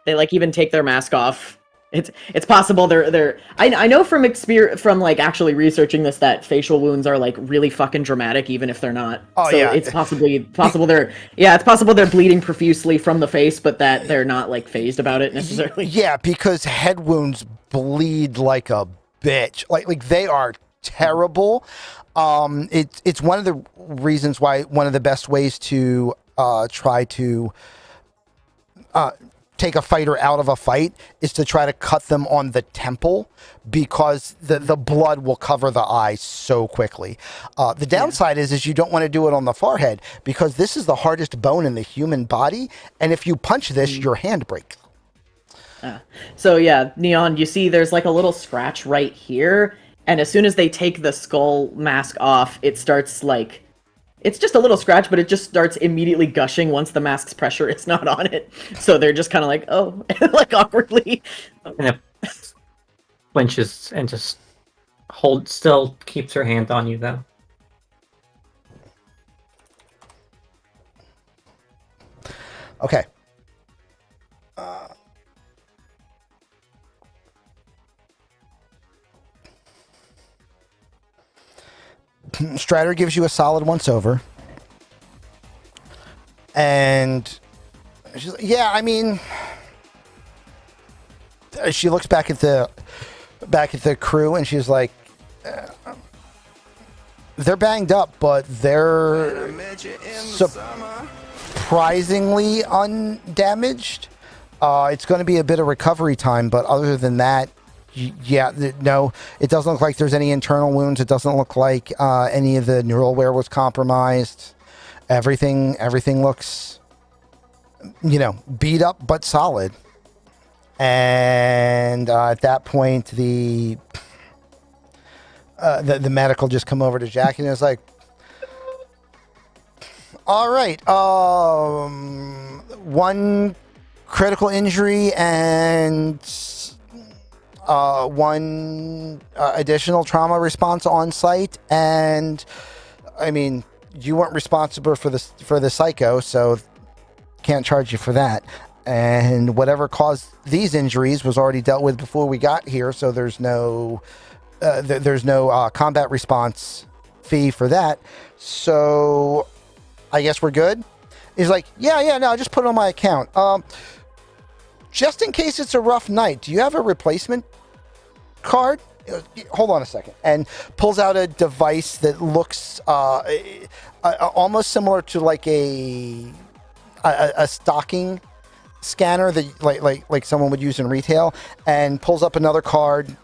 They like even take their mask off. It's possible they're I know from experience, from like actually researching this, that facial wounds are like really fucking dramatic even if they're not. Oh, so yeah. it's possible they're bleeding profusely from the face, but that they're not like phased about it necessarily. Yeah, because head wounds bleed like a bitch. Like they are terrible. It's one of the reasons why one of the best ways to try to take a fighter out of a fight is to try to cut them on the temple, because the blood will cover the eye so quickly. The downside is you don't want to do it on the forehead, because this is the hardest bone in the human body, and if you punch this, your hand breaks. So yeah, Neon, you see there's like a little scratch right here, and as soon as they take the skull mask off, it starts like... It's just a little scratch, but it just starts immediately gushing once the mask's pressure is not on it. So they're just kind of like, oh, like awkwardly. kind of flinches and just still keeps her hand on you though. Okay. Strider gives you a solid once over. And she's like, yeah, I mean, she looks back at the crew and she's like, they're banged up, but they're surprisingly undamaged. It's going to be a bit of recovery time, but other than that, No, it doesn't look like there's any internal wounds. It doesn't look like any of the neural wear was compromised. Everything looks, beat up but solid. And at that point, the medical just come over to Jack and is like, all right, one critical injury and one additional trauma response on site. And I mean, you weren't responsible for the psycho, so can't charge you for that. And whatever caused these injuries was already dealt with before we got here, so there's no combat response fee for that. So I guess we're good. He's like, no, just put it on my account. Just in case it's a rough night, do you have a replacement card? Hold on a second. And pulls out a device that looks almost similar to like a stocking scanner that like someone would use in retail, and pulls up another card,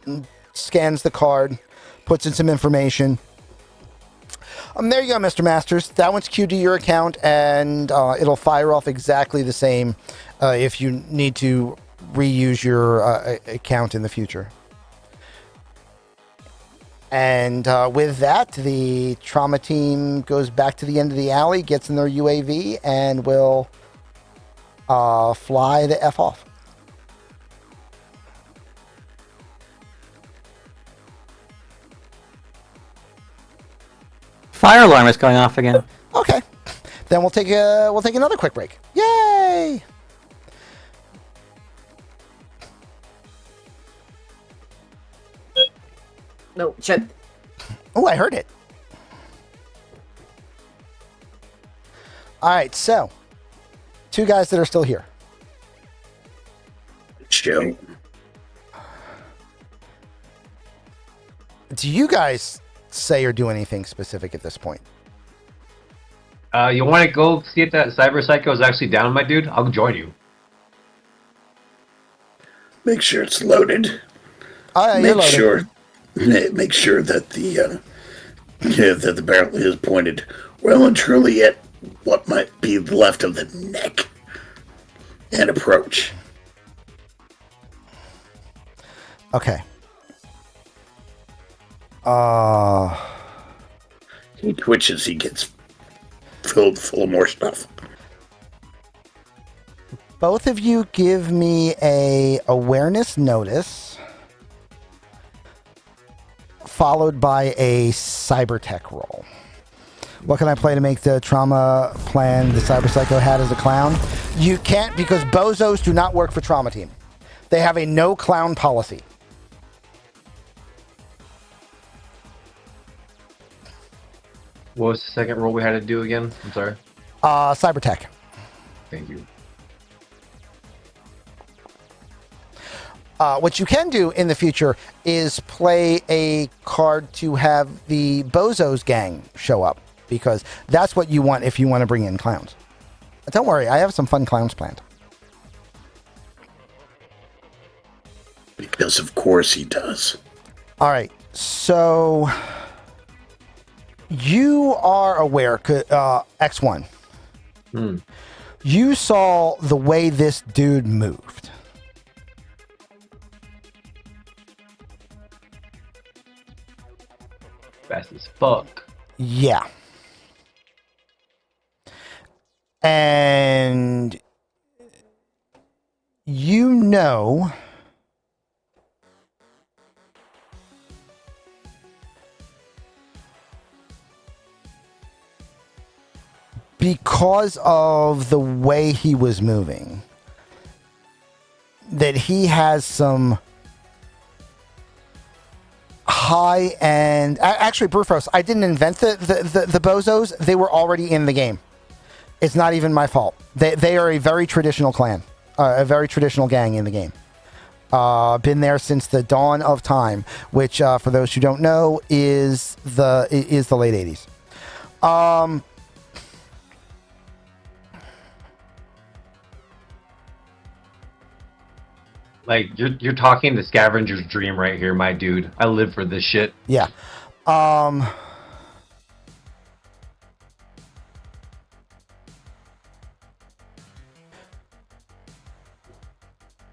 scans the card, puts in some information. There you go, Mr. Masters. That one's queued to your account, and it'll fire off exactly the same if you need to reuse your account in the future. And with that, the trauma team goes back to the end of the alley, gets in their UAV, and will fly the F off. Fire alarm is going off again. Okay, then we'll take another quick break. Yay! No, shit. Oh, I heard it. All right, so 2 guys that are still here. Joe. Do you guys say or do anything specific at this point? You want to go see if that Cyberpsycho is actually down, my dude? I'll join you. Make sure it's loaded. Make sure that the barrel is pointed well and truly at what might be left of the neck, and approach. Okay. He twitches. He gets filled full of more stuff. Both of you give me a awareness notice, followed by a cyber tech roll. What can I play to make the trauma plan the Cyberpsycho had as a clown? You can't, because bozos do not work for trauma team. They have a no clown policy. What was the second roll we had to do again? I'm sorry. Cyber tech. Thank you. What you can do in the future is play a card to have the Bozos gang show up, because that's what you want if you want to bring in clowns. Don't worry, I have some fun clowns planned. Because of course he does. All right, so you are aware, X1. You saw the way this dude moved. Fast as fuck. Yeah. And you know because of the way he was moving that he has some high end. Actually, Brufros, I didn't invent the bozos. They were already in the game. It's not even my fault. They are a very traditional clan, a very traditional gang in the game. Been there since the dawn of time, which for those who don't know is the late 80s. Like you're talking the scavenger's dream right here, my dude. I live for this shit. Yeah.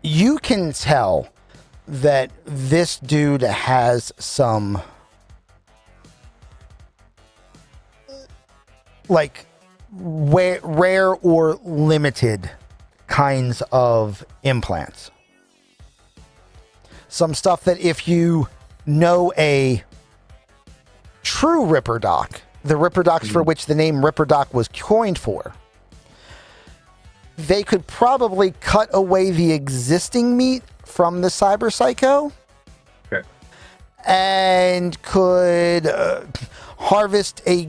You can tell that this dude has some like rare or limited kinds of implants. Some stuff that if you know a true Ripper Doc, the Ripper Docs for which the name Ripper Doc was coined for, they could probably cut away the existing meat from the Cyberpsycho. Okay. And could harvest a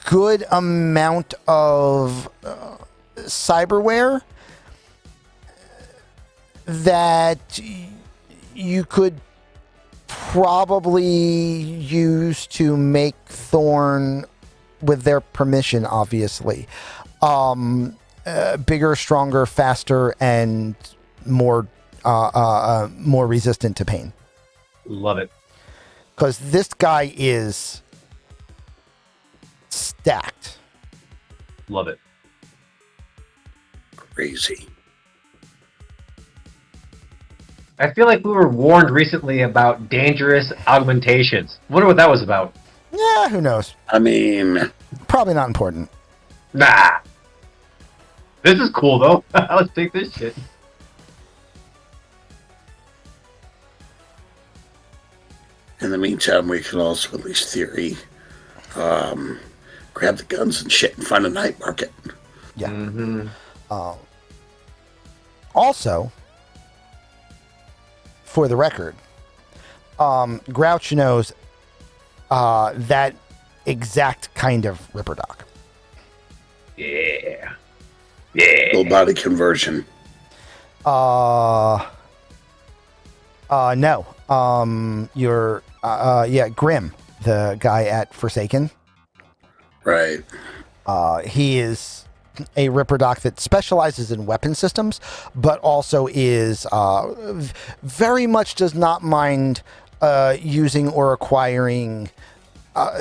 good amount of cyberware that you could probably use to make Thorne, with their permission, obviously, bigger, stronger, faster, and more resistant to pain. Love it. Because this guy is stacked. Love it. Crazy. I feel like we were warned recently about dangerous augmentations. Wonder what that was about. Yeah, who knows? I mean, Probably not important. Nah. This is cool though. Let's take this shit. in the meantime, we can also, at least theory, grab the guns and shit and find a night market. Yeah. Mm-hmm. Also, for the record, Grouch knows that exact kind of Ripper Doc. Yeah. Yeah. Full body conversion. No. Grim, the guy at Forsaken. Right. He is a Ripper Doc that specializes in weapon systems, but also is very much does not mind using or acquiring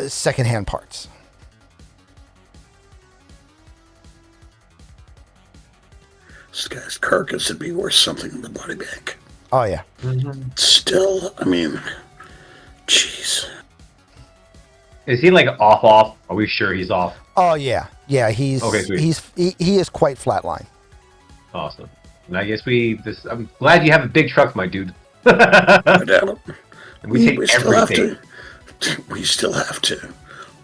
secondhand parts. This guy's carcass would be worth something in the body bank. Oh, yeah. Mm-hmm. Still, I mean, jeez. Is he like off? Are we sure he's off? Oh, yeah. Yeah, he's Okay, sweet. he is quite flatline. Awesome. And I guess I'm glad you have a big truck, my dude. I doubt it. And we take everything. We still have to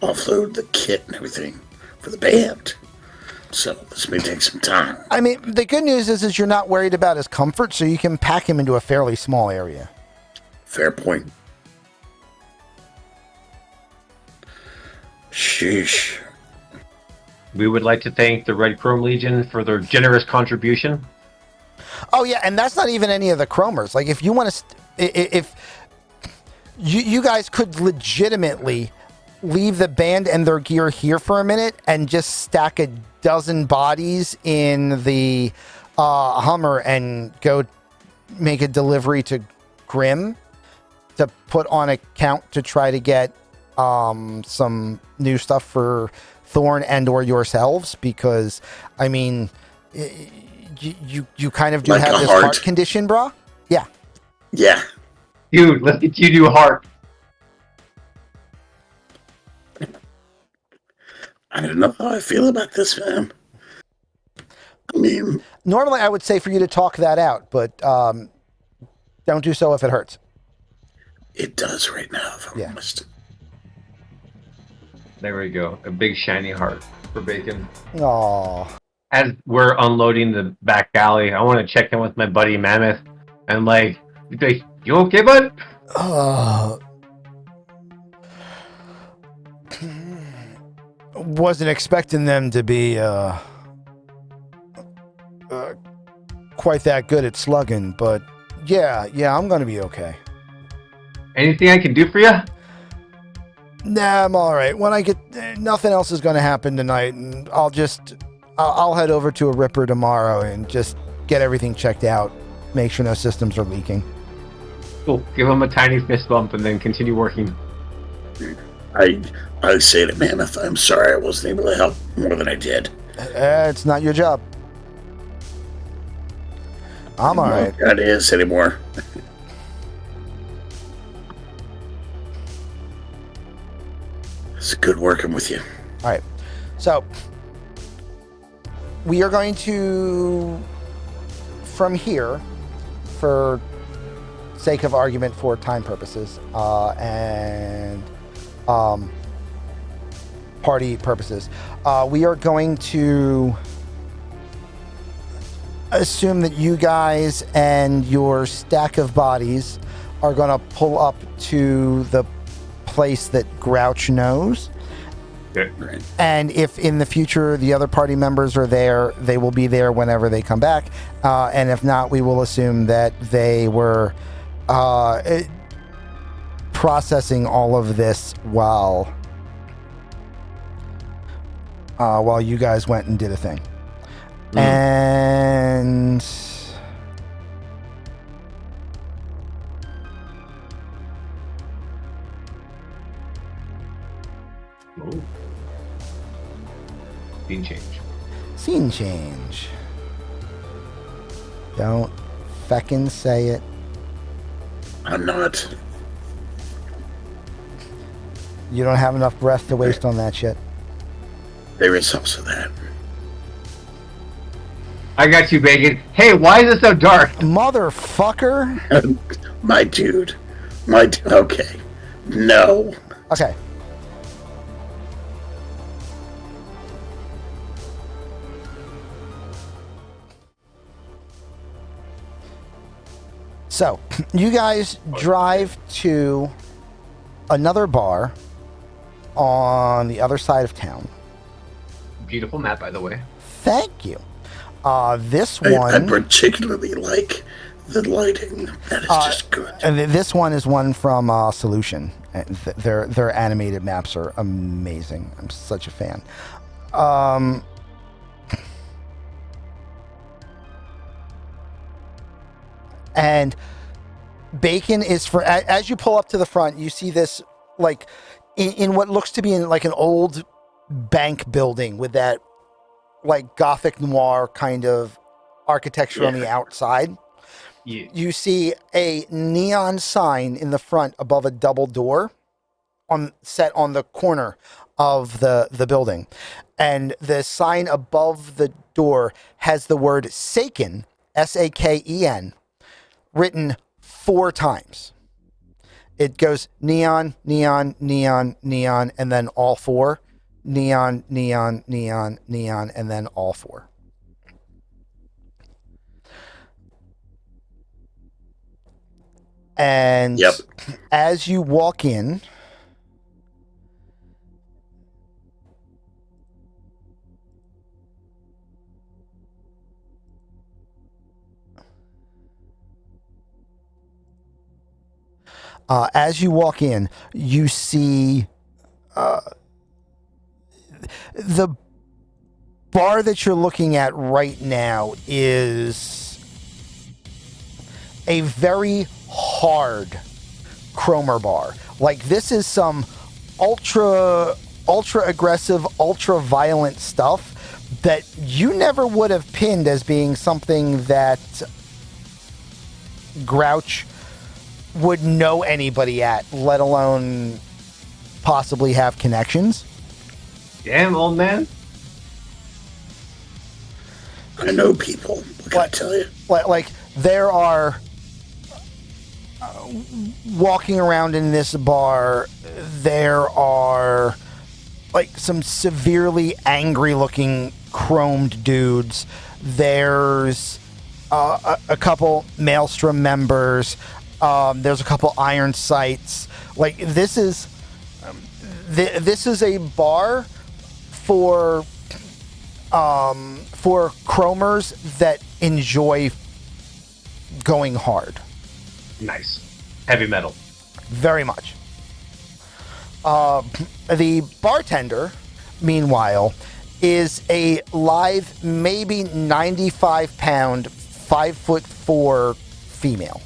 offload the kit and everything for the band. So this may take some time. I mean, the good news is you're not worried about his comfort, so you can pack him into a fairly small area. Fair point. Sheesh. We would like to thank the Red Chrome Legion for their generous contribution. Oh, yeah, and that's not even any of the chromers. Like, if you want to... If you guys could legitimately leave the band and their gear here for a minute and just stack a dozen bodies in the Hummer and go make a delivery to Grim to put on account to try to get some new stuff for Thorne and or yourselves, because I mean you kind of do like have this heart. heart condition, brah. Yeah. Dude, let's get you do heart. I don't know how I feel about this, man. I mean, Normally I would say for you to talk that out, but don't do so if it hurts. it does right now, if I'm Yeah. honest. There we go. A big shiny heart for Bacon. Aww. As we're unloading the back alley, I want to check in with my buddy Mammoth and like, you okay, bud? Wasn't expecting them to be quite that good at slugging, but yeah, I'm gonna be okay. Anything I can do for you? Nah, I'm all right. When I get nothing else is gonna happen tonight, and I'll head over to a Ripper tomorrow and just get everything checked out. make sure no systems are leaking. Cool. Give him a tiny fist bump and then continue working. I say to Mammoth, I'm sorry I wasn't able to help more than I did. It's not your job. I'm all right. It is anymore. It's good working with you. All right. So we are going to, from here, for sake of argument for time purposes and party purposes, we are going to assume that you guys and your stack of bodies are going to pull up to the place that Grouch knows. Okay. Right. And if in the future the other party members are there, they will be there whenever they come back. And if not, we will assume that they were processing all of this while you guys went and did a thing. And Oh. Scene change. scene change. Don't feckin' say it. I'm not. You don't have enough breath to waste on that shit. There is also that. I got you, Bacon. Hey, why is it so dark? Motherfucker. My dude. Okay. No. Okay. So, you guys drive to another bar on the other side of town. Beautiful map, by the way. Thank you. This I one, particularly like the lighting. That is just good. and this one is one from Solution. And their animated maps are amazing. I'm such a fan. And Bacon is for as you pull up to the front, you see this like in what looks to be in like an old bank building with that like Gothic noir kind of architecture on the outside. Yeah. You see a neon sign in the front above a double door set on the corner of the building. And the sign above the door has the word Saken, Saken, written 4 times. It goes neon, neon, neon, neon, and then all 4. Neon, neon, neon, neon, and then all 4. And Yep. as you walk in, you see the bar that you're looking at right now is a very hard chromer bar. Like, this is some ultra aggressive, ultra violent stuff that you never would have pinned as being something that Grouch would know anybody at, let alone possibly have connections. Damn, old man. I know people. What can I tell you? Like there are walking around in this bar, there are like some severely angry looking chromed dudes. There's a couple Maelstrom members. There's a couple iron sights. Like, this is a bar for chromers that enjoy going hard. Nice. Heavy metal. Very much. The bartender, meanwhile, is a live, maybe 95-pound, 5'4" female.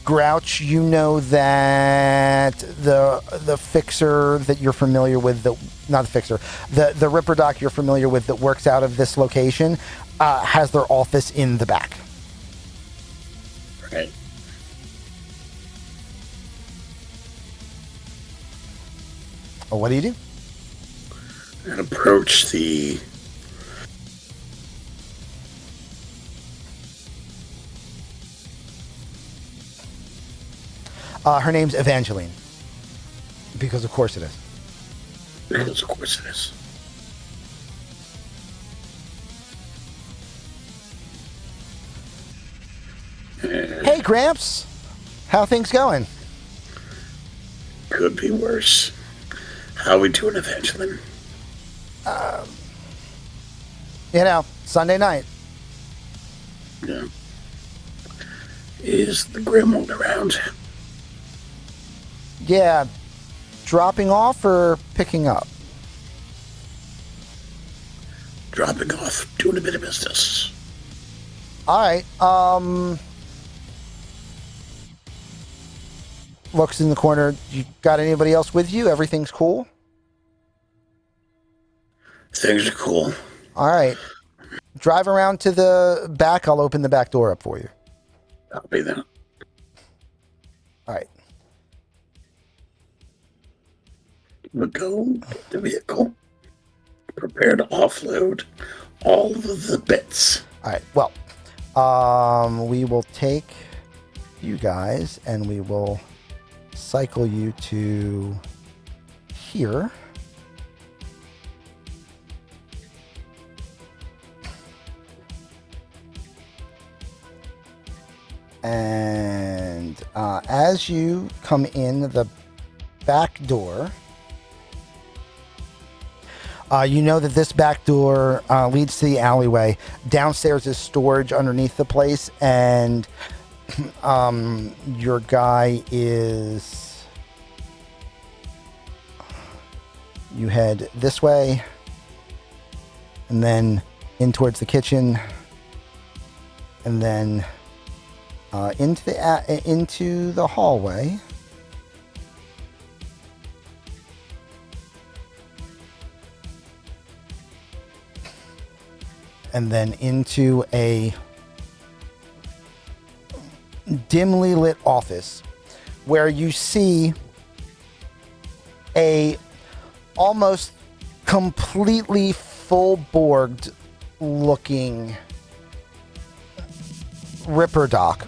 Grouch, you know that the fixer that you're familiar with, not the fixer, the Ripper Doc you're familiar with that works out of this location, has their office in the back. Right. Well, what do you do? And approach the... Her name's Evangeline. Because of course it is. Because of course it is. Hey, Gramps. How things going? Could be worse. How we doing, Evangeline? Sunday night. Yeah. Is the Gremlin around? Yeah. Dropping off or picking up? Dropping off. Doing a bit of business. Alright, looks in the corner. You got anybody else with you? Everything's cool? Things are cool. Alright. Drive around to the back. I'll open the back door up for you. I'll be there. Alright. We'll go get the vehicle. Prepare to offload all of the bits. Alright, well, we will take you guys and we will cycle you to here. And as you come in the back door, you know that this back door leads to the alleyway. Downstairs is storage underneath the place, and your guy is... You head this way, and then in towards the kitchen, and then into the hallway. And then into a dimly lit office where you see a almost completely full-borged looking Ripper Doc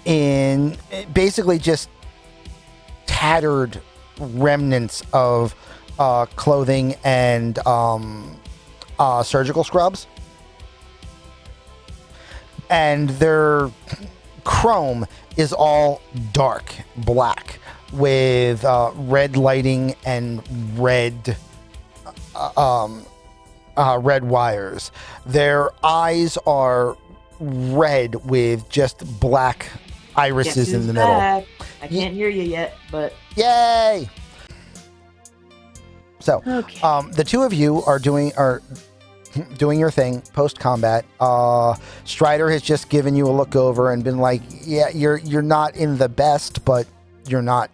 in basically just tattered remnants of clothing and surgical scrubs, and their chrome is all dark black with red lighting and red wires. Their eyes are red with just black irises in the middle. I can't hear you yet, but yay! So, okay. The two of you are doing your thing post combat. Strider has just given you a look over and been like, "Yeah, you're not in the best, but you're not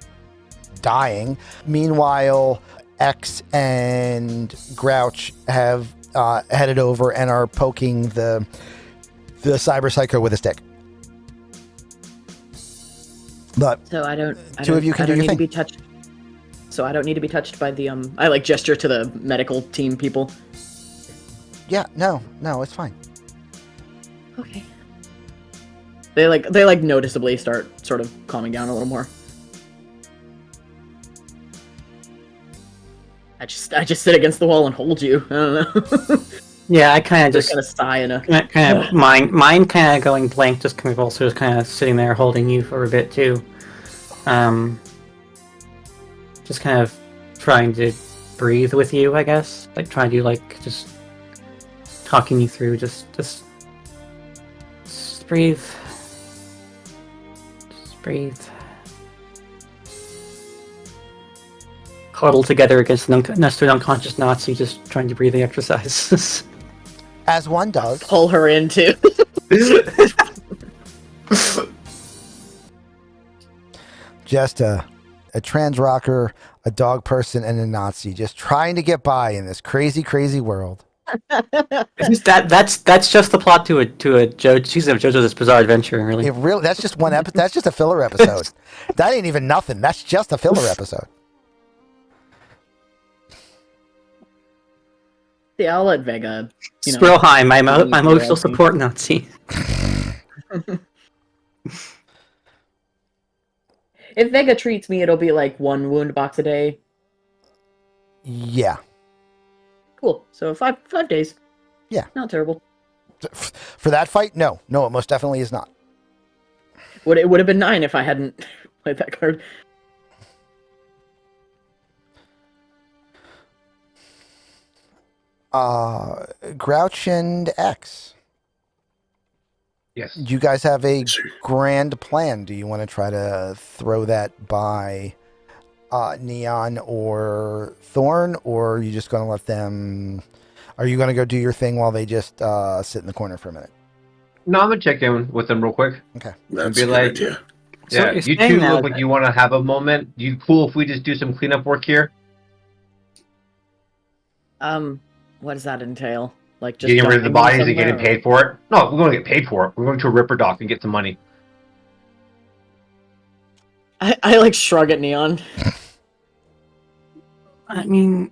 dying." Meanwhile, X and Grouch have headed over and are poking the Cyberpsycho with a stick. But so I don't. Two of you can do your need thing. to be touched. So I don't need to be touched by the I like gesture to the medical team people. Yeah, no, it's fine. Okay. They like noticeably start sort of calming down a little more. I just sit against the wall and hold you. I don't know. Yeah, I kind of just kind of sigh in a kind of mind kind of going blank, just kind of also just kind of sitting there holding you for a bit too. Just kind of trying to breathe with you, I guess. Like trying to just talking you through, just breathe. Just breathe. huddle together against an unconscious Nazi, just trying to breathing exercises. As one does. Pull her into. Just a trans rocker, a dog person, and a Nazi, just trying to get by in this crazy, crazy world. That's just the plot to a season of JoJo's Bizarre Adventure, really. That's just one episode. That's just a filler episode. That ain't even nothing. That's just a filler episode. Yeah, I'll let Vega. Squirrelheim, my emotional support Nazi. If Vega treats me, it'll be like 1 wound box a day. Yeah. Cool. So 5 days. Yeah. Not terrible. For that fight, no, it most definitely is not. It would have been 9 if I hadn't played that card. Grouch and X. Yes. You guys have a grand plan. Do you want to try to throw that by Neon or Thorne, or are you just going to let them... Are you going to go do your thing while they just sit in the corner for a minute? No, I'm going to check in with them real quick. Okay. That's be a good like, idea. Yeah, So you two look like you want to have a moment. You cool if we just do some cleanup work here? What does that entail? Like just Getting rid of the dumping them bodies and getting somewhere, paid for it? No, we're going to get paid for it. We're going to a Ripper Dock and get some money. I like shrug at Neon. I mean,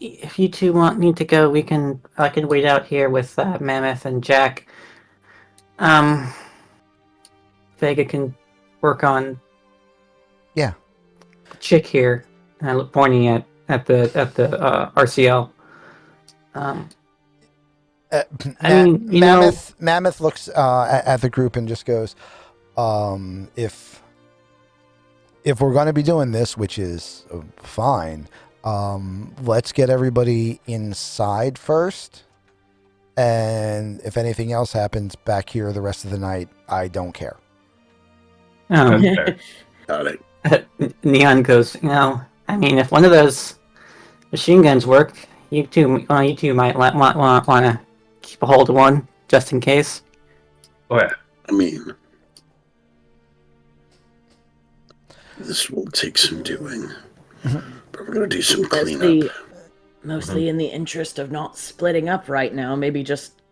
if you two need to go, I can wait out here with Mammoth and Jack. Vega can work on Yeah. the chick here, pointing at the RCL. Mammoth looks at the group and just goes, if we're going to be doing this, which is fine, let's get everybody inside first. And if anything else happens back here the rest of the night, I don't care. Got it. Neon goes, I mean, if one of those machine guns work, you two might want to keep a hold of one just in case. Oh yeah. I mean, this will take some doing, but we're gonna do some cleanup. Mostly in the interest of not splitting up right now. Maybe just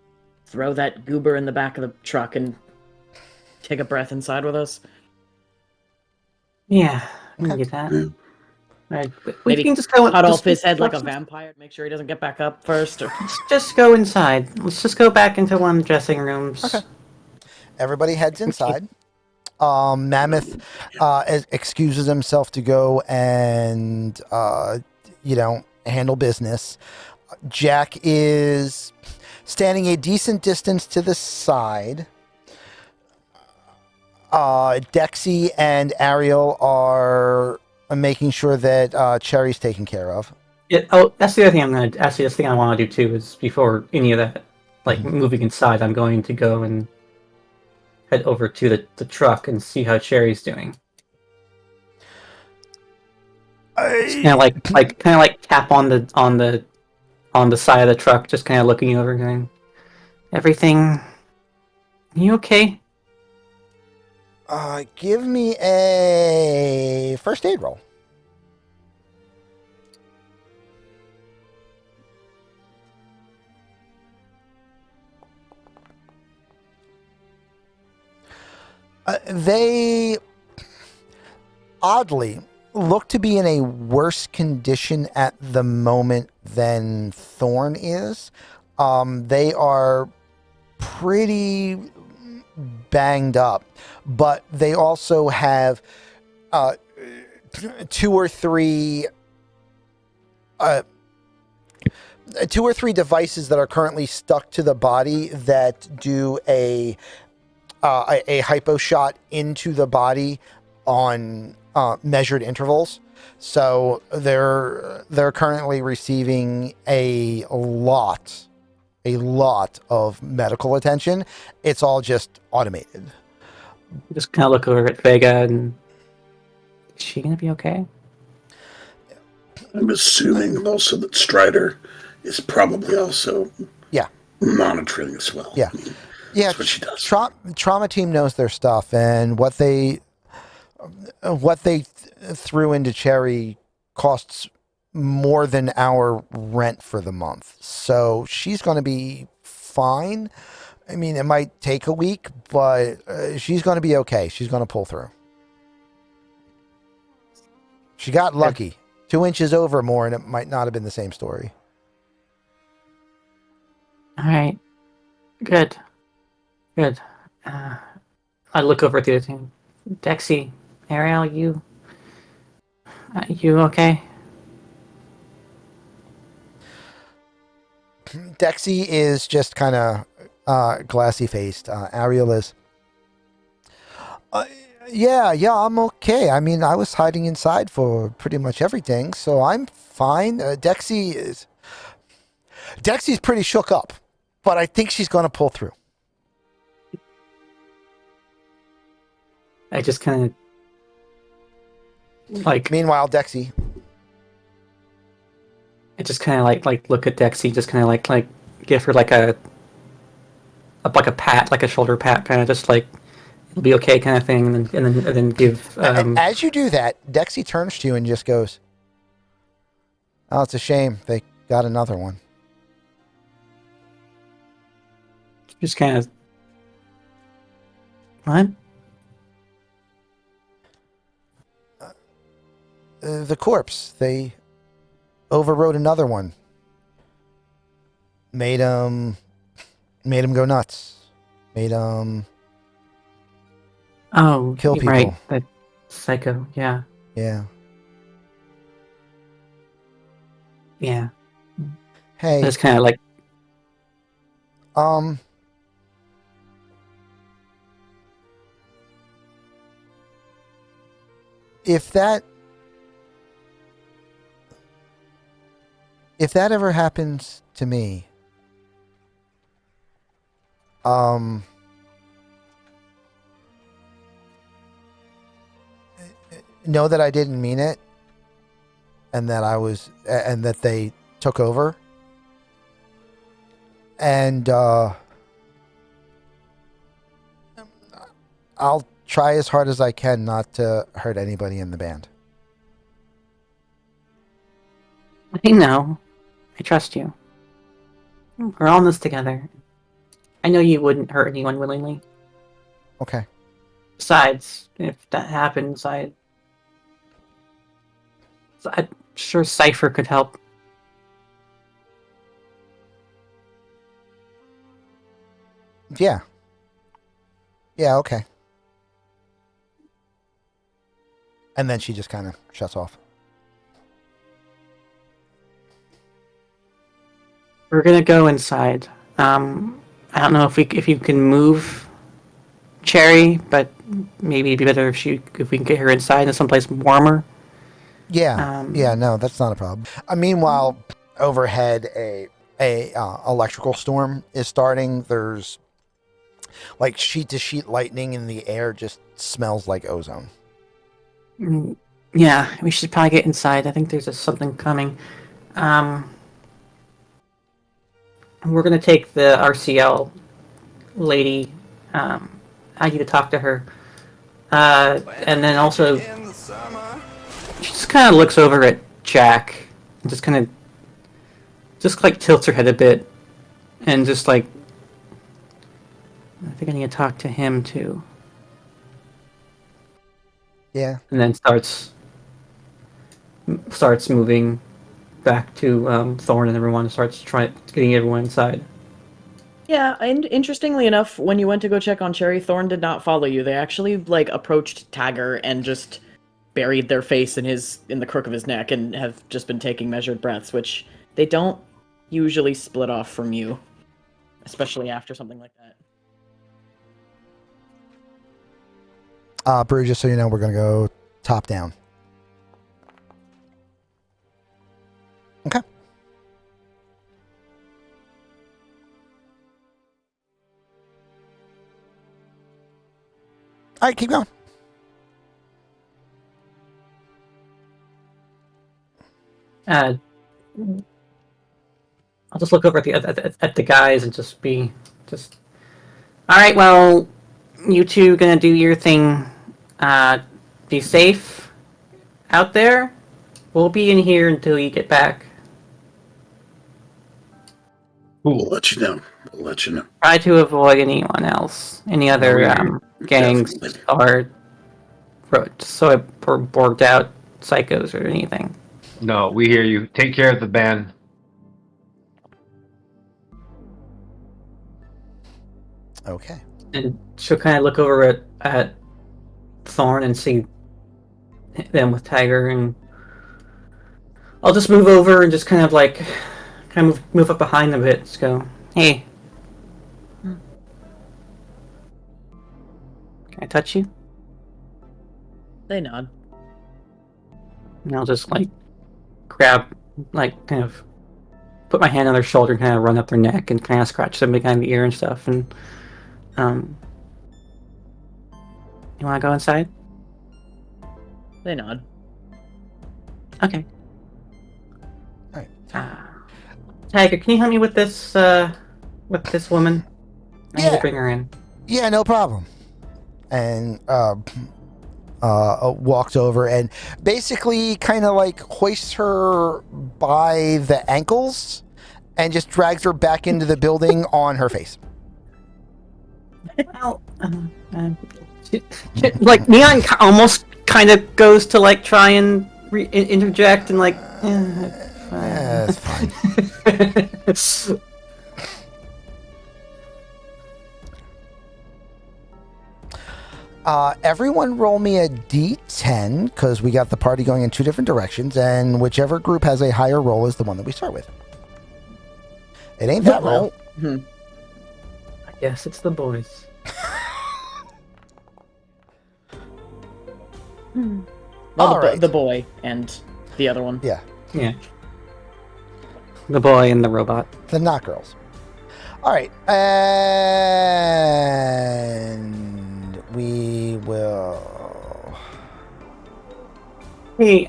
throw that goober in the back of the truck and take a breath inside with us. Yeah, we can get that. Yeah. Right, Maybe can just go cut off his head like a vampire. Make sure he doesn't get back up first. Or... Just go inside. Let's just go back into one of the dressing rooms. Okay. Everybody heads inside. Mammoth excuses himself to go and handle business. Jack is standing a decent distance to the side. Dexy and Ariel are making sure that Cherry's taken care of. Yeah, that's the other thing this thing I want to do too is before any of that, moving inside, I'm going to go and head over to the truck and see how Cherry's doing. Kind of like tap on the side of the truck, just kind of looking over, going, "Everything, you okay?" Give me a first aid roll. They oddly look to be in a worse condition at the moment than Thorne is. They are pretty banged up, but they also have 2 or 3 devices that are currently stuck to the body that do a hypo shot into the body on measured intervals. So they're currently receiving a lot of medical attention. It's all just automated. Just kind of look over at Vega and is she gonna be okay? I'm assuming also that Strider is probably also Yeah. monitoring as well. Yeah. Yeah, That's what she does. Trauma Team knows their stuff, and what they threw into Cherry costs more than our rent for the month. So she's going to be fine. I mean, it might take a week, but she's going to be okay. She's going to pull through. She got lucky. 2 inches over more, and it might not have been the same story. All right. Good. Good. I look over at the other team. Dexy, Ariel, you okay? Dexy is just kind of glassy faced. Ariel is. Yeah, I'm okay. I mean, I was hiding inside for pretty much everything, so I'm fine. Dexy's pretty shook up, but I think she's going to pull through. I just kind of like. Meanwhile, Dexy. I just kind of like look at Dexy, just kind of like give her like a pat, like a shoulder pat, kind of just like it'll be okay kind of thing, and then give. As you do that, Dexy turns to you and just goes, "Oh, it's a shame they got another one." Just kind of. What? The corpse. They overrode another one. Made him go nuts. Made him kill people. Right. That psycho. Yeah. Yeah. Yeah. Hey. It's kind of like. If that ever happens to me, know that I didn't mean it, and that they took over, and I'll try as hard as I can not to hurt anybody in the band. I know. I trust you. We're all in this together. I know you wouldn't hurt anyone willingly. Okay. Besides, if that happens, I'm sure Cypher could help. Yeah. Yeah, okay. And then she just kind of shuts off. We're gonna go inside. I don't know if you can move Cherry, but maybe it'd be better if we can get her inside into someplace warmer. Yeah. No, that's not a problem. Meanwhile, overhead, a electrical storm is starting. There's like sheet to sheet lightning, and the air just smells like ozone. Yeah, we should probably get inside. I think there's something coming. We're gonna take the RCL lady. I need to talk to her. And then also, she just kind of looks over at Jack and just like tilts her head a bit, and just like, I think I need to talk to him too. Yeah. And then starts moving back to Thorne and everyone, starts getting everyone inside. Yeah, and interestingly enough, when you went to go check on Cherry, Thorne did not follow you. They actually approached Tagger and just buried their face in the crook of his neck and have just been taking measured breaths, which they don't usually split off from you, especially after something like that. Brew, just so you know, we're gonna go top down. Okay. All right, keep going. I'll just look over at the guys and just. All right, well, you two gonna do your thing. Be safe out there. We'll be in here until you get back. We'll let you know. Try to avoid anyone else, any other gangs Definitely. or borged out psychos or anything. No, we hear you. Take care of the band. Okay. And she'll kind of look over at Thorne and see them with Tiger, and I'll just move over and just kind of move up behind them a bit. Just go, hey. Can I touch you? They nod. And I'll just grab, kind of put my hand on their shoulder and kind of run up their neck and kind of scratch them behind the ear and stuff. And you want to go inside? They nod. Okay. All right. Tiger, can you help me with this woman? I need to bring her in. Yeah, no problem. And walks over and basically kind of hoists her by the ankles and just drags her back into the building on her face. Well, Neon almost kind of goes to try and interject and Yeah, it's fine. Everyone roll me a d10 because we got the party going in two different directions, and whichever group has a higher roll is the one that we start with. It ain't that roll. I guess it's the boys. Well, the boy and the other one. Yeah. Yeah. The boy and the robot. The not girls. All right. And we will... Hey,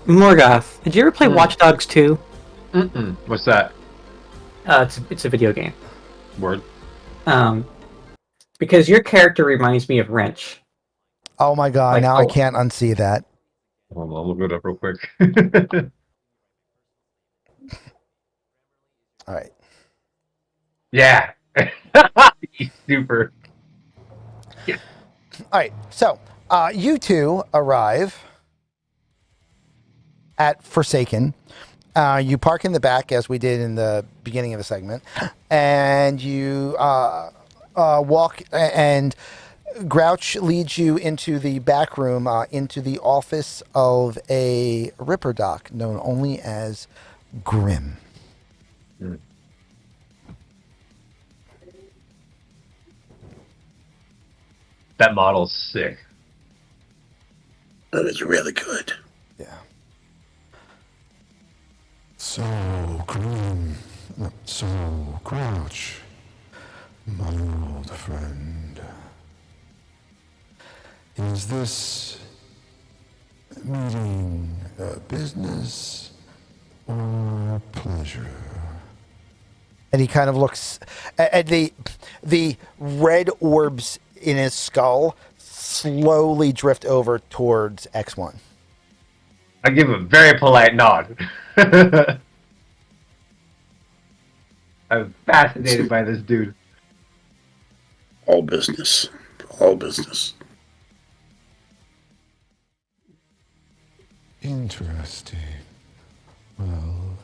Morgoth, did you ever play Watch Dogs 2? Mm-mm. What's that? It's a video game. Word. Because your character reminds me of Wrench. Oh my god, now I can't unsee that. Hold on, I'll look it up real quick. All right. Yeah. Super. Yeah. All right. So, you two arrive at Forsaken. You park in the back, as we did in the beginning of the segment, and you walk, and Grouch leads you into the back room, into the office of a Ripper Doc, known only as Grim. Mm. That model's sick. That is really good. Yeah. So, Grim. So, Grouch. My old friend. Is this meeting business or pleasure? And he kind of looks at the red orbs in his skull slowly drift over towards X1. I give a very polite nod. I'm fascinated by this dude. All business. All business. Interesting. Well,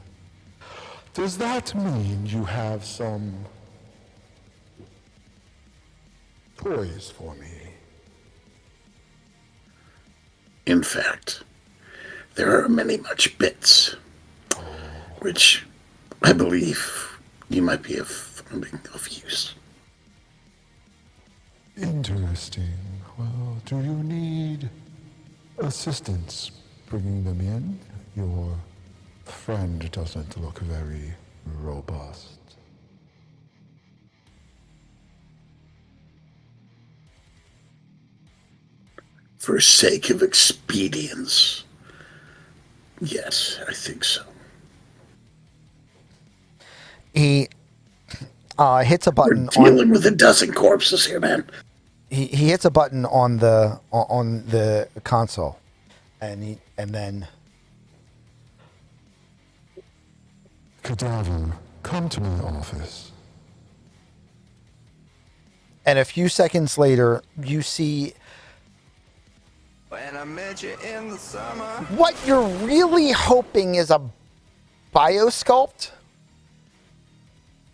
does that mean you have some toys for me? In fact, there are many much bits, which I believe you might be of use. Interesting. Well, do you need assistance bringing them in? Your friend doesn't look very robust. For sake of expedience, Yes, I think so. He hits a We're button dealing with a dozen corpses here, man. He hits a button on the console, and then Cadaver, come to my office. And a few seconds later, you see When I met you in the summer. what you're really hoping is a biosculpt,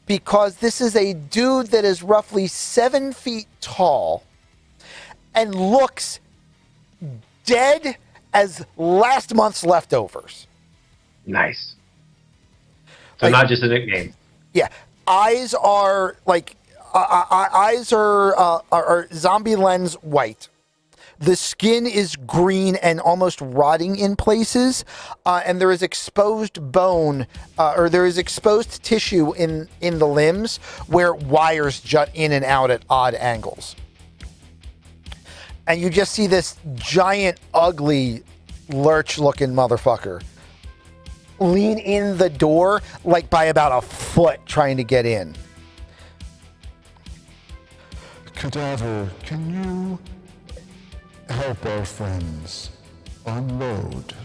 because this is a dude that is roughly 7 feet tall and looks dead as last month's leftovers. Nice. So Like- not just a nickname. Yeah, eyes are like eyes are zombie lens white. The skin is green and almost rotting in places, and there is exposed bone, or there is exposed tissue in the limbs where wires jut in and out at odd angles. And you just see this giant, ugly, lurch-looking motherfucker lean in the door like by about a foot trying to get in. Cadaver, can you help our friends unload?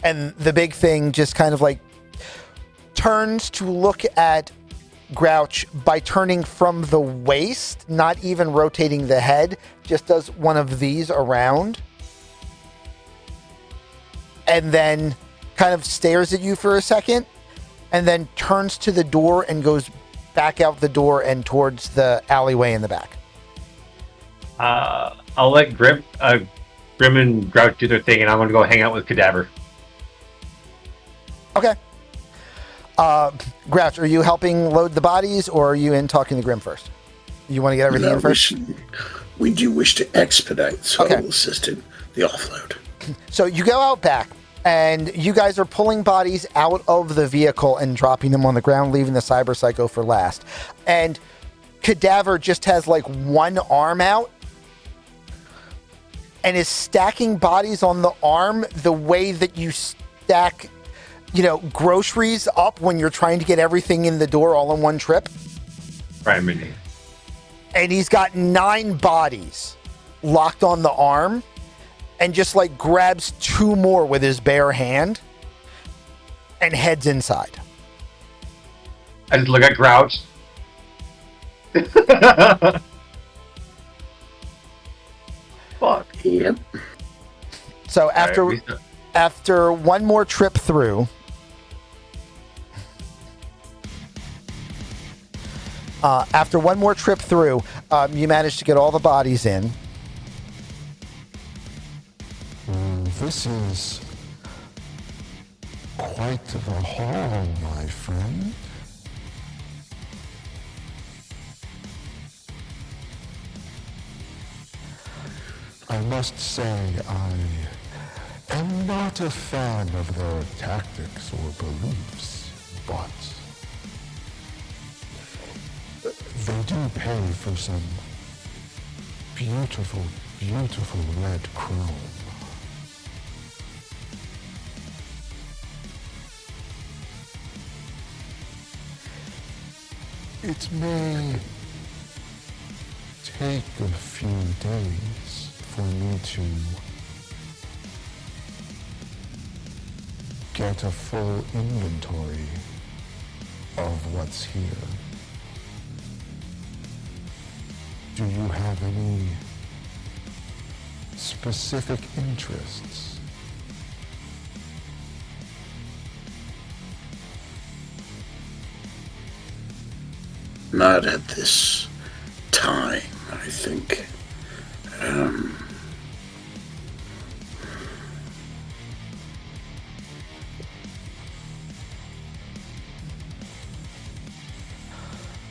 And the big thing just kind of like turns to look at Grouch by turning from the waist, not even rotating the head, just does one of these around. And then kind of stares at you for a second, and then turns to the door and goes back out the door and towards the alleyway in the back. I'll let Grim and Grouch do their thing, and I'm going to go hang out with Cadaver. Okay. Grouch, are you helping load the bodies, or are you in talking to Grim first? You want to get everything in first? We do wish to expedite, so Okay. I will assist in the offload. So you go out back, and you guys are pulling bodies out of the vehicle and dropping them on the ground, leaving the Cyberpsycho for last. And Cadaver just has like one arm out and is stacking bodies on the arm the way that you stack, groceries up when you're trying to get everything in the door all in one trip. Right, Mindy. And he's got 9 bodies locked on the arm, and just like grabs 2 more with his bare hand and heads inside. I just look at Grouch. Fuck. Yep. So after Alright, after one more trip through, you manage to get all the bodies in. This is quite the haul, my friend. I must say I am not a fan of their tactics or beliefs, but they do pay for some beautiful, beautiful red chrome. It may take a few days for me to get a full inventory of what's here. Do you have any specific interests? Not at this time, I think.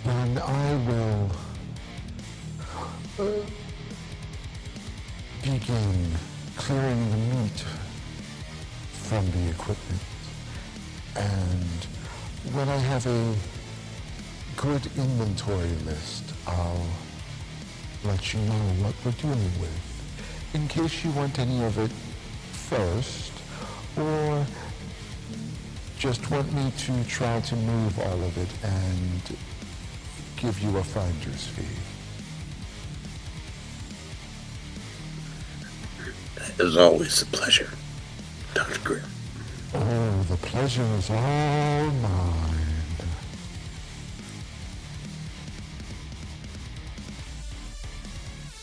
Then I will begin clearing the meat from the equipment. And when I have a good inventory list, I'll let you know what we're dealing with. In case you want any of it first, or just want me to try to move all of it and give you a finder's fee? As always, a pleasure, Dr. Grimm. Oh, the pleasure is all mine.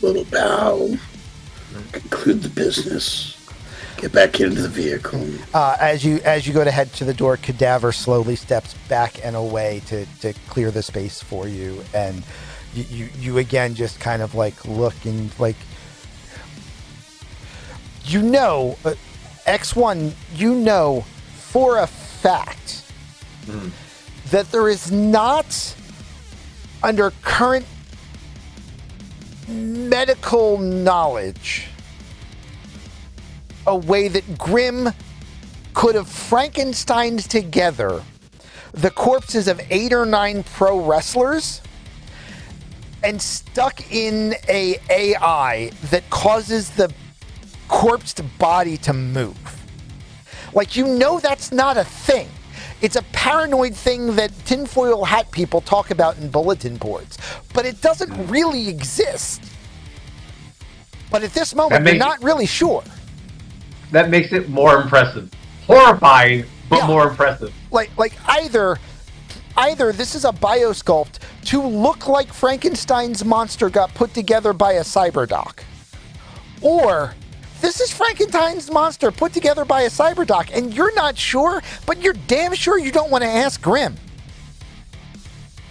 Little bow. Conclude the business. Get back into the vehicle. As you go to head to the door, Cadaver slowly steps back and away to clear the space for you, and you again just kind of like look and like X1, for a fact that there is not, under current medical knowledge, a way that Grimm could have Frankensteined together the corpses of 8 or 9 pro wrestlers and stuck in a AI that causes the corpsed body to move. Like, that's not a thing. It's a paranoid thing that tinfoil hat people talk about in bulletin boards, but it doesn't really exist. But at this moment, you're not really sure. That makes it more impressive. Horrifying, but more impressive. Like either this is a biosculpt to look like Frankenstein's monster got put together by a cyberdoc, or this is Frankenstein's monster put together by a cyberdoc, and you're not sure, but you're damn sure you don't want to ask Grimm.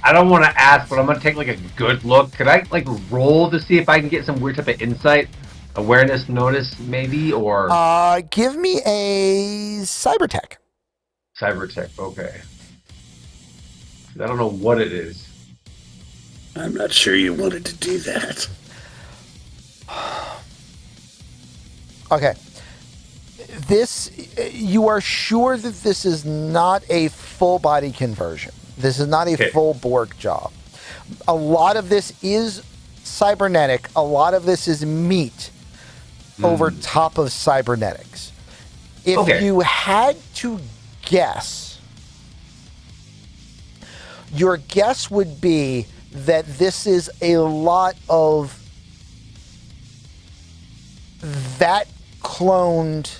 I don't want to ask, but I'm going to take like a good look. Could I like roll to see if I can get some weird type of insight? Awareness, notice, maybe, or... Give me a cybertech. Cybertech, okay. I don't know what it is. I'm not sure you wanted to do that. Okay. You are sure that this is not a full body conversion. This is not a full Borg job. A lot of this is cybernetic. A lot of this is meat over top of cybernetics. If you had to guess, your guess would be that this is a lot of that cloned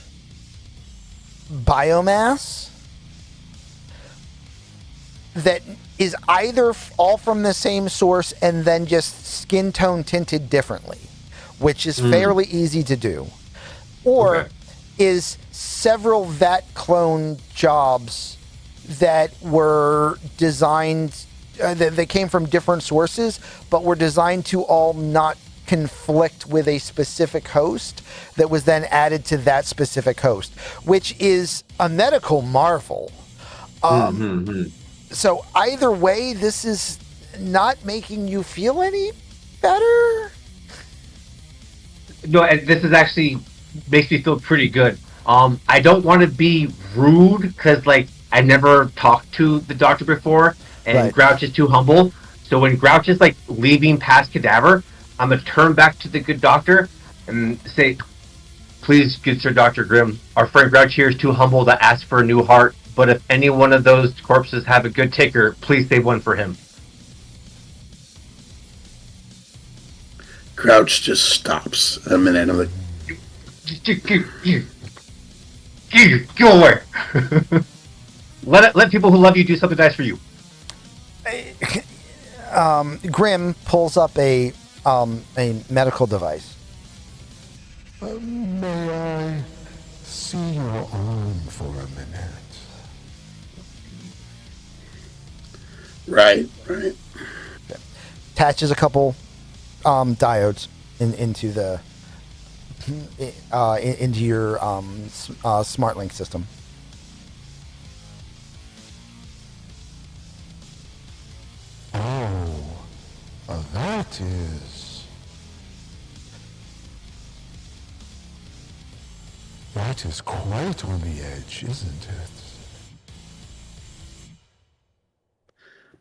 biomass that is either all from the same source and then just skin tone tinted differently, which is fairly easy to do, or is several that clone jobs that were designed, they came from different sources, but were designed to all not conflict with a specific host that was then added to that specific host, which is a medical marvel. So either way, this is not making you feel any better. No, this is actually makes me feel pretty good. I don't want to be rude because, like, I never talked to the doctor before, and Grouch is too humble. So when Grouch is like leaving past Cadaver, I'm gonna turn back to the good doctor and say, "Please, good Sir Dr. Grimm, our friend Grouch here is too humble to ask for a new heart. But if any one of those corpses have a good ticker, please save one for him." Grouch just stops a minute. I'm like, go away. Let people who love you do something nice for you. Grimm pulls up a medical device. May I see your arm for a minute? Right. Attaches a couple diodes into the into your SmartLink system. Oh, that is quite on the edge, isn't it?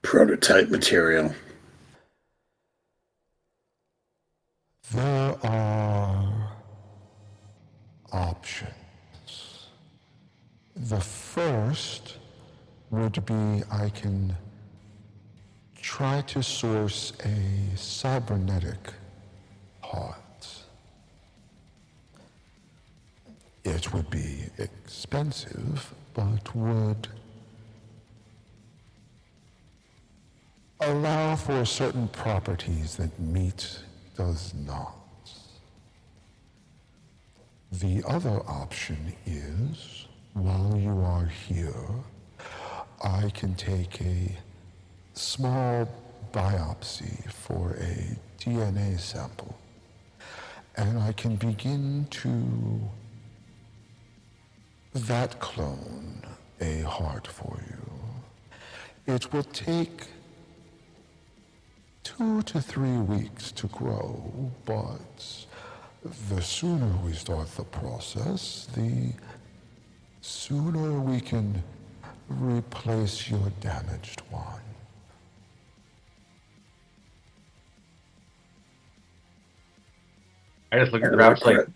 Prototype material. There are options. would be I can try to source a cybernetic heart. It would be expensive, but would allow for certain properties that meat does not. The other option is, while you are here, I can take a small biopsy for a DNA sample, and I can begin to that clone a heart for you. It will take 2 to 3 weeks to grow, but the sooner we start the process, the sooner we can replace your damaged one. I just look at Grouch like...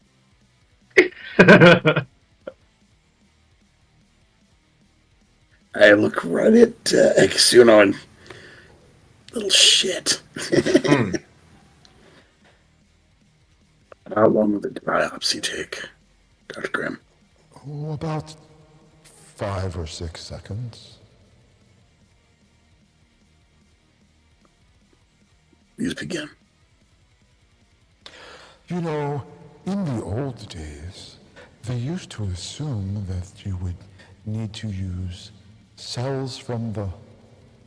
I look right at Exuno and... Little shit. How long will the biopsy take, Dr. Grimm? Oh, about 5 or 6 seconds. Please begin. You know, in the old days, they used to assume that you would need to use cells from the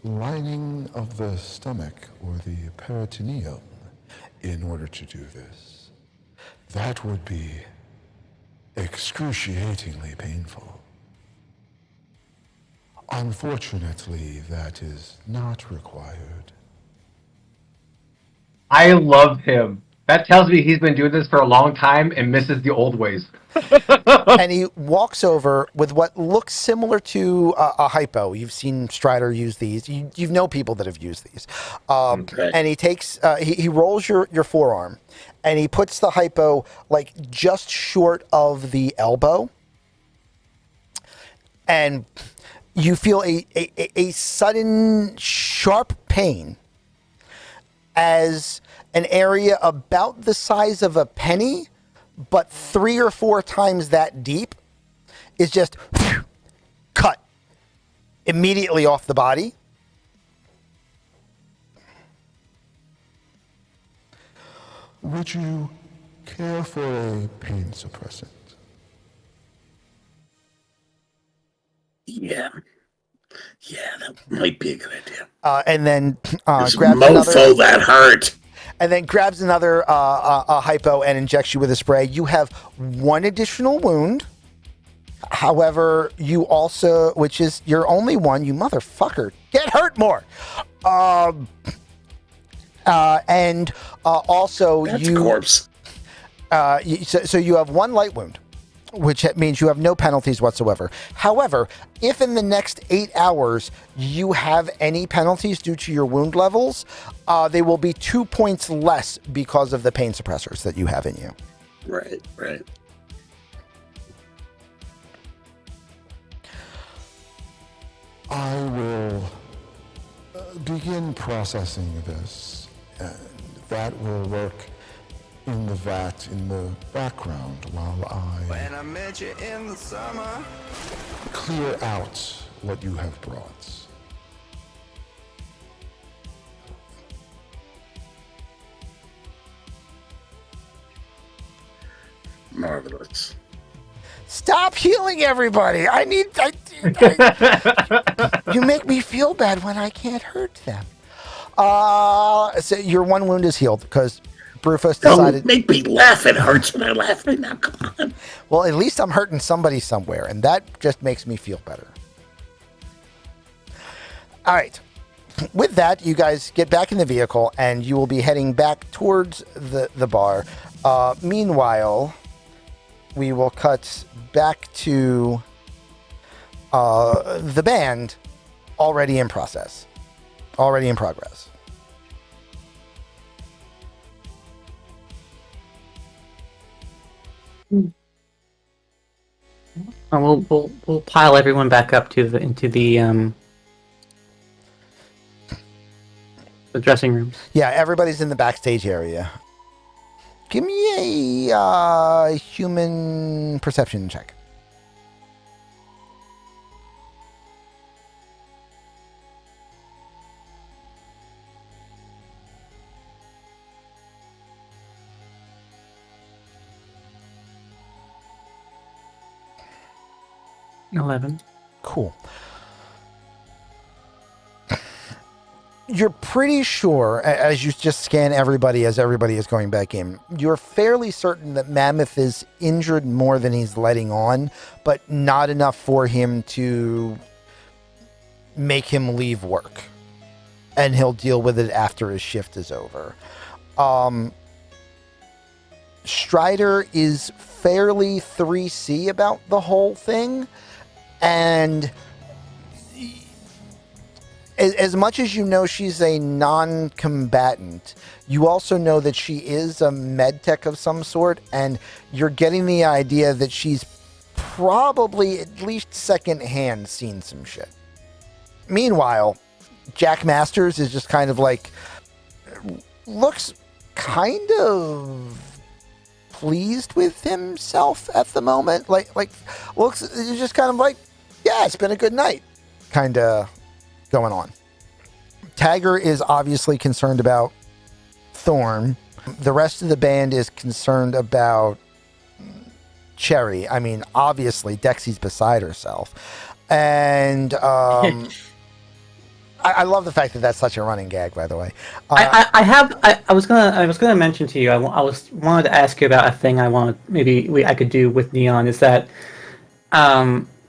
lining of the stomach or the peritoneum in order to do this. That would be excruciatingly painful. Unfortunately, that is not required. I love him. That tells me he's been doing this for a long time and misses the old ways. And he walks over with what looks similar to a hypo. You've seen Strider use these. You know people that have used these. Okay. And he takes, he rolls your forearm, and he puts the hypo like just short of the elbow. And you feel a sudden sharp pain as an area about the size of a penny, but 3 or 4 times that deep, is just cut immediately off the body. Would you care for a pain suppressant? Yeah, that might be a good idea. And then This grabs mofo another, that hurt. and then grabs another hypo and injects you with a spray. You have 1 additional wound. However, you also, which is your only one, you motherfucker, get hurt more. And also That's a corpse. So you have 1 light wound, which means you have no penalties whatsoever. However, if in the next 8 hours you have any penalties due to your wound levels, they will be 2 points less because of the pain suppressors that you have in you. Right. I will begin processing this, and that will work in the vat in the background while When I met you in the summer. clear out what you have brought. Marvelous. Stop healing everybody. You make me feel bad when I can't hurt them. So your 1 wound is healed because Brufus decided. Don't make me laugh. It hurts when I laugh right now. Come on. Well, at least I'm hurting somebody somewhere, and that just makes me feel better. All right. With that, you guys get back in the vehicle, and you will be heading back towards the bar. Meanwhile, we will cut back to the band already in progress. We'll pile everyone back up into the The dressing rooms. Yeah, everybody's in the backstage area. Give me a human perception check. $11. Cool. You're pretty sure, as you just scan everybody as everybody is going back in, you're fairly certain that Mammoth is injured more than he's letting on, but not enough for him to make him leave work. And he'll deal with it after his shift is over. Strider is fairly 3C about the whole thing, and as much as you know she's a non-combatant, you also know that she is a medtech of some sort, and you're getting the idea that she's probably at least secondhand seen some shit. Meanwhile, Jack Masters is just kind of like, looks kind of pleased with himself at the moment. Like looks just kind of like, yeah, it's been a good night kind of going on. Tagger is obviously concerned about Thorne. The rest of the band is concerned about Cherry. I mean, obviously Dexy's beside herself. And I love the fact that that's such a running gag, by the way. I was gonna mention to you. I wanted to ask you about a thing. I could do with Neon. Is that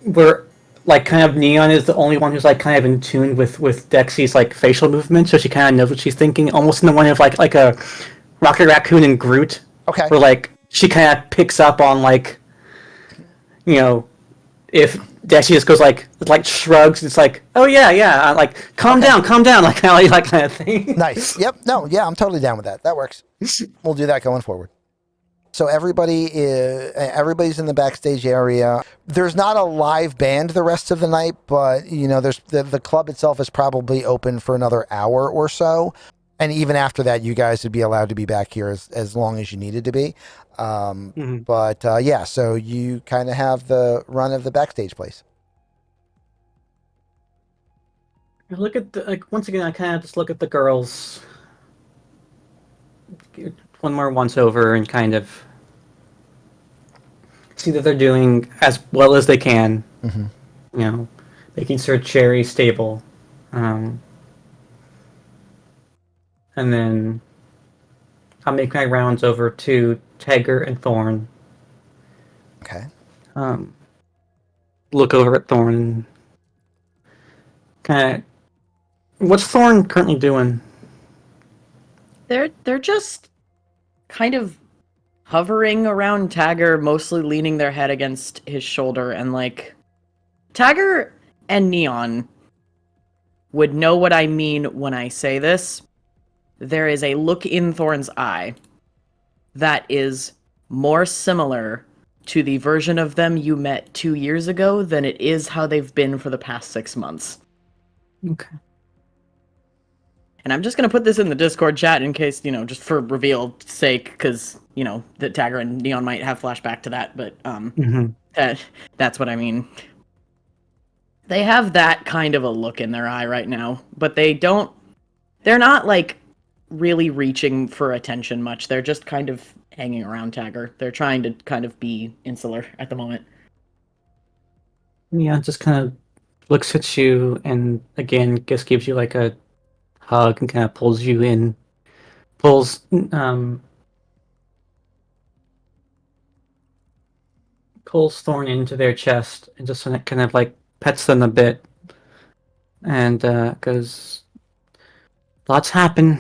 we're like kind of Neon is the only one who's like kind of in tune with Dexy's like facial movements, so she kind of knows what she's thinking, almost in the one of like a Rocket Raccoon and Groot. Okay. Where like she kind of picks up on like, you know, if Dexy just goes like shrugs, it's like, oh yeah, like calm down, like that kind of thing. Nice. Yep. No. Yeah, I'm totally down with that. That works. We'll do that going forward. So everybody's in the backstage area. There's not a live band the rest of the night, but you know, there's the club itself is probably open for another hour or so, and even after that, you guys would be allowed to be back here as long as you needed to be. But yeah, so you kind of have the run of the backstage place. I look at once again. I kind of just look at the girls one more once over and kind of see that they're doing as well as they can. Mm-hmm. You know, making sure Cherry's stable, and then I'll make my rounds over to Tagger and Thorne. Okay. Look over at Thorne. Kind of. What's Thorne currently doing? They're just kind of hovering around Tagger, mostly leaning their head against his shoulder, and like Tagger and Neon would know what I mean when I say this. There is a look in Thorne's eye that is more similar to the version of them you met 2 years ago than it is how they've been for the past 6 months. Okay. And I'm just going to put this in the Discord chat in case, you know, just for reveal sake, because, you know, that Tagger and Neon might have flashback to that, but that's what I mean. They have that kind of a look in their eye right now, but they're not, like, really reaching for attention much. They're just kind of hanging around Tagger. They're trying to kind of be insular at the moment. Neon just kind of looks at you and, again, just gives you, like, a hug and kind of pulls you in, pulls Thorne into their chest and just kind of like pets them a bit and goes, lots happen,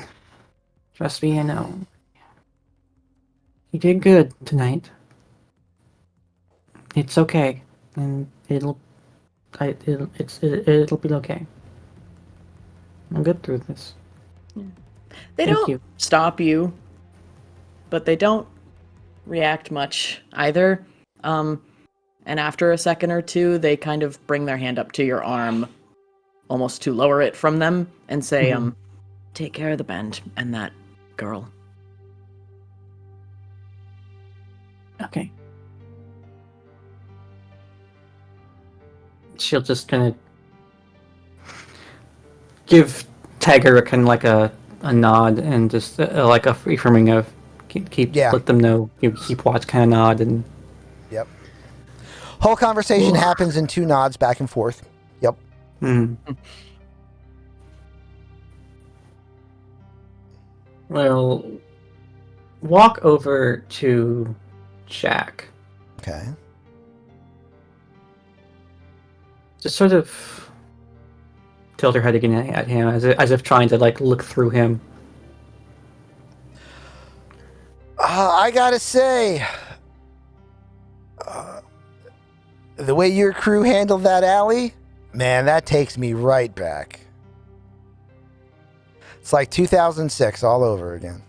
trust me, I know. You did good tonight. It's okay, and it'll be okay. I'll get through this. Yeah. They don't stop you, but they don't react much either. And after a second or two, they kind of bring their hand up to your arm, almost to lower it from them, and say, take care of the band and that girl. Okay. She'll just kind of give Tiger a kind of like a nod and just like a reaffirming of keep let them know, keep watch kind of nod. And yep. Whole conversation happens in 2 nods back and forth. Yep. Well, walk over to Jack. Okay. Just sort of tilt her head again at him, as if trying to like look through him. I gotta say, the way your crew handled that alley, man, that takes me right back. It's like 2006 all over again.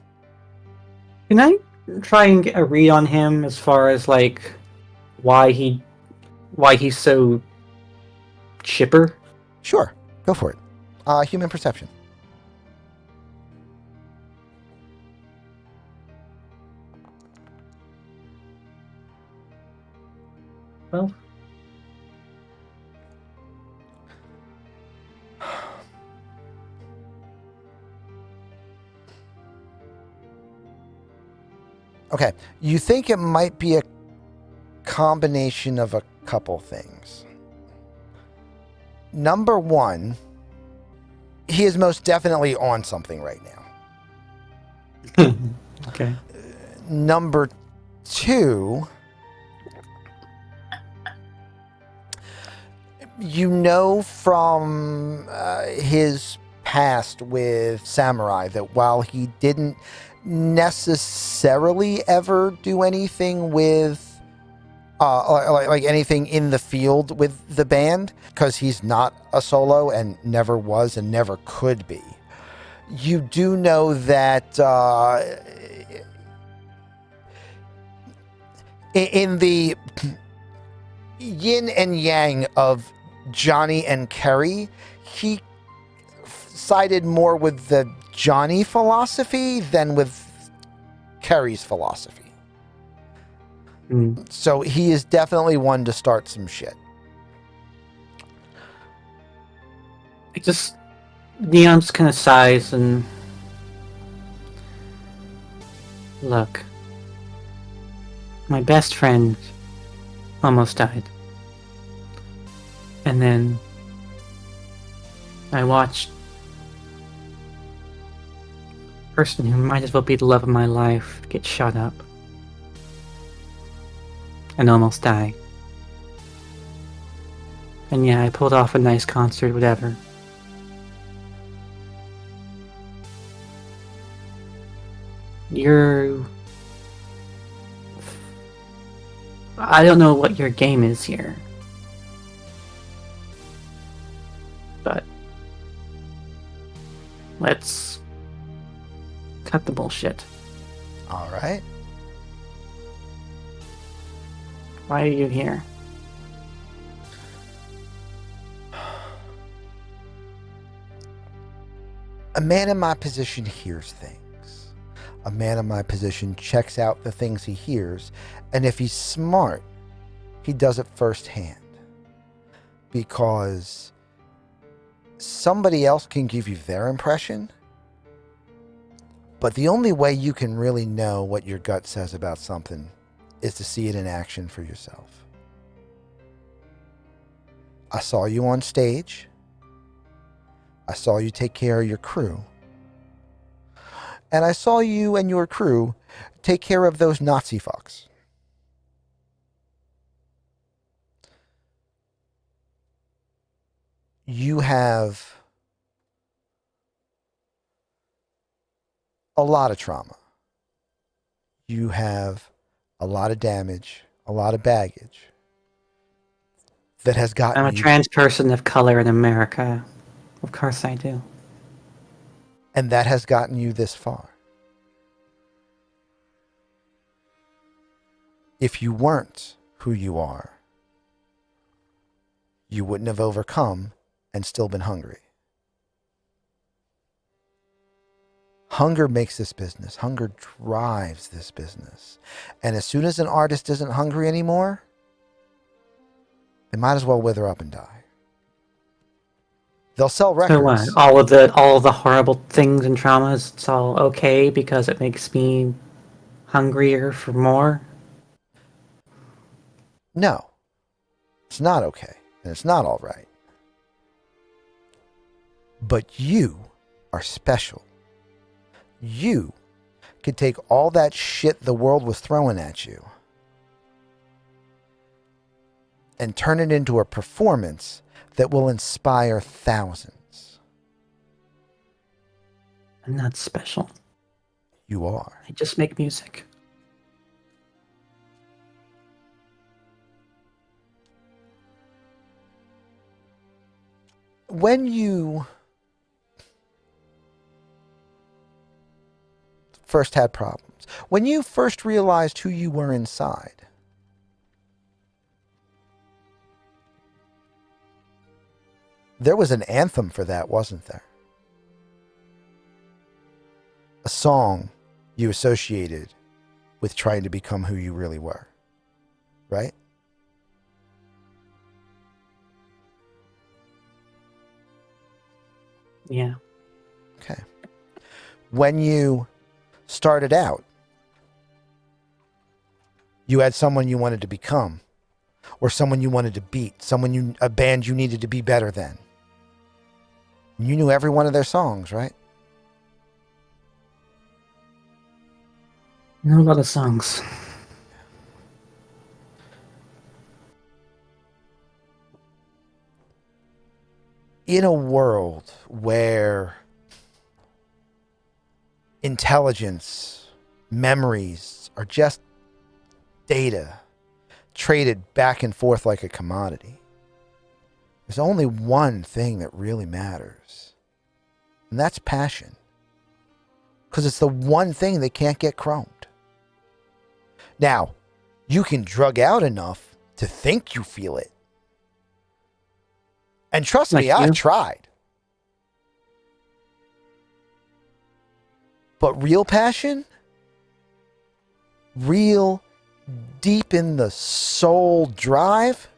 Can I try and get a read on him as far as like why he's so chipper? Sure, go for it. Human perception. Well, okay, you think it might be a combination of a couple things. Number one, he is most definitely on something right now. Okay. Number two, you know from his past with Samurai that while he didn't necessarily ever do anything with like anything in the field with the band, because he's not a solo and never was and never could be, you do know that in the yin and yang of Johnny and Kerry, he sided more with the Johnny philosophy than with Kerry's philosophy. So he is definitely one to start some shit. It just Neon's kind of sighs and look. My best friend almost died. And then I watched a person who might as well be the love of my life get shot up and almost die. And yeah, I pulled off a nice concert, whatever. I don't know what your game is here. But let's cut the bullshit. All right. Why are you here? A man in my position hears things. A man in my position checks out the things he hears, and if he's smart, he does it firsthand. Because somebody else can give you their impression, but the only way you can really know what your gut says about something is to see it in action for yourself. I saw you on stage. I saw you take care of your crew. And I saw you and your crew take care of those Nazi fucks. You have a lot of trauma. You have a lot of damage, a lot of baggage that has gotten I'm a trans person of color in America. Of course I do. And that has gotten you this far. If you weren't who you are, you wouldn't have overcome and still been hungry. Hunger makes this business. Hunger drives this business. And as soon as an artist isn't hungry anymore, they might as well wither up and die. They'll sell records. So what? All of the horrible things and traumas, it's all okay because it makes me hungrier for more? No. It's not okay. And it's not all right. But you are special. You could take all that shit the world was throwing at you and turn it into a performance that will inspire thousands. I'm not special. You are. I just make music. When you first had problems, when you first realized who you were inside, there was an anthem for that, wasn't there? A song you associated with trying to become who you really were, right? Yeah. Okay. When you started out, you had someone you wanted to become, or someone you wanted to beat, a band you needed to be better than. You knew every one of their songs, right? I know a lot of songs. In a world where intelligence, memories are just data traded back and forth like a commodity, there's only one thing that really matters, and that's passion. Because it's the one thing that can't get chromed. Now, you can drug out enough to think you feel it. And trust me, I've tried. But real passion, real deep in the soul drive,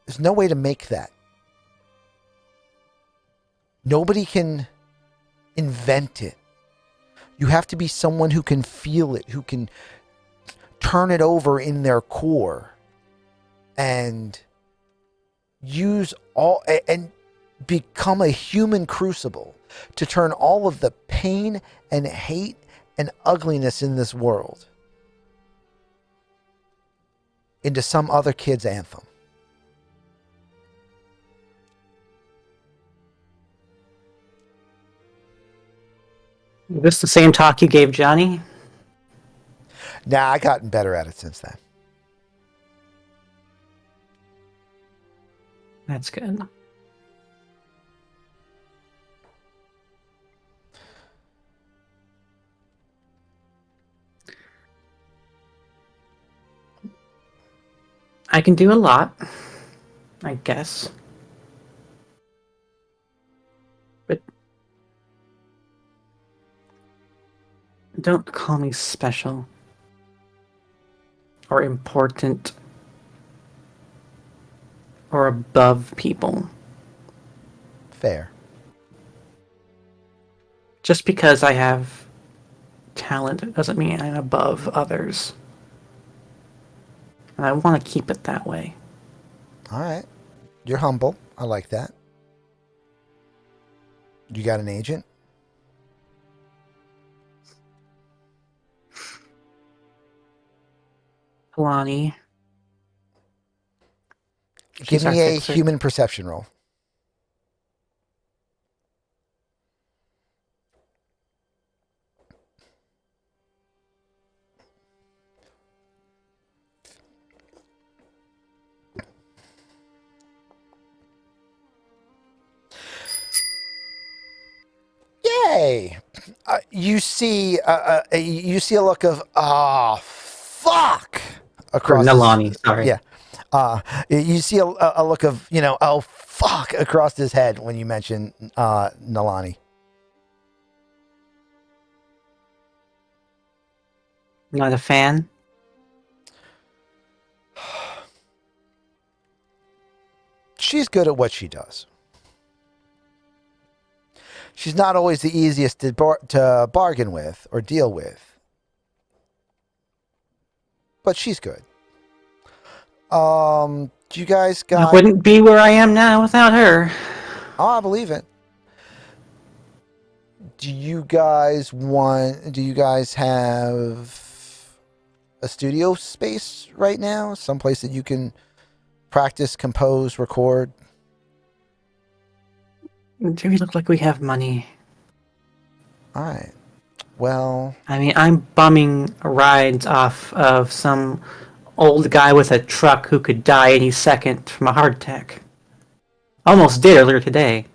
there's no way to make that. Nobody can invent it. You have to be someone who can feel it, who can turn it over in their core and use all and become a human crucible to turn all of the pain and hate and ugliness in this world into some other kid's anthem. Is this the same talk you gave Johnny? Nah, I've gotten better at it since then. That's good. I can do a lot, I guess. But don't call me special or important or above people. Fair. Just because I have talent doesn't mean I'm above others. And I want to keep it that way. All right. You're humble. I like that. You got an agent? Kalani. Give me a human perception roll. Yay! You see a look of fuck across. Nalani, sorry. Yeah. You see a look of, oh fuck across his head when you mention Nalani. Not a fan? She's good at what she does. She's not always the easiest to bargain with or deal with. But she's good. Do you guys got... I wouldn't be where I am now without her. Oh, I believe it. Do you guys have a studio space right now? Someplace that you can practice, compose, record? Do we look like we have money? Alright. Well... I mean, I'm bumming rides off of some old guy with a truck who could die any second from a heart attack. Almost did earlier today.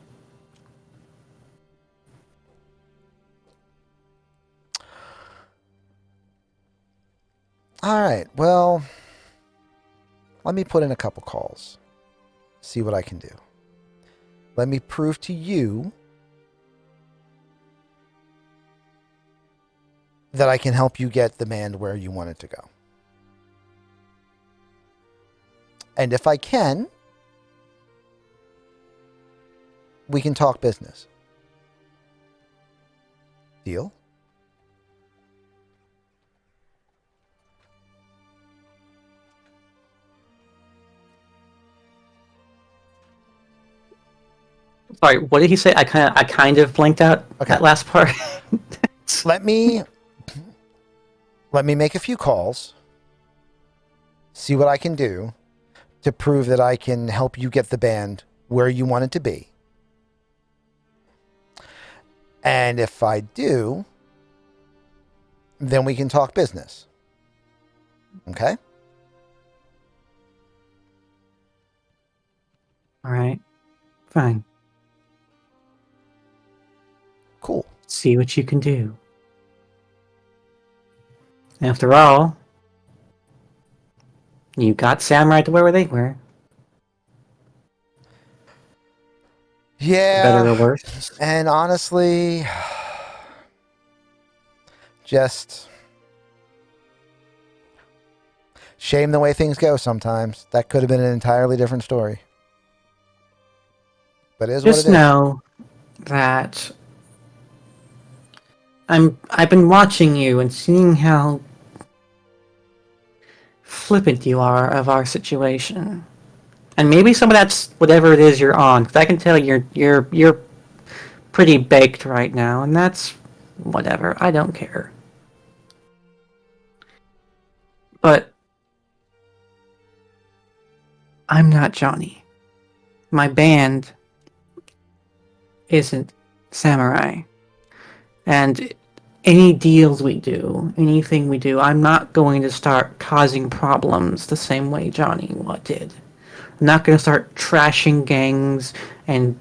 Alright, well... Let me put in a couple calls. See what I can do. Let me prove to you that I can help you get the band where you want it to go. And if I can, we can talk business. Deal? Sorry, what did he say? I kind of blanked out that last part. Let me make a few calls. See what I can do to prove that I can help you get the band where you want it to be. And if I do, then we can talk business. Okay? All right. Fine. Cool. See what you can do. After all, you got Samurai to where they were. Yeah. Better or worse. And honestly, just shame the way things go sometimes. That could have been an entirely different story. But it is what it is. Just know that I've been watching you and seeing how flippant you are of our situation. And maybe some of that's whatever it is you're on, because I can tell you're pretty baked right now, and that's whatever. I don't care. But I'm not Johnny. My band isn't Samurai. And any deals we do, anything we do, I'm not going to start causing problems the same way Johnny did. I'm not going to start trashing gangs and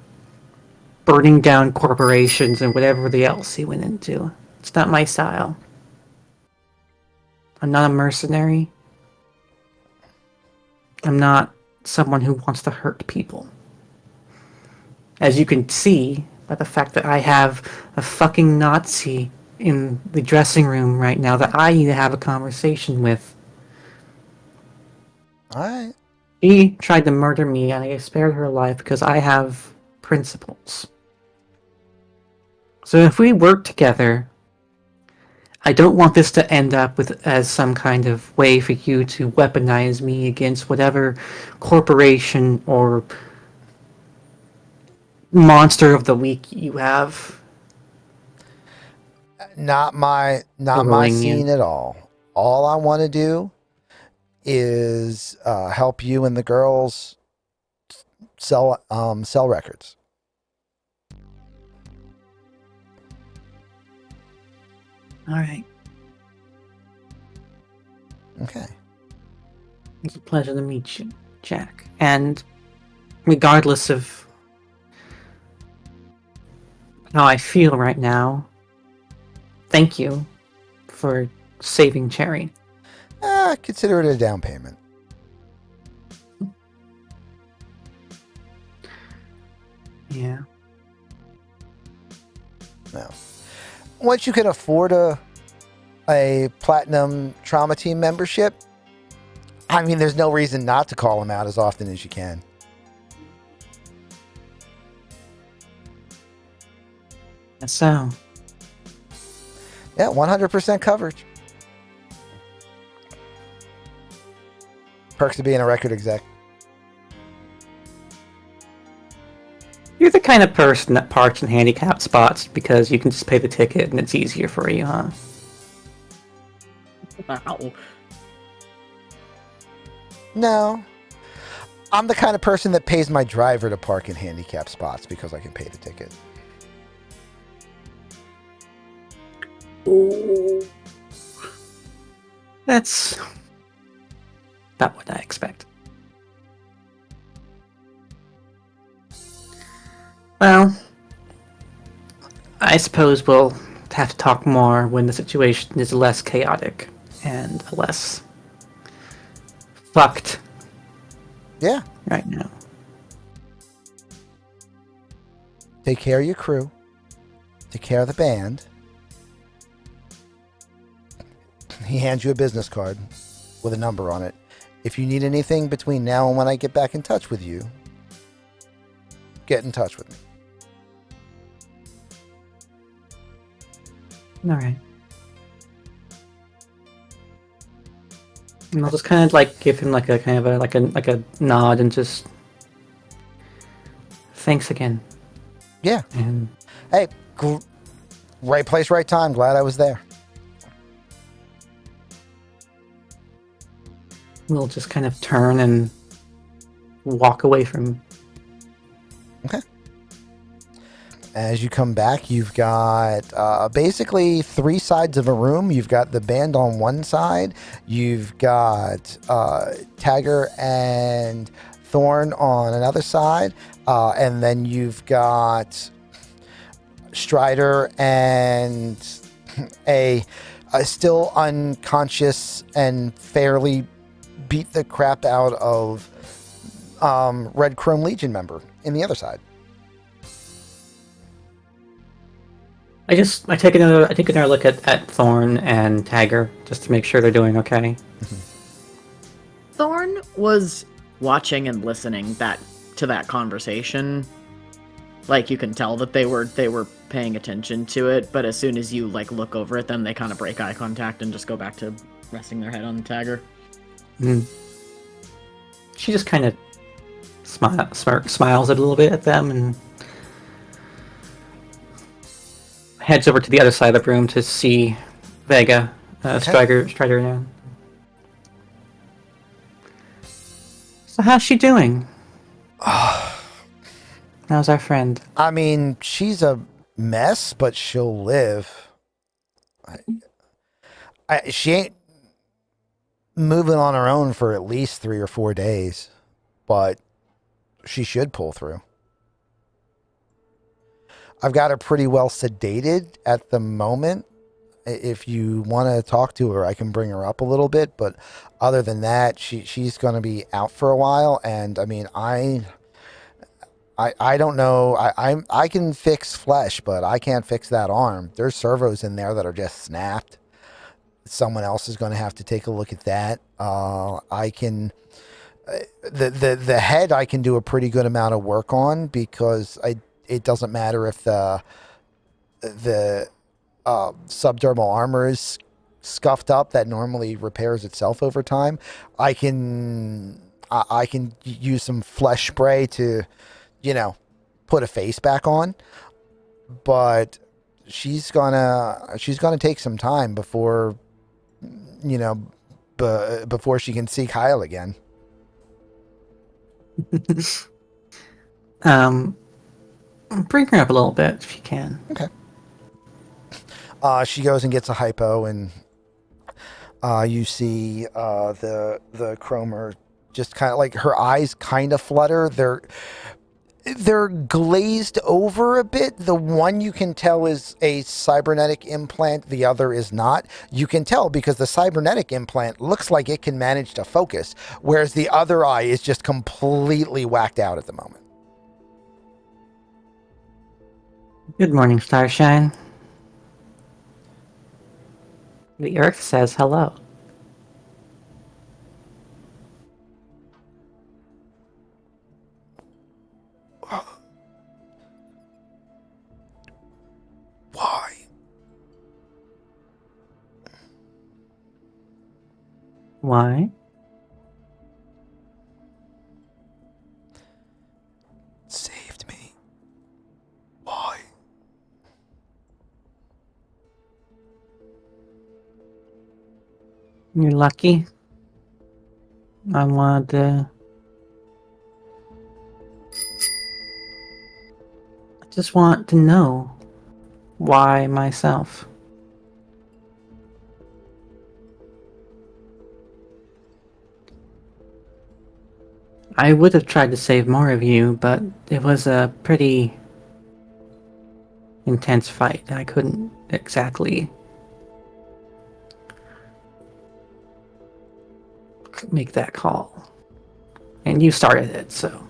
burning down corporations and whatever else he went into. It's not my style. I'm not a mercenary. I'm not someone who wants to hurt people. As you can see by the fact that I have a fucking Nazi in the dressing room right now that I need to have a conversation with. Alright. She tried to murder me and I spared her life because I have principles. So if we work together, I don't want this to end up as some kind of way for you to weaponize me against whatever corporation or monster of the week you have. Not my scene at all. All I want to do is help you and the girls sell records. All right. Okay. It's a pleasure to meet you, Jack. And regardless of how I feel right now, thank you for saving Cherry. Consider it a down payment. Yeah. No. Once you can afford a platinum trauma team membership, I mean, there's no reason not to call them out as often as you can. So. Yeah, 100% coverage. Perks of being a record exec. You're the kind of person that parks in handicapped spots because you can just pay the ticket and it's easier for you, huh? Wow. No. I'm the kind of person that pays my driver to park in handicapped spots because I can pay the ticket. Ooh. That's about what I expect. Well, I suppose we'll have to talk more when the situation is less chaotic and less fucked. Yeah. Right now. Take care of your crew. Take care of the band. He hands you a business card with a number on it. If you need anything between now and when I get back in touch with you, get in touch with me. All right. And I'll just kind of like give him like a kind of like a nod and just thanks again. Yeah. And hey, right place, right time. Glad I was there. we'll just kind of turn and walk away from. Okay. As you come back, you've got basically three sides of a room. You've got the band on one side. You've got Tagger and Thorne on another side. And then you've got Strider and a still unconscious and fairly beat the crap out of Red Chrome Legion member in the other side. I take another look at Thorne and Tagger just to make sure they're doing okay. Thorne was watching and listening to that conversation. Like, you can tell that they were paying attention to it, but as soon as you look over at them, they kind of break eye contact and just go back to resting their head on Tagger. Mm. She just kind of smiles a little bit at them and heads over to the other side of the room to see Vega, Strider now. So how's she doing? How's our friend? I mean, she's a mess, but she'll live. She ain't moving on her own for at least 3 or 4 days, but she should pull through. I've got her pretty well sedated at the moment. If you want to talk to her, I can bring her up a little bit, but other than that, she's going to be out for a while. And I mean, I don't know. I can fix flesh, but I can't fix that arm. There's servos in there that are just snapped. Someone else is going to have to take a look at that. I can the head I can do a pretty good amount of work on because it doesn't matter if the subdermal armor is scuffed up. That normally repairs itself over time. I can use some flesh spray to, put a face back on. But she's gonna take some time before, before she can see Kyle again. Bring her up a little bit if you can. Okay. She goes and gets a hypo, and you see the chromer just kind of her eyes kind of flutter. They're glazed over a bit. The one you can tell is a cybernetic implant. The other is not. You can tell because the cybernetic implant looks like it can manage to focus, whereas the other eye is just completely whacked out at the moment. Good morning, Starshine. The Earth says hello. Why? Why? Saved me. Why? You're lucky. I just want to know why myself. I would have tried to save more of you, but it was a pretty intense fight. I couldn't exactly make that call. And you started it, so.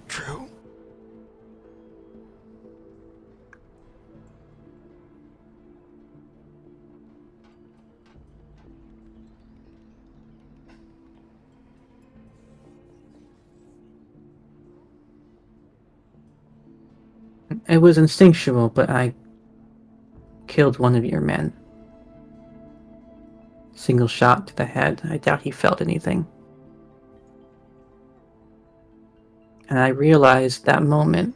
True. It was instinctual, but I killed one of your men. Single shot to the head. I doubt he felt anything. And I realized that moment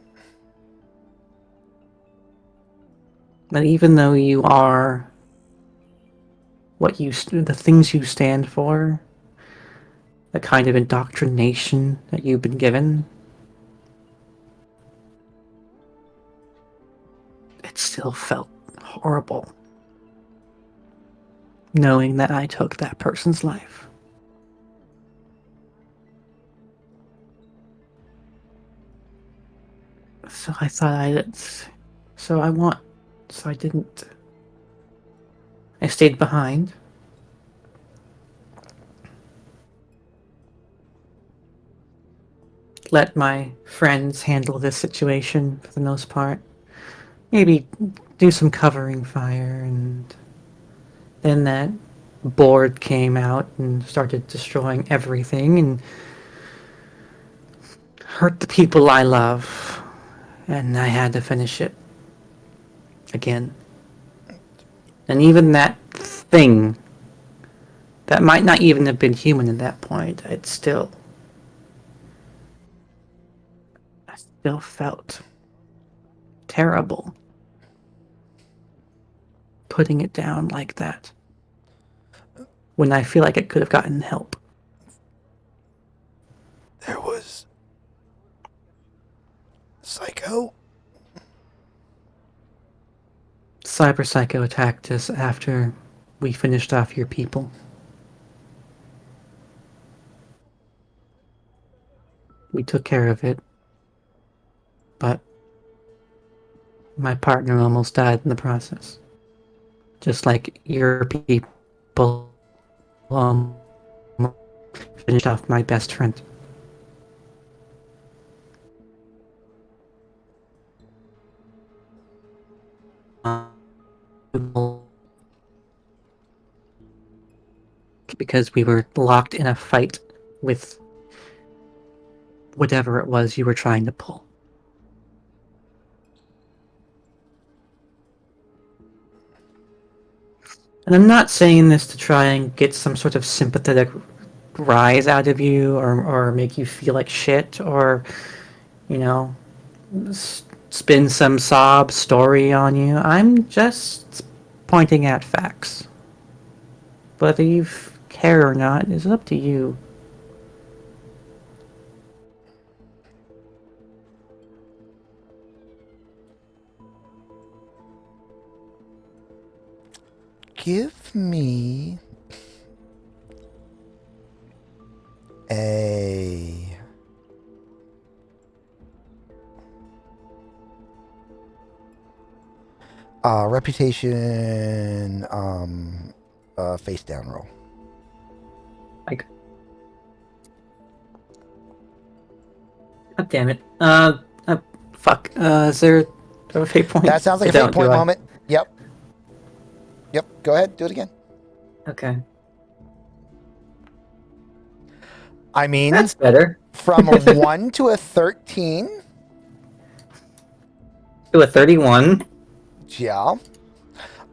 that even though you are the things you stand for, the kind of indoctrination that you've been given, it still felt horrible knowing that I took that person's life. So I thought I didn't. I stayed behind. Let my friends handle this situation for the most part. Maybe do some covering fire, and then that board came out and started destroying everything and hurt the people I love. And I had to finish it again. And even that thing that might not even have been human at that point, I still felt terrible putting it down like that when I feel like it could have gotten help. There was Psycho. Cyberpsycho attacked us after we finished off your people. We took care of it, but my partner almost died in the process. Just like your people finished off my best friend. Because we were locked in a fight with whatever it was you were trying to pull. And I'm not saying this to try and get some sort of sympathetic rise out of you, or make you feel like shit, or, you know, spin some sob story on you. I'm just pointing out facts. Whether you care or not is up to you. Give me a reputation face down roll. Like, God damn it. Fuck. Is there a fate point? That sounds like I a fate don't, point do I? moment. Yep. Go ahead. Do it again. Okay. I mean, That's better. from a 1 to a 13. To a 31. Yeah.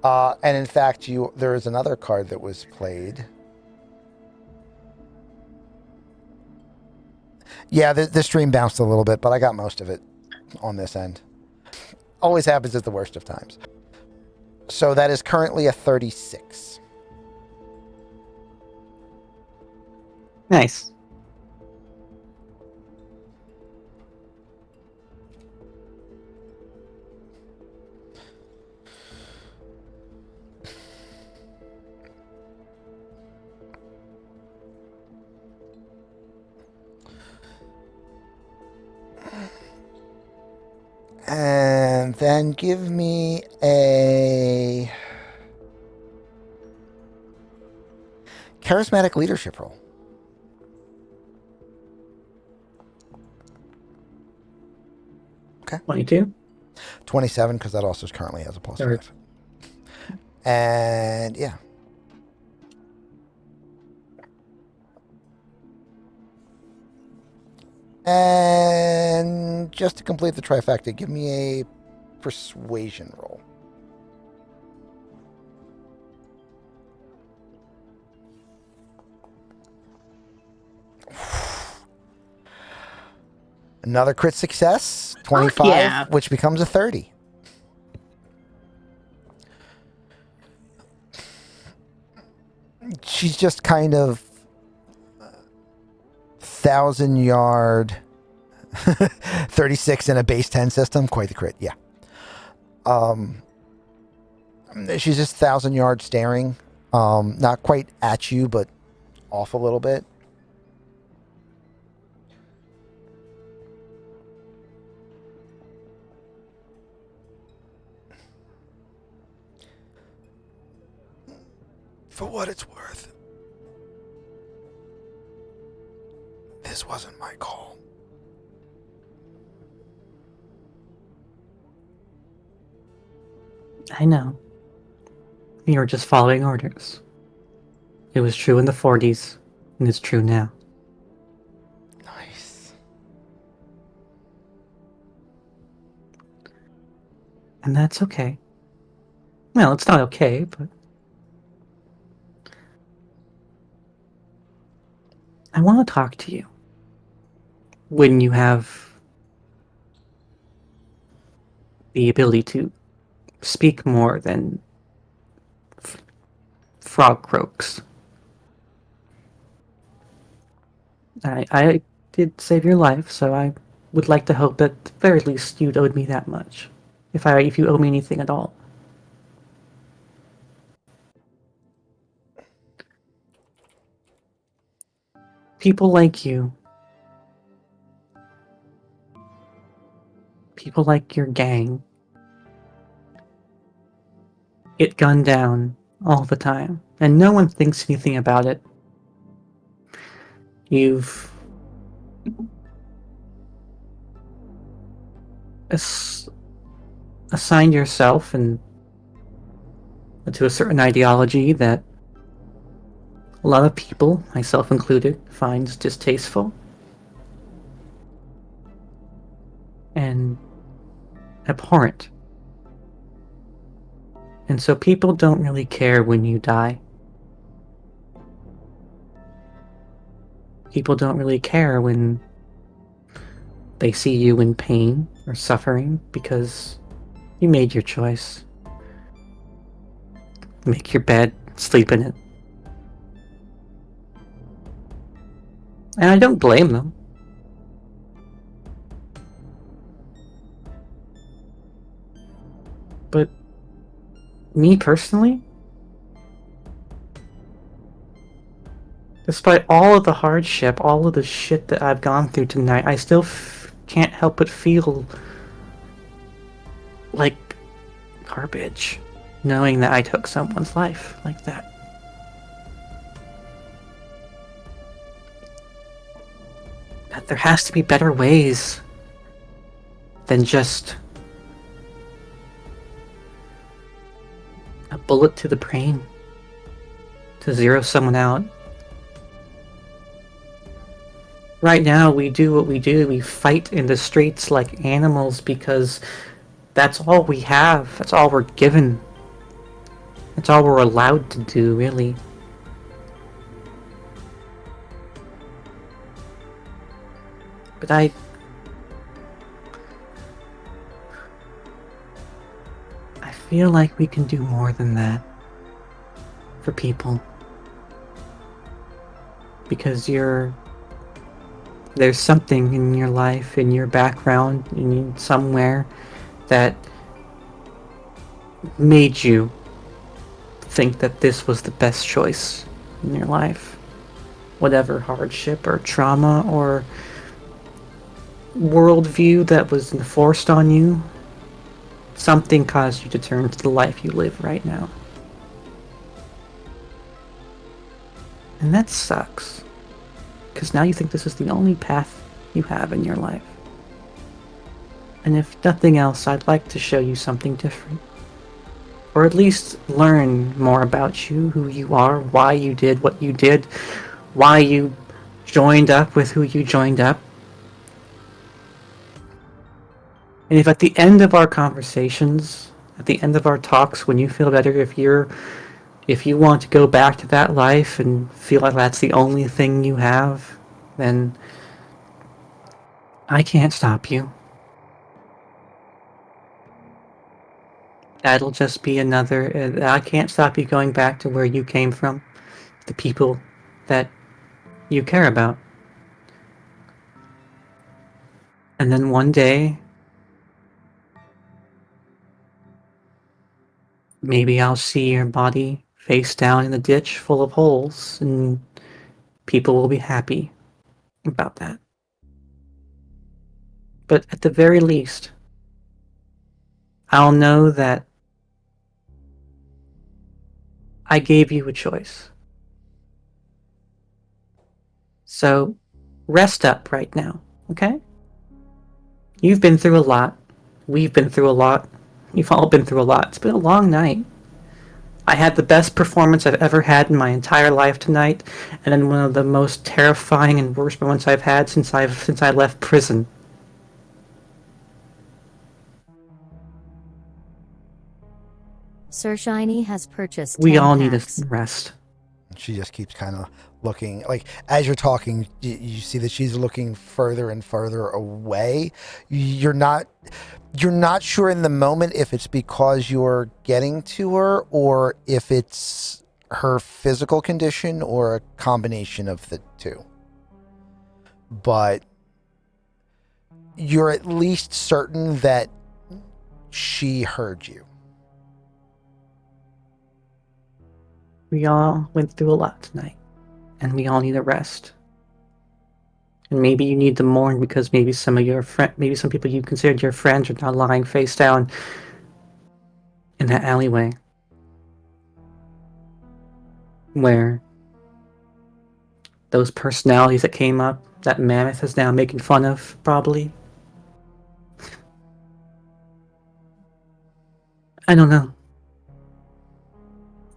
And in fact, there is another card that was played. Yeah, the stream bounced a little bit, but I got most of it on this end. Always happens at the worst of times. So that is currently a 36. Nice. And then give me a charismatic leadership roll. Okay. 22. 27, because that also currently has a plus Sorry. 5. And yeah. And just to complete the trifecta, give me a persuasion roll. Another crit success, 25, yeah. which becomes a 30. She's just kind of 1,000-yard 36 in a base 10 system. Quite the crit, yeah. She's just 1,000-yard staring. Not quite at you, but off a little bit. For what it's worth, this wasn't my call. I know. You were just following orders. It was true in the 40s, and it's true now. Nice. And that's okay. Well, it's not okay, but I want to talk to you when you have the ability to speak more than frog croaks. I did save your life, so I would like to hope that at the very least you'd owed me that much. If you owe me anything at all. People like you, people like your gang, get gunned down all the time, and no one thinks anything about it. You've assigned yourself and to a certain ideology that a lot of people, myself included, finds distasteful and abhorrent. And so people don't really care when you die. People don't really care when they see you in pain or suffering because you made your choice. Make your bed, sleep in it. And I don't blame them. But me personally, despite all of the hardship, all of the shit that I've gone through tonight, I still can't help but feel like garbage, knowing that I took someone's life like that. That there has to be better ways than just a bullet to the brain to zero someone out. Right now, we do what we do. We fight in the streets like animals because that's all we have. That's all we're given. That's all we're allowed to do, really. But I feel like we can do more than that for people. Because there's something in your life, in your background, in somewhere that made you think that this was the best choice in your life. Whatever hardship or trauma or worldview that was enforced on you, something caused you to turn to the life you live right now. And that sucks. Because now you think this is the only path you have in your life. And if nothing else, I'd like to show you something different. Or at least learn more about you, who you are, why you did what you did, why you joined up with who you joined up. And if at the end of our conversations, at the end of our talks, when you feel better, if you want to go back to that life and feel like that's the only thing you have, then I can't stop you. That'll just be another... I can't stop you going back to where you came from, the people that you care about. And then one day, maybe I'll see your body face down in a ditch full of holes, and people will be happy about that. But at the very least, I'll know that I gave you a choice. So, rest up right now, okay? You've been through a lot. We've been through a lot. We've all been through a lot. It's been a long night. I had the best performance I've ever had in my entire life tonight, and then one of the most terrifying and worst moments I've had since I left prison. Sir Shiny has purchased 10 We all need a packs. rest. She just keeps kind of looking, like, as you're talking, you see that she's looking further and further away. You're not sure in the moment if it's because you're getting to her or if it's her physical condition or a combination of the two. But you're at least certain that she heard you. We all went through a lot tonight, and we all need a rest. And maybe you need to mourn because maybe some people you considered your friends are now lying face down in that alleyway, where those personalities that came up, that Mammoth is now making fun of, probably. I don't know.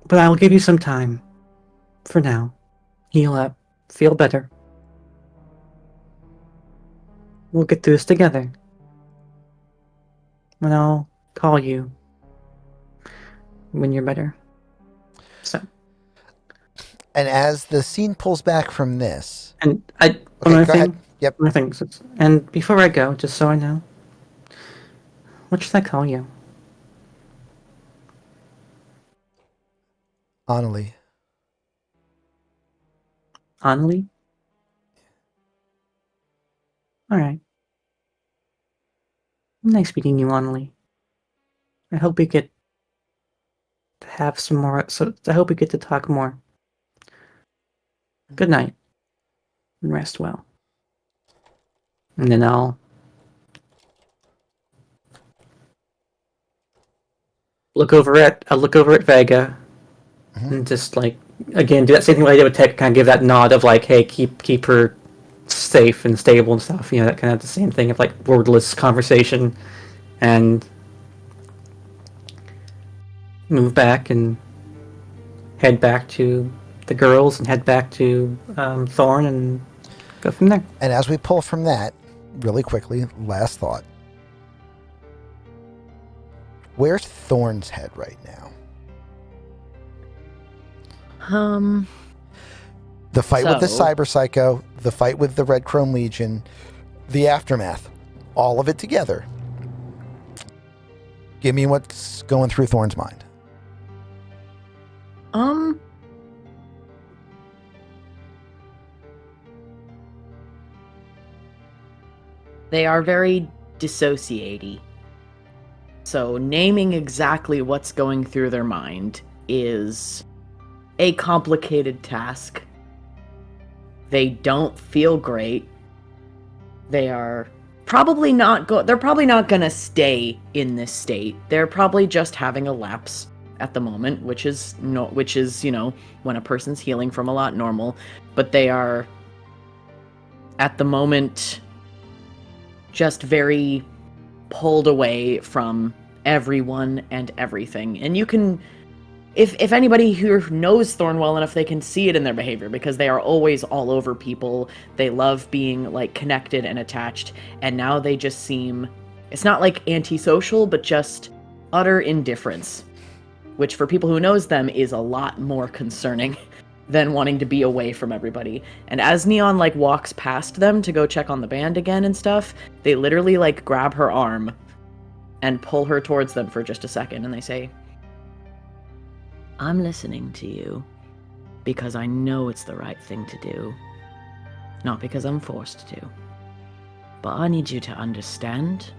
But I will give you some time. For now. Heal up. Feel better. We'll get through this together. And I'll call you when you're better. So. And as the scene pulls back from this... And okay, one more go thing. ahead. Yep. One more thing. And before I go, just so I know, what should I call you? Annalie. Annalie? Alright. Nice meeting you, Annalie. I hope we get to have some more, so I hope we get to talk more. Good night. And rest well. And then I'll look over at Vega. And just, like, again, do that same thing I did with Tech, kind of give that nod of, like, hey, keep her safe and stable and stuff. That kind of the same thing of like wordless conversation, and move back and head back to the girls and head back to Thorne and go from there. And as we pull from that, really quickly, last thought. Where's Thorne's head right now? The fight with the Cyberpsycho, the fight with the Red Chrome Legion, the aftermath, all of it together. Give me what's going through Thorne's mind. They are very dissociaty. So naming exactly what's going through their mind is a complicated task. They don't feel great. They are probably not they're probably not going to stay in this state. They're probably just having a lapse at the moment, which is when a person's healing from a lot, normal, but they are at the moment just very pulled away from everyone and everything. And you can, if anybody who knows Thorne well enough, they can see it in their behavior, because they are always all over people. They love being like connected and attached, and now they just seem, it's not like antisocial, but just utter indifference, which for people who knows them is a lot more concerning than wanting to be away from everybody. And as Neon like walks past them to go check on the band again and stuff, they literally like grab her arm and pull her towards them for just a second, and they say, "I'm listening to you because I know it's the right thing to do, not because I'm forced to. But I need you to understand,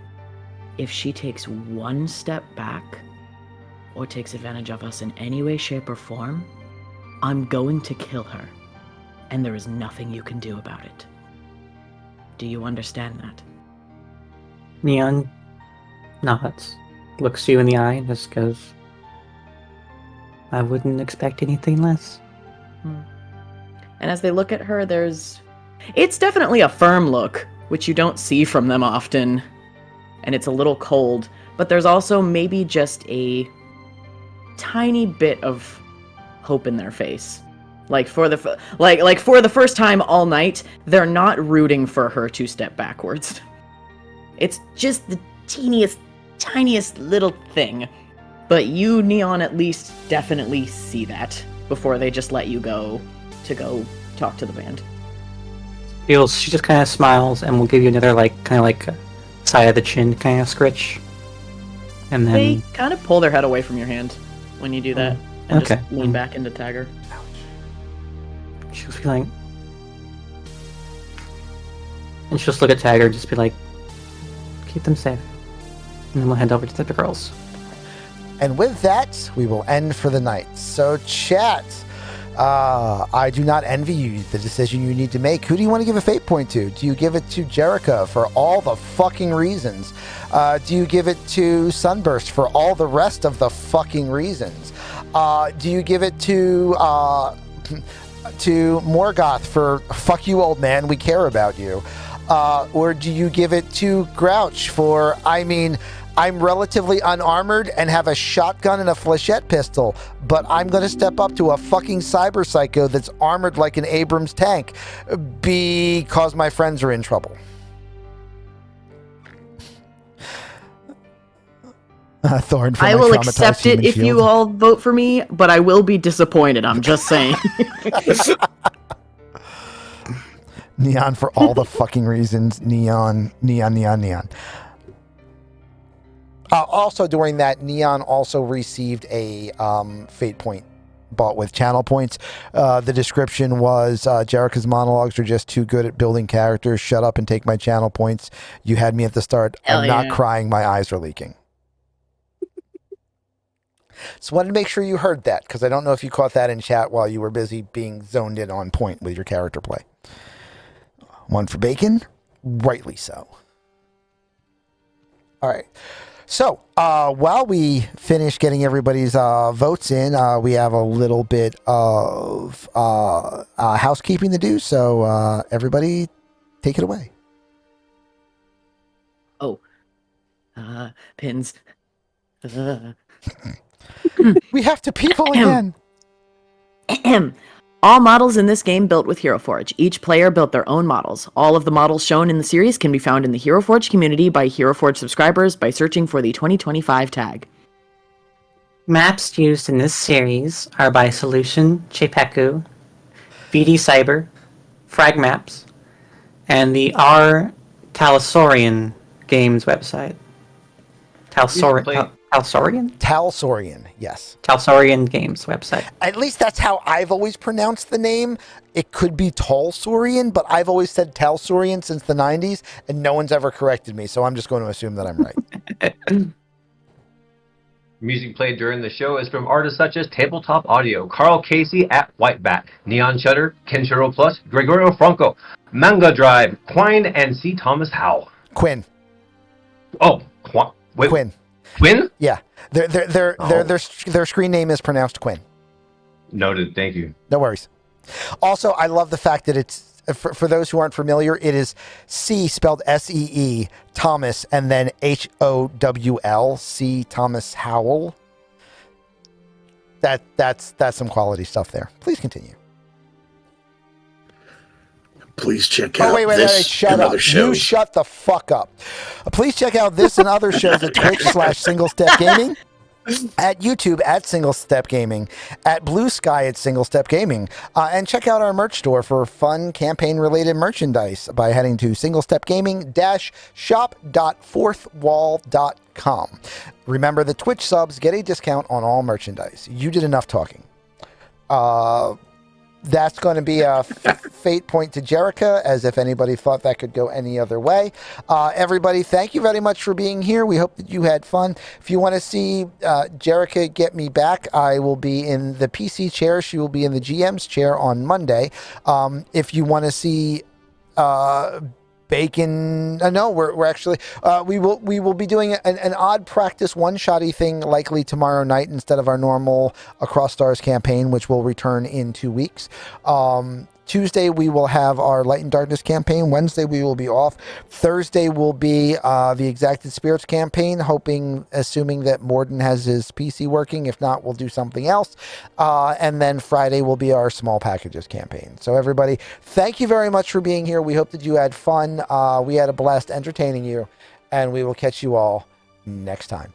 if she takes one step back or takes advantage of us in any way, shape, or form, I'm going to kill her, and there is nothing you can do about it. Do you understand that?" Neon nods, looks you in the eye, and just goes, "I wouldn't expect anything less." And as they look at her, it's definitely a firm look, which you don't see from them often, and it's a little cold, but there's also maybe just a tiny bit of hope in their face. Like for the for the first time all night, they're not rooting for her to step backwards. It's just the tiniest little thing. But you, Neon, at least definitely see that before they just let you go to go talk to the band. She just kind of smiles and will give you another kind of side of the chin kind of scritch. And then they kind of pull their head away from your hand when you do that. And okay. Just lean back into Tagger. She'll be like, and she'll just look at Tagger and just be like, "Keep them safe." And then we'll head over to the girls. And with that, we will end for the night. So, chat, I do not envy you the decision you need to make. Who do you want to give a fate point to? Do you give it to Jerica for all the fucking reasons? Do you give it to Sunburst for all the rest of the fucking reasons? Do you give it to Morgoth for "fuck you, old man, we care about you"? Or do you give it to Grouch for, I'm relatively unarmored and have a shotgun and a flechette pistol, but I'm going to step up to a fucking Cyberpsycho that's armored like an Abrams tank because my friends are in trouble? Thorne, I will accept it if you all vote for me, but I will be disappointed. I'm just saying. Neon for all the fucking reasons. Neon. Also, during that, Neon also received a fate point bought with channel points. The description was, Jerica's monologues are just too good at building characters. Shut up and take my channel points. You had me at the start. I'm not crying. My eyes are leaking. So wanted to make sure you heard that, because I don't know if you caught that in chat while you were busy being zoned in on point with your character play. One for Bacon, rightly so. All right. So while we finish getting everybody's votes in, we have a little bit of housekeeping to do. So everybody take it away. Oh, pins. We have to people again. All models in this game built with Hero Forge. Each player built their own models. All of the models shown in the series can be found in the Hero Forge community by Hero Forge subscribers by searching for the 2025 tag. Maps used in this series are by Solution, Chepeku, VD Cyber, Frag Maps, and the R. Talsorian Games website. Talsorian? Talsorian, yes. Talsorian Games website. At least that's how I've always pronounced the name. It could be Talsorian, but I've always said Talsorian since the 90s, and no one's ever corrected me, so I'm just going to assume that I'm right. Music played during the show is from artists such as Tabletop Audio, Karl Casey at Whiteback, Neon Shudder, Kenshiro Plus, Gregorio Franco, Mangadrive, Quine, and See Thomas Howl. Quine. Oh, wait. Quine. Quine? Yeah. Their screen name is pronounced Quine. Noted. Thank you. No worries. Also, I love the fact that it's, for those who aren't familiar, it is C spelled S-E-E, Thomas, and then H-O-W-L, See Thomas Howl. That's some quality stuff there. Please continue. Please check out wait, this shut and up. other shows. You shut the fuck up. Please check out this and other shows at Twitch/Single Step Gaming, at YouTube at Single Step Gaming, at Blue Sky at Single Step Gaming, and check out our merch store for fun campaign-related merchandise by heading to singlestepgaming-shop.fourthwall.com. Remember, the Twitch subs get a discount on all merchandise. You did enough talking. That's going to be a fate point to Jerica, as if anybody thought that could go any other way. Everybody, thank you very much for being here. We hope that you had fun. If you want to see Jerica get me back, I will be in the PC chair. She will be in the GM's chair on Monday. If you want to see Bacon, no, we're actually we will be doing an odd practice one-shotty thing likely tomorrow night instead of our normal Across Stars campaign, which will return in 2 weeks. Tuesday we will have our Light and Darkness campaign. Wednesday we will be off. Thursday will be the Exacted Spirits campaign, assuming that Morden has his PC working. If not, we'll do something else. And then Friday will be our Small Packages campaign. So everybody, thank you very much for being here. We hope that you had fun. We had a blast entertaining you, and we will catch you all next time.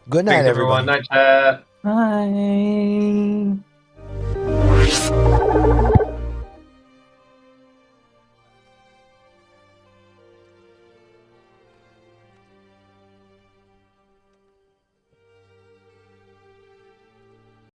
Good night, Thanks, everyone. Night chat. Bye.